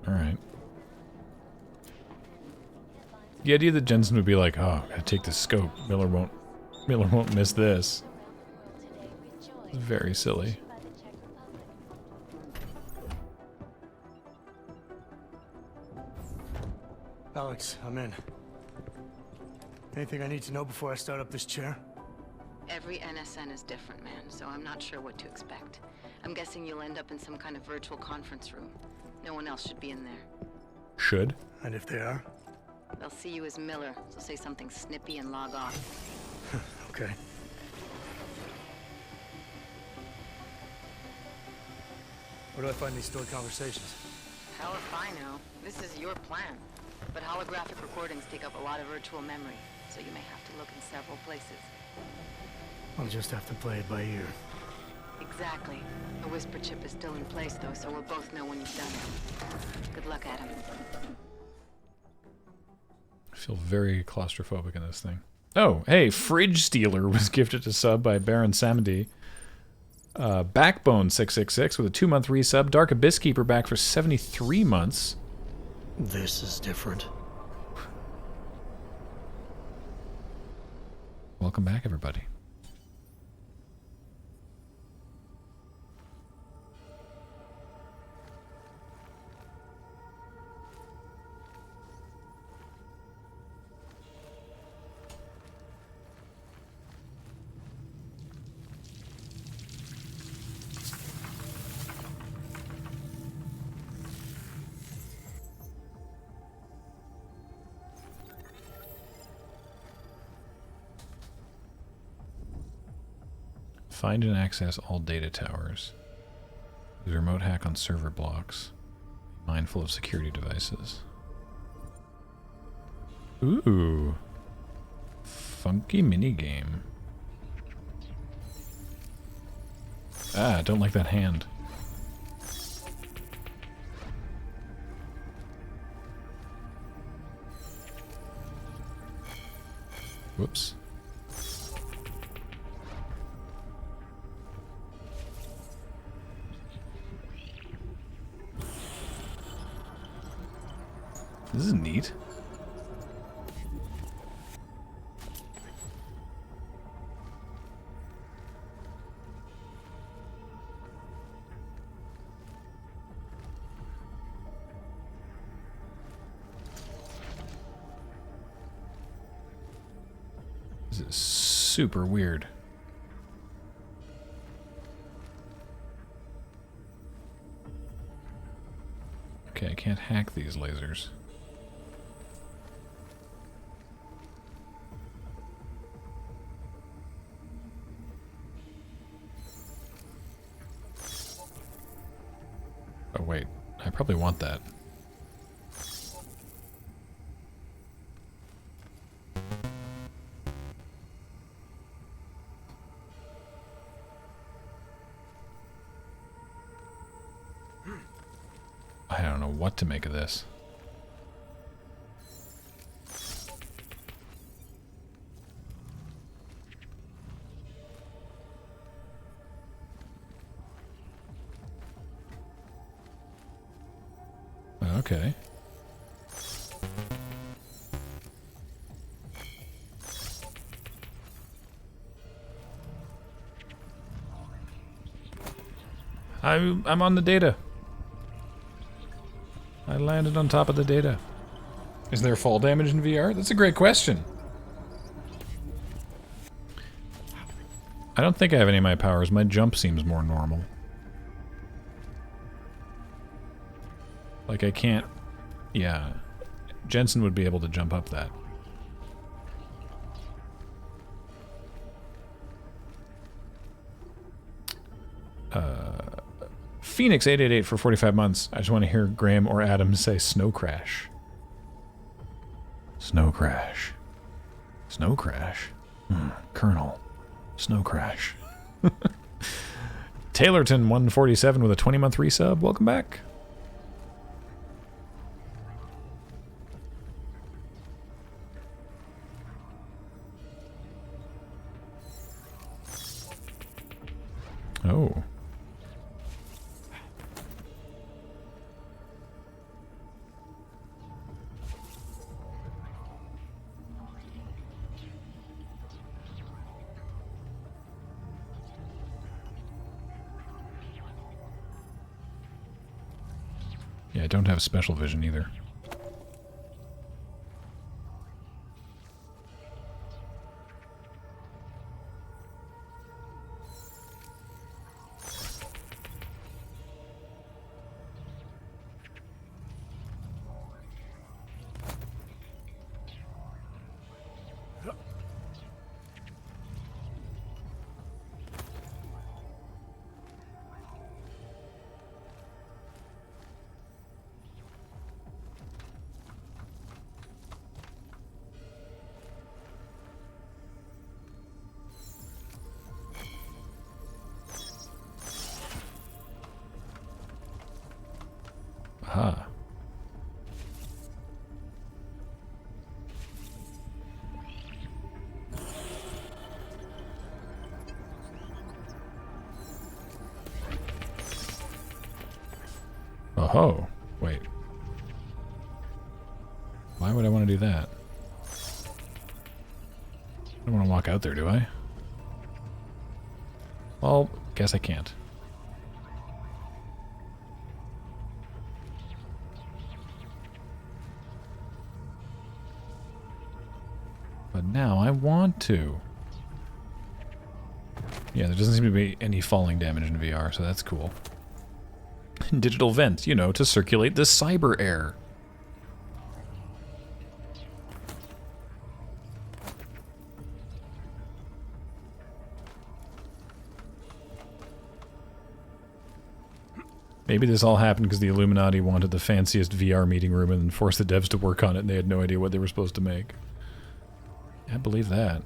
Alright. The idea that Jensen would be like, oh, I gotta take the scope. Miller won't miss this. It's very silly. Alex, I'm in. Anything I need to know before I start up this chair? Every NSN is different, man, so I'm not sure what to expect. I'm guessing you'll end up in some kind of virtual conference room. No one else should be in there. Should? And if they are? They'll see you as Miller, so say something snippy and log off. Okay. Where do I find these stored conversations? Hell if I know. This is your plan. But holographic recordings take up a lot of virtual memory, so you may have to look in several places. I'll just have to play it by ear. Exactly. The whisper chip is still in place, though, so we'll both know when you've done it. Good luck, Adam. I feel very claustrophobic in this thing. Oh, hey, Fridge Stealer was gifted a sub by Baron Samedi. Backbone 666 with a 2-month resub. Dark Abyss Keeper back for 73 months. This is different. Welcome back, everybody. Find and access all data towers. Use remote hack on server blocks. Mindful of security devices. Ooh. Funky minigame. Ah, don't like that hand. Whoops. This is neat. This is super weird. Okay, I can't hack these lasers. Oh wait, I probably want that. I don't know what to make of this. Okay. I'm on the data. I landed on top of the data. Is there fall damage in VR? That's a great question. I don't think I have any of my powers. My jump seems more normal. Like I can't... Yeah. Jensen would be able to jump up that. Phoenix888 for 45 months. I just want to hear Graham or Adam say Snow Crash. Snow Crash. Snow Crash? Colonel. Snow Crash. Taylorton147 with a 20-month resub. Welcome back. Oh. Yeah, I don't have special vision either. Aha. Oh, wait. Why would I want to do that? I don't want to walk out there, do I? Well, guess I can't. But now I want to. Yeah, there doesn't seem to be any falling damage in VR, so that's cool. Digital vent, you know, to circulate the cyber air. Maybe this all happened because the Illuminati wanted the fanciest VR meeting room and forced the devs to work on it and they had no idea what they were supposed to make. I believe that.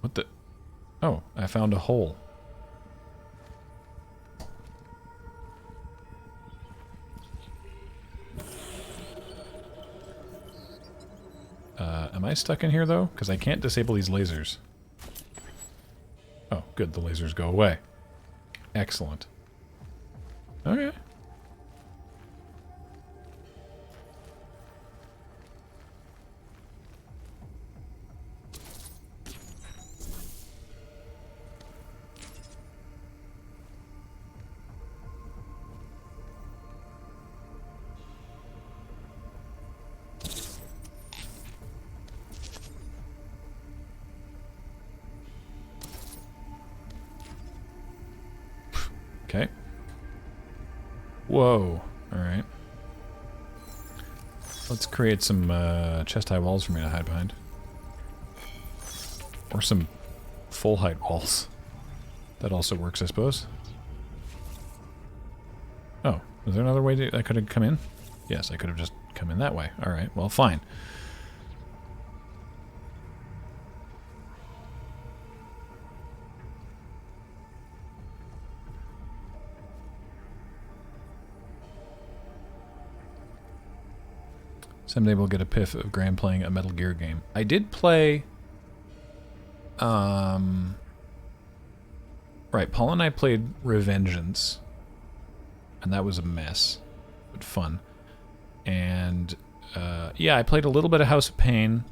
What the? Oh, I found a hole. Am I stuck in here though? Because I can't disable these lasers. Oh, good, the lasers go away. Excellent. Okay. Okay. Whoa. Alright. Let's create some chest-high walls for me to hide behind. Or some full-height walls. That also works, I suppose. Oh, is there another way I could have come in? Yes, I could have just come in that way. Alright, well, fine. Someday we'll get a piff of Graham playing a Metal Gear game. I did play... Right, Paul and I played Revengeance. And that was a mess. But fun. And, yeah, I played a little bit of House of Pain.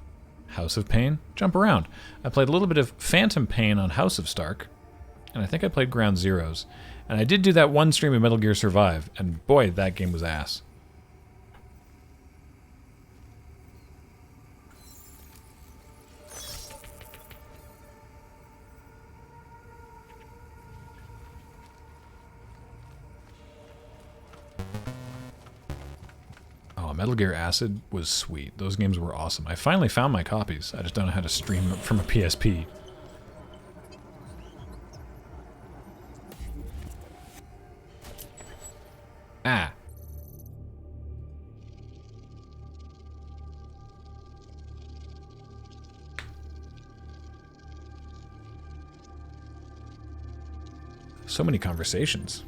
House of Pain? Jump around. I played a little bit of Phantom Pain on House of Stark. And I think I played Ground Zeroes. And I did do that one stream of Metal Gear Survive. And boy, that game was ass. Metal Gear Acid was sweet. Those games were awesome. I finally found my copies. I just don't know how to stream them from a PSP. Ah. So many conversations.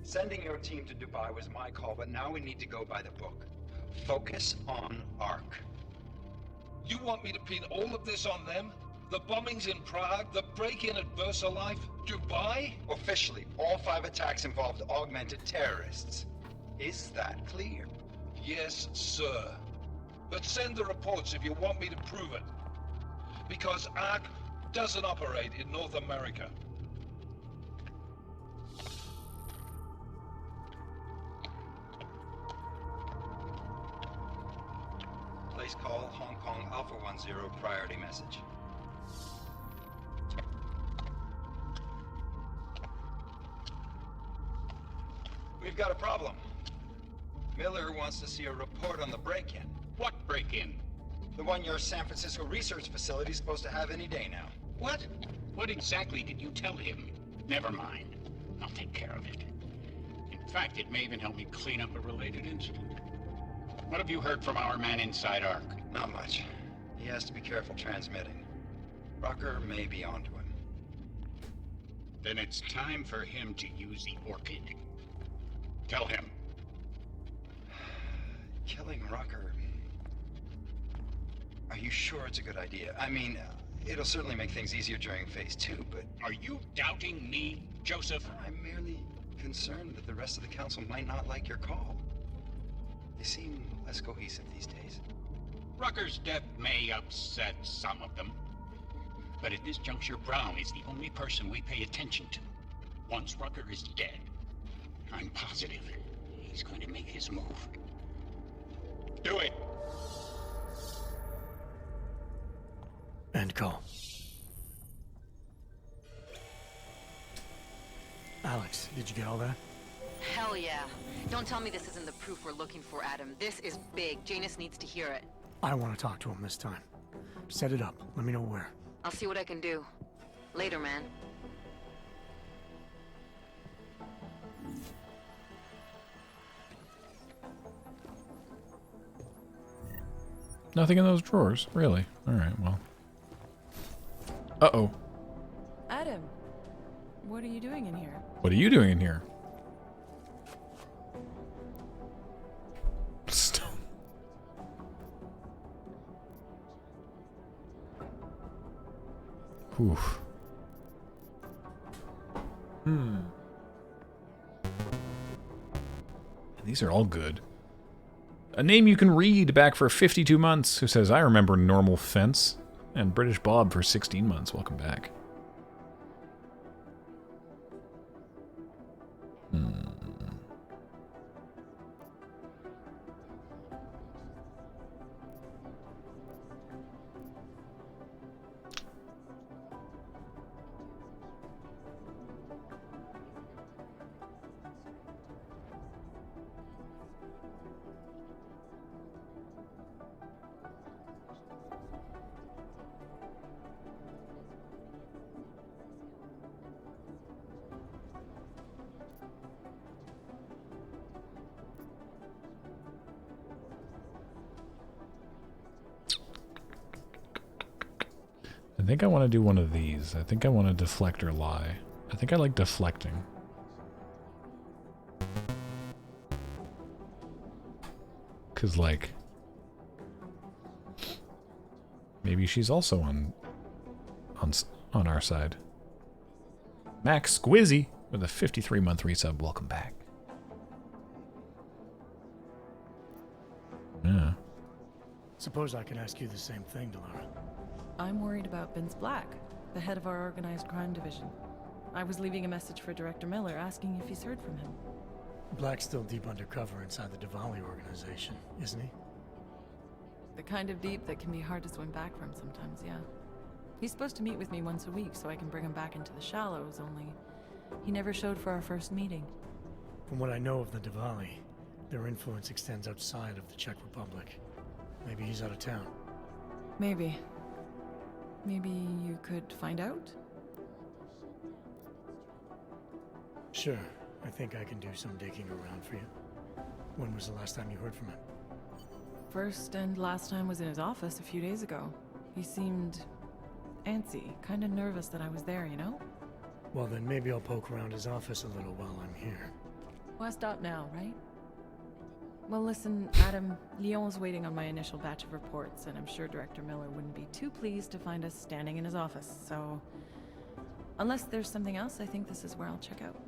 Sending your team to Dubai was my call, but now we need to go by the book. Focus on Ark. You want me to pin all of this on them? The bombings in Prague, the break-in at VersaLife, Dubai? Officially, all 5 attacks involved augmented terrorists. Is that clear? Yes, sir. But send the reports if you want me to prove it. Because Ark doesn't operate in North America. Place call Hong Kong Alpha 10 priority message. We've got a problem. Miller wants to see a report on the break-in. What break-in? The one your San Francisco research facility is supposed to have any day now. What? What exactly did you tell him? Never mind. I'll take care of it. In fact, it may even help me clean up a related incident. What have you heard from our man inside Ark? Not much. He has to be careful transmitting. Rucker may be onto him. Then it's time for him to use the Orchid. Tell him. Killing Rucker... Are you sure it's a good idea? I mean, it'll certainly make things easier during Phase 2, but... Are you doubting me, Joseph? I'm merely concerned that the rest of the Council might not like your call. They seem less cohesive these days. Rucker's death may upset some of them. But at this juncture, Brown is the only person we pay attention to. Once Rucker is dead, I'm positive he's going to make his move. Do it! End call. Alex, did you get all that? Hell yeah. Don't tell me this isn't the proof we're looking for, Adam. This is big. Janus needs to hear it. I want to talk to him this time. Set it up. Let me know where. I'll see what I can do. Later, man. Nothing in those drawers, really. Alright, well. Uh-oh. Adam, what are you doing in here? What are you doing in here? Oof. These are all good. A name you can read back for 52 months who says, I remember Normal Fence. And British Bob for 16 months. Welcome back. I think I want to do one of these. I think I want to deflect or lie. I think I like deflecting. Cause like, maybe she's also on our side. Max Squizzy with a 53-month resub. Welcome back. Yeah. Suppose I could ask you the same thing, Delara. I'm worried about Vince Black, the head of our organized crime division. I was leaving a message for Director Miller asking if he's heard from him. Black's still deep undercover inside the Diwali organization, isn't he? The kind of deep that can be hard to swim back from sometimes, yeah. He's supposed to meet with me once a week so I can bring him back into the shallows, only he never showed for our first meeting. From what I know of the Diwali, Their influence extends outside of the Czech Republic. Maybe he's out of town. Maybe. Maybe you could find out? Sure. I think I can do some digging around for you. When was the last time you heard from him? First and last time was in his office a few days ago. He seemed antsy, kind of nervous that I was there, you know? Well, then maybe I'll poke around his office a little while I'm here. Why stop now, right? Well, listen, Adam, Lyon's waiting on my initial batch of reports, and I'm sure Director Miller wouldn't be too pleased to find us standing in his office, so... Unless there's something else, I think this is where I'll check out.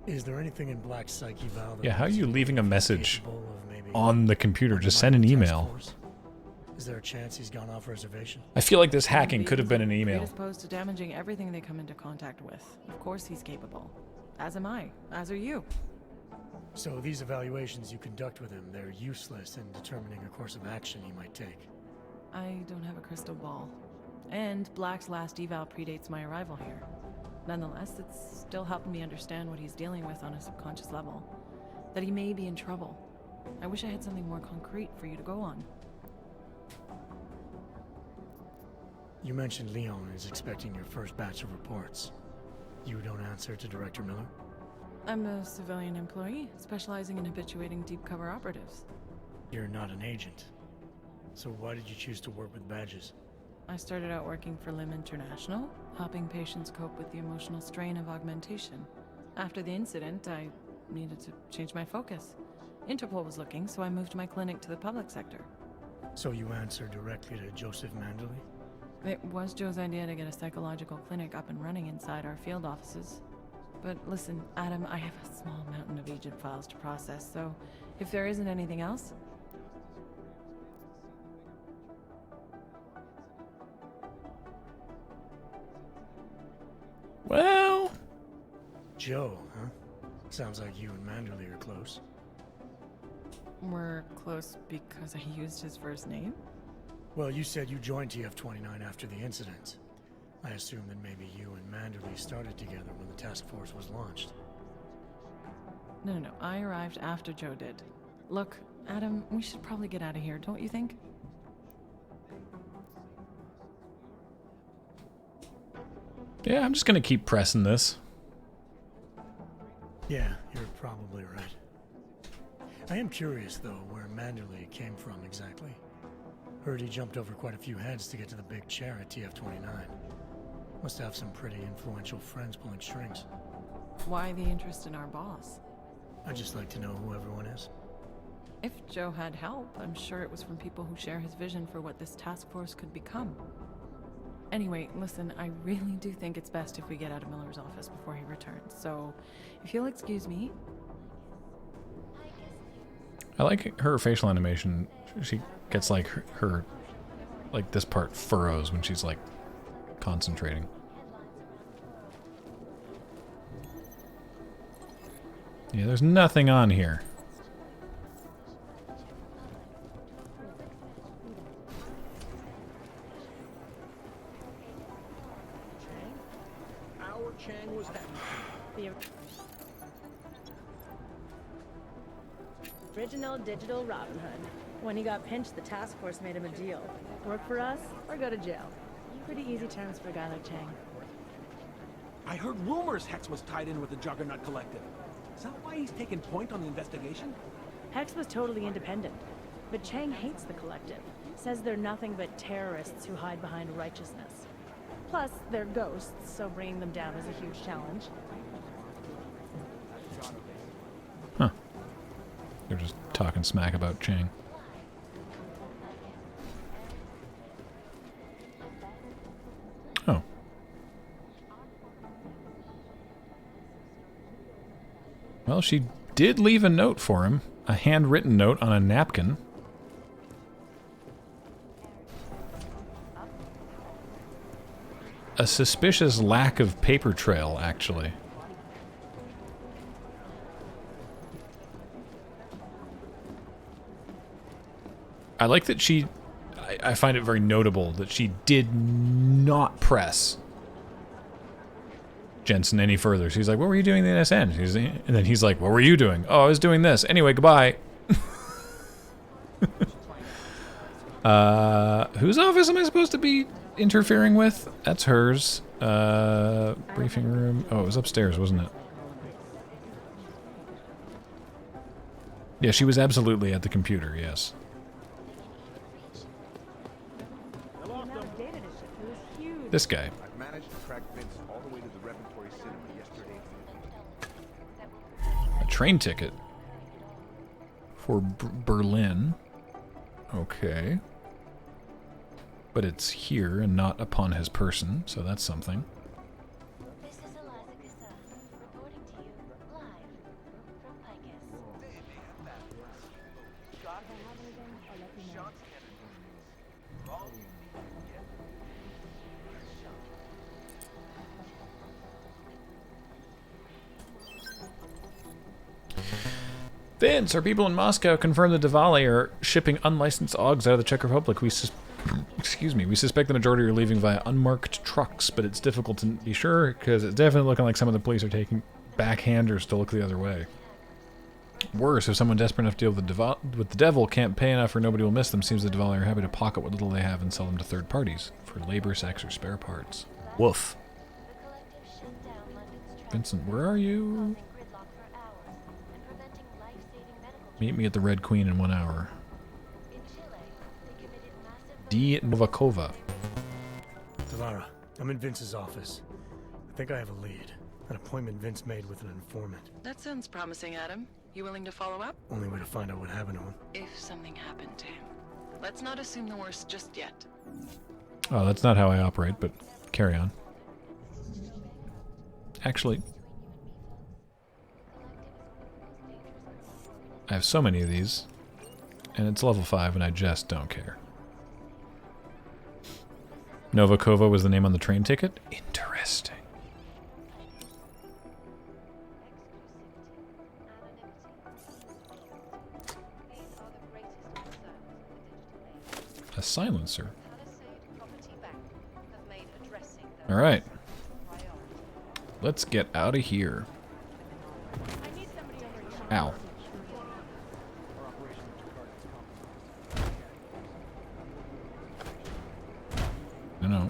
Is there anything in Black's psyche, Val? Yeah, how are you leaving a message on the computer? Just send an email. Is there a chance he's gone off reservation? I feel like this hacking could have been an email. Predisposed to damaging everything they come into contact with. Of course he's capable. As am I. As are you. So these evaluations you conduct with him, they're useless in determining a course of action he might take. I don't have a crystal ball. And Black's last eval predates my arrival here. Nonetheless, it's still helping me understand what he's dealing with on a subconscious level. That he may be in trouble. I wish I had something more concrete for you to go on. You mentioned Leon is expecting your first batch of reports. You don't answer to Director Miller? I'm a civilian employee, specializing in habituating deep cover operatives. You're not an agent. So why did you choose to work with badges? I started out working for LIM International, helping patients cope with the emotional strain of augmentation. After the incident, I needed to change my focus. Interpol was looking, so I moved my clinic to the public sector. So you answer directly to Joseph Manderley? It was Joe's idea to get a psychological clinic up and running inside our field offices. But listen, Adam, I have a small mountain of agent files to process, so if there isn't anything else... Well... Joe, huh? Sounds like you and Manderley are close. We're close because I used his first name? Well, you said you joined TF-29 after the incident. I assume that maybe you and Manderley started together when the task force was launched. No. I arrived after Joe did. Look, Adam, we should probably get out of here, don't you think? Yeah, I'm just gonna keep pressing this. Yeah, you're probably right. I am curious, though, where Manderley came from exactly. Heard he jumped over quite a few heads to get to the big chair at TF-29. Must have some pretty influential friends pulling strings. Why the interest in our boss? I'd just like to know who everyone is. If Joe had help, I'm sure it was from people who share his vision for what this task force could become. Anyway, listen, I really do think it's best if we get out of Miller's office before he returns, so if you'll excuse me... I like her facial animation. She gets like her like this part furrows when she's like concentrating. Yeah, there's nothing on here. Our Chang was the original digital Robin Hood. When he got pinched, the task force made him a deal. Work for us or go to jail. Pretty easy terms for a guy like Chang. I heard rumors Hex was tied in with the Juggernaut Collective. Is that why he's taking point on the investigation? Hex was totally independent, but Chang hates the Collective. Says they're nothing but terrorists who hide behind righteousness. Plus, they're ghosts, so bringing them down is a huge challenge. Huh. They're just talking smack about Chang. Oh. Well, she did leave a note for him. A handwritten note on a napkin. A suspicious lack of paper trail, actually. I like that she... I find it very notable that she did not press Jensen any further. She's like, what were you doing in the NSN? And then he's like, what were you doing? Oh, I was doing this. Anyway, goodbye. Whose office am I supposed to be interfering with? That's hers. Briefing room. Oh, it was upstairs, wasn't it? Yeah, she was absolutely at the computer, yes. This guy. I've managed to track Vince all the way to the Repertory Cinema yesterday. A train ticket for Berlin. Okay. But it's here and not upon his person, so that's something. Vince, our people in Moscow confirm the Diwali are shipping unlicensed Augs out of the Czech Republic. We suspect the majority are leaving via unmarked trucks, but it's difficult to be sure because it's definitely looking like some of the police are taking backhanders to look the other way. Worse, if someone desperate enough to deal with the devil can't pay enough or nobody will miss them, seems the Diwali are happy to pocket what little they have and sell them to third parties for labor, sex, or spare parts. Woof. Vincent, where are you? Meet me at the Red Queen in 1 hour. D. Novakova. Delara, I'm in Vince's office. I think I have a lead. An appointment Vince made with an informant. That sounds promising, Adam. You willing to follow up? Only way to find out what happened to him. If something happened to him. Let's not assume the worst just yet. Oh, that's not how I operate, but carry on. Actually, I have so many of these, and it's level 5, and I just don't care. Novakova was the name on the train ticket? Interesting. A silencer. Alright. Let's get out of here. Ow. No.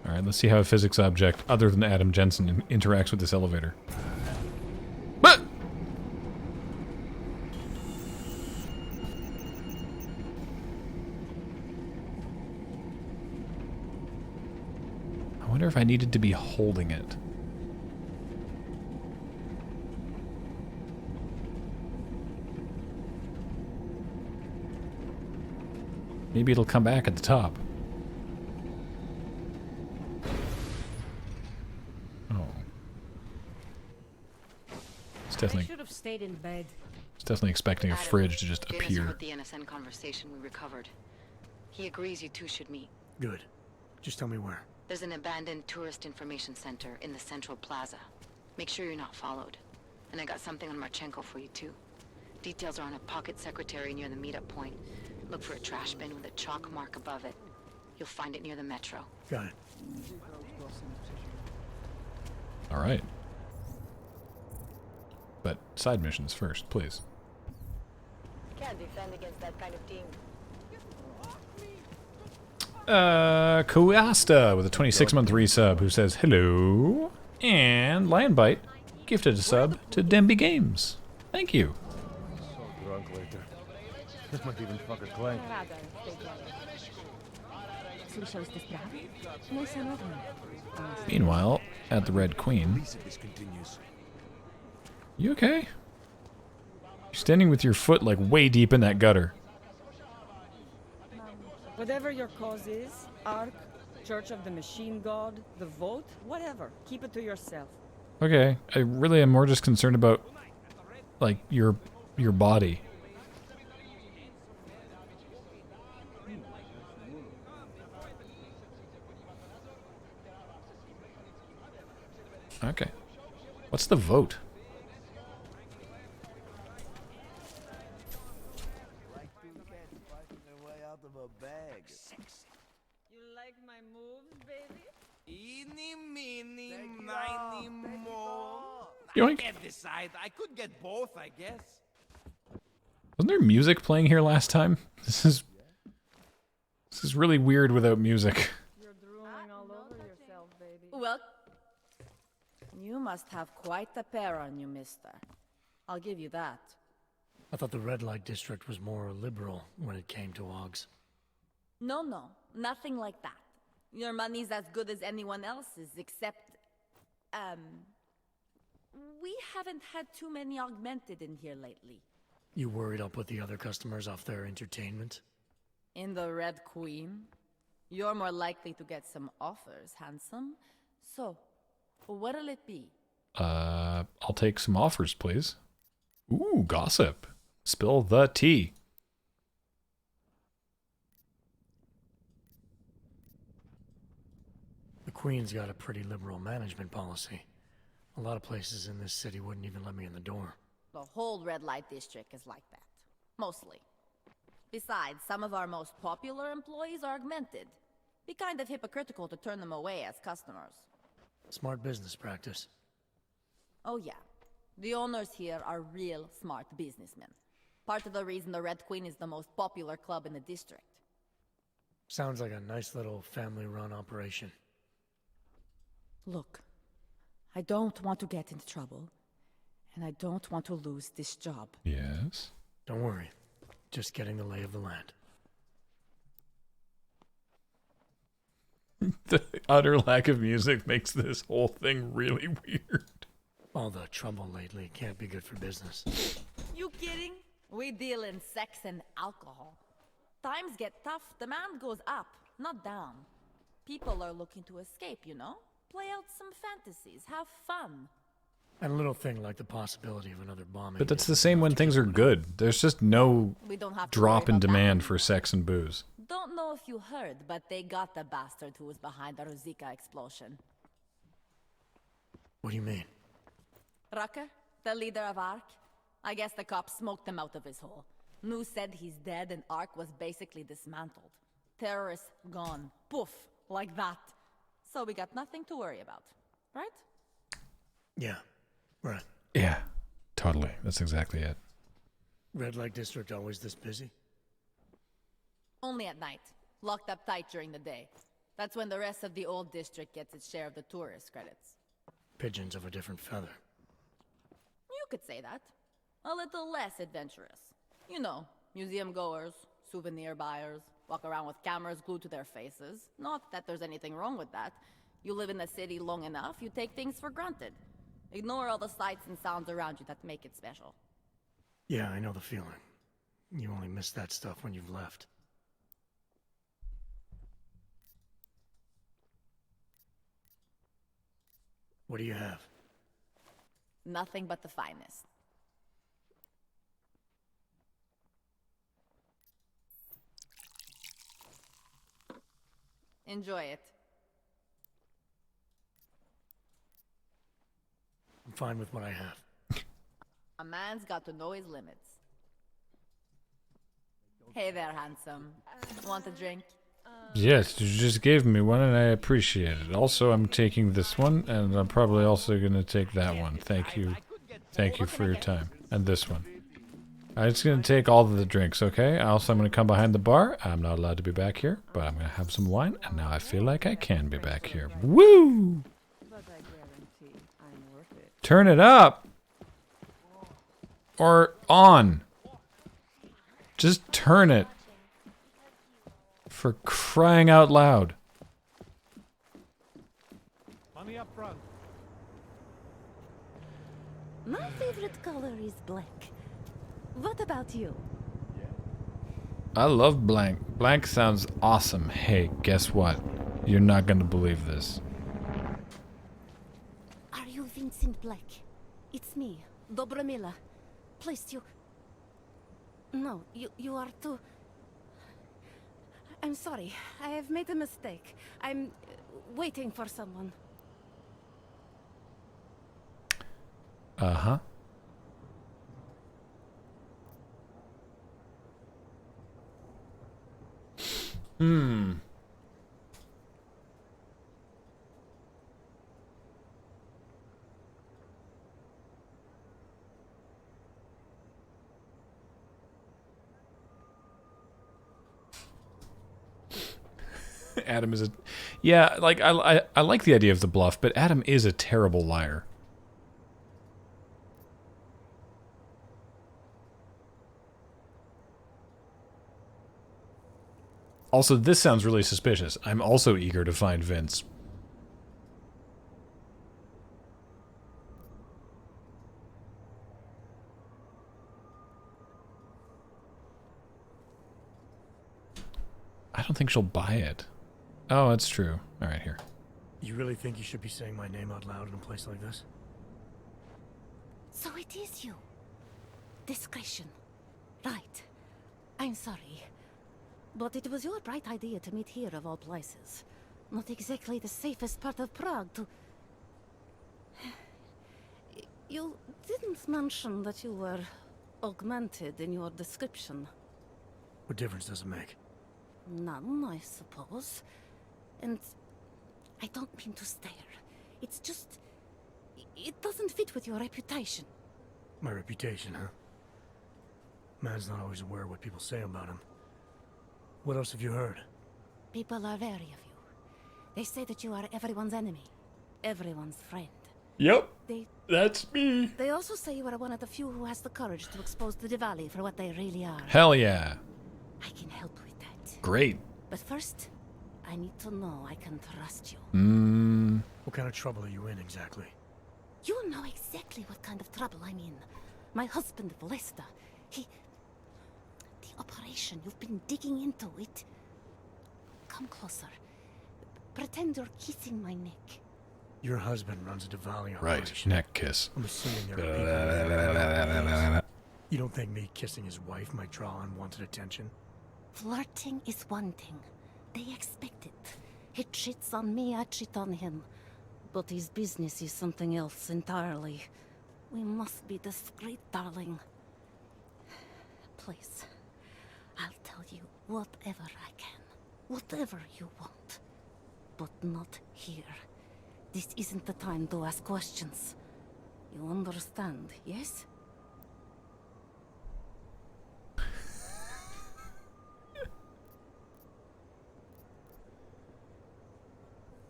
Alright, let's see how a physics object, other than Adam Jensen, interacts with this elevator. But! I wonder if I needed to be holding it. Maybe it'll come back at the top. Oh. It's definitely. I should have stayed in bed. It's definitely expecting a fridge to just Deus appear. heard the NSN conversation we recovered. He agrees you two should meet. Good. Just tell me where. There's an abandoned tourist information center in the central plaza. Make sure you're not followed. And I got something on Marchenko for you too. Details are on a pocket secretary near the meetup point. Look for a trash bin with a chalk mark above it. You'll find it near the metro. Got it. Alright. But side missions first, please. Can't defend against that kind of team. Kuasta with a 26-month resub who says hello. And Lionbite gifted a sub to Demby Games. Thank you. So drunk later. This might even fuck a Clay. Meanwhile, at the Red Queen. You okay? You're standing with your foot like way deep in that gutter. Whatever your cause is, Ark, Church of the Machine God, the vote, whatever. Keep it to yourself. Okay, I really am more just concerned about, like, your body. Okay. What's the vote? out of a bag. You like my moves, baby? Eeny, meeny, miny, mo. I Yoink. can't decide. I could get both, I guess. Wasn't there music playing here last time? This is really weird without music. You're drooling all over yourself, baby. Well, you must have quite a pair on you, mister. I'll give you that. I thought the red light district was more liberal when it came to Augs. No, nothing like that. Your money's as good as anyone else's, except, we haven't had too many augmented in here lately. You worried I'll put the other customers off their entertainment? In the Red Queen? You're more likely to get some offers, handsome. So, what'll it be? I'll take some offers, please. Ooh, gossip. Spill the tea. The Queen's got a pretty liberal management policy. A lot of places in this city wouldn't even let me in the door. The whole red light district is like that. Mostly. Besides, some of our most popular employees are augmented. Be kind of hypocritical to turn them away as customers. Smart business practice. Oh yeah. The owners here are real smart businessmen. Part of the reason the Red Queen is the most popular club in the district. Sounds like a nice little family-run operation. Look, I don't want to get into trouble, and I don't want to lose this job. Yes? Don't worry. Just getting the lay of the land. The utter lack of music makes this whole thing really weird. All the trouble lately can't be good for business. You kidding? We deal in sex and alcohol. Times get tough, demand goes up, not down. People are looking to escape, you know? Play out some fantasies, have fun. And a little thing like the possibility of another bombing. But that's the same when things are good. There's just no We don't have to drop worry in about demand for sex and booze. Don't know if you heard, but they got the bastard who was behind the Rosika explosion. What do you mean? Rucker, the leader of ARC. I guess the cops smoked him out of his hole. New said he's dead and ARC was basically dismantled. Terrorists gone. Poof. Like that. So we got nothing to worry about. Right? Yeah. Right. Yeah, totally. That's exactly it. Red light district always this busy? Only at night. Locked up tight during the day. That's when the rest of the old district gets its share of the tourist credits. Pigeons of a different feather. You could say that. A little less adventurous. You know, museum goers, souvenir buyers, walk around with cameras glued to their faces. Not that there's anything wrong with that. You live in the city long enough, you take things for granted. Ignore all the sights and sounds around you that make it special. Yeah, I know the feeling. You only miss that stuff when you've left. What do you have? Nothing but the finest. Enjoy it. I'm fine with what I have. A man's got to know his limits. Hey there, handsome. Want a drink? Yes, you just gave me one and I appreciate it. Also, I'm taking this one and I'm probably also going to take that one. Thank you. Thank you for your time. And this one. I'm just going to take all of the drinks, okay? Also, I'm going to come behind the bar. I'm not allowed to be back here, but I'm going to have some wine. And now I feel like I can be back here. Woo! Turn it up! Or on. Just turn it. For crying out loud. Money up front. My favorite color is black. What about you? I love blank. Blank sounds awesome. Hey, guess what? You're not gonna believe this. Are you Vincent Black? It's me, Dobromila. Please, you... No, you are too... I'm sorry. I have made a mistake. I'm waiting for someone. Uh-huh. Hmm. Adam is a... Yeah, like, I like the idea of the bluff, but Adam is a terrible liar. Also, this sounds really suspicious. I'm also eager to find Vince. I don't think she'll buy it. Oh, it's true. All right, here. You really think you should be saying my name out loud in a place like this? So it is you. Discretion. Right. I'm sorry. But it was your bright idea to meet here of all places. Not exactly the safest part of Prague to... You didn't mention that you were augmented in your description. What difference does it make? None, I suppose. And I don't mean to stare. It's just... It doesn't fit with your reputation. My reputation, huh? Man's not always aware of what people say about him. What else have you heard? People are wary of you. They say that you are everyone's enemy. Everyone's friend. Yep. That's me. They also say you are one of the few who has the courage to expose the Diwali for what they really are. Hell yeah. I can help with that. Great. But first, I need to know I can trust you. What kind of trouble are you in exactly? You know exactly what kind of trouble I'm in. My husband, Lester, he... The operation you've been digging into it... Come closer. Pretend you're kissing my neck. Your husband runs a Diwali operation. Right, neck kiss. I'm assuming there are You don't think me kissing his wife might draw unwanted attention? Flirting is one thing. They expect it. He cheats on me, I cheat on him. But his business is something else entirely. We must be discreet, darling. Please, I'll tell you whatever I can. Whatever you want. But not here. This isn't the time to ask questions. You understand, yes?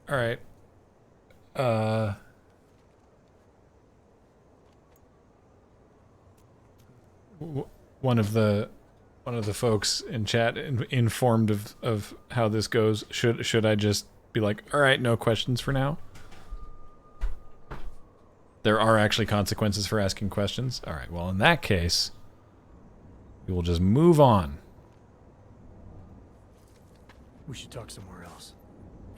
All right. One of the folks in chat informed of how this goes. Should I just be like, all right, no questions for now? There are actually consequences for asking questions. All right. Well, in that case, we will just move on. We should talk somewhere else.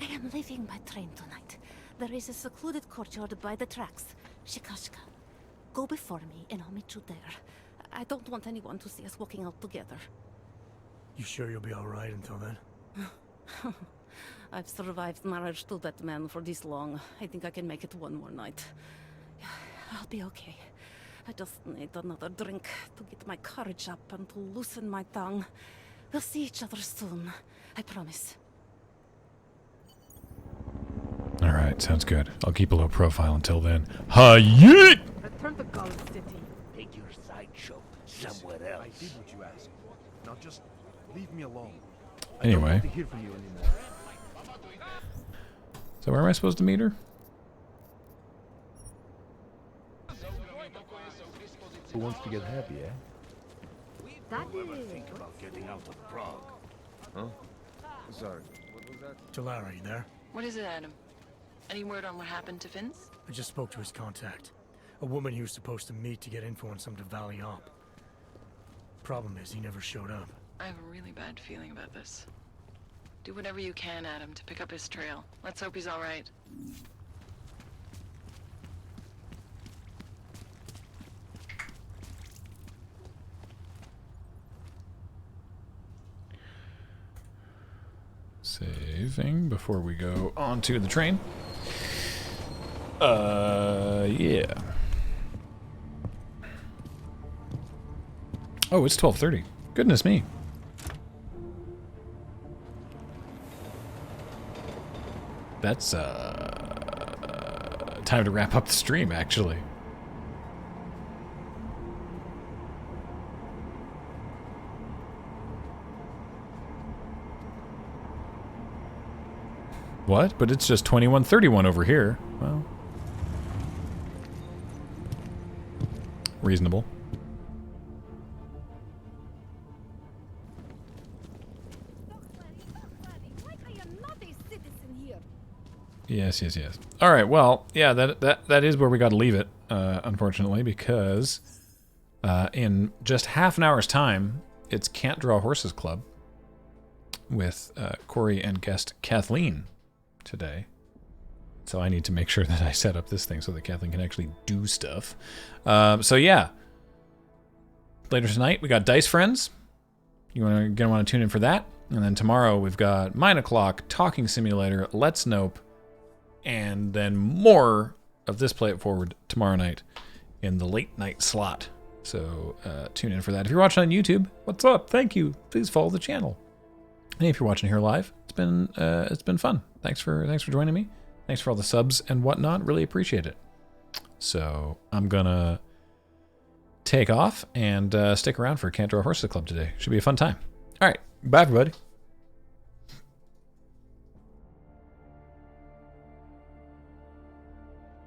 I am leaving by train tonight. There is a secluded courtyard by the tracks. Shikashka. Go before me and I'll meet you there. I don't want anyone to see us walking out together. You sure you'll be alright until then? I've survived marriage to that man for this long. I think I can make it one more night. I'll be okay. I just need another drink to get my courage up and to loosen my tongue. We'll see each other soon. I promise. All right, sounds good. I'll keep a low profile until then. Hi-yeet! Return to Gulf City. Take your sideshow somewhere else. I did what you asked. Now just leave me alone. Anyway. I don't want to hear from you anymore. So where am I supposed to meet her? Who wants to get happy, eh? Ever think about getting out of Prague? Huh? Sorry. What was that? Talara, you there? What is it, Adam? Any word on what happened to Vince? I just spoke to his contact. A woman he was supposed to meet to get info on some Diwali op. Problem is, he never showed up. I have a really bad feeling about this. Do whatever you can, Adam, to pick up his trail. Let's hope he's all right. Saving before we go onto the train. Yeah. Oh, it's 12:30. Goodness me. that's time to wrap up the stream, actually. What? But it's just 21:31 over here. Well, reasonable. Yes, yes, yes. All right. Well, yeah, that is where we got to leave it, unfortunately, because in just half an hour's time, it's Can't Draw Horses Club with Corey and guest Kathleen today. So I need to make sure that I set up this thing so that Kathleen can actually do stuff. So yeah, later tonight we got Dice Friends. You're gonna want to tune in for that. And then tomorrow we've got Mine O'Clock, Talking Simulator, Let's Nope, and then more of this Play It Forward tomorrow night in the late night slot. So tune in for that. If you're watching on YouTube, what's up? Thank you. Please follow the channel. And if you're watching here live, it's been fun. Thanks for joining me. Thanks for all the subs and whatnot. Really appreciate it. So I'm gonna take off and stick around for Can't Draw Horses Club today. Should be a fun time. All right, bye everybody.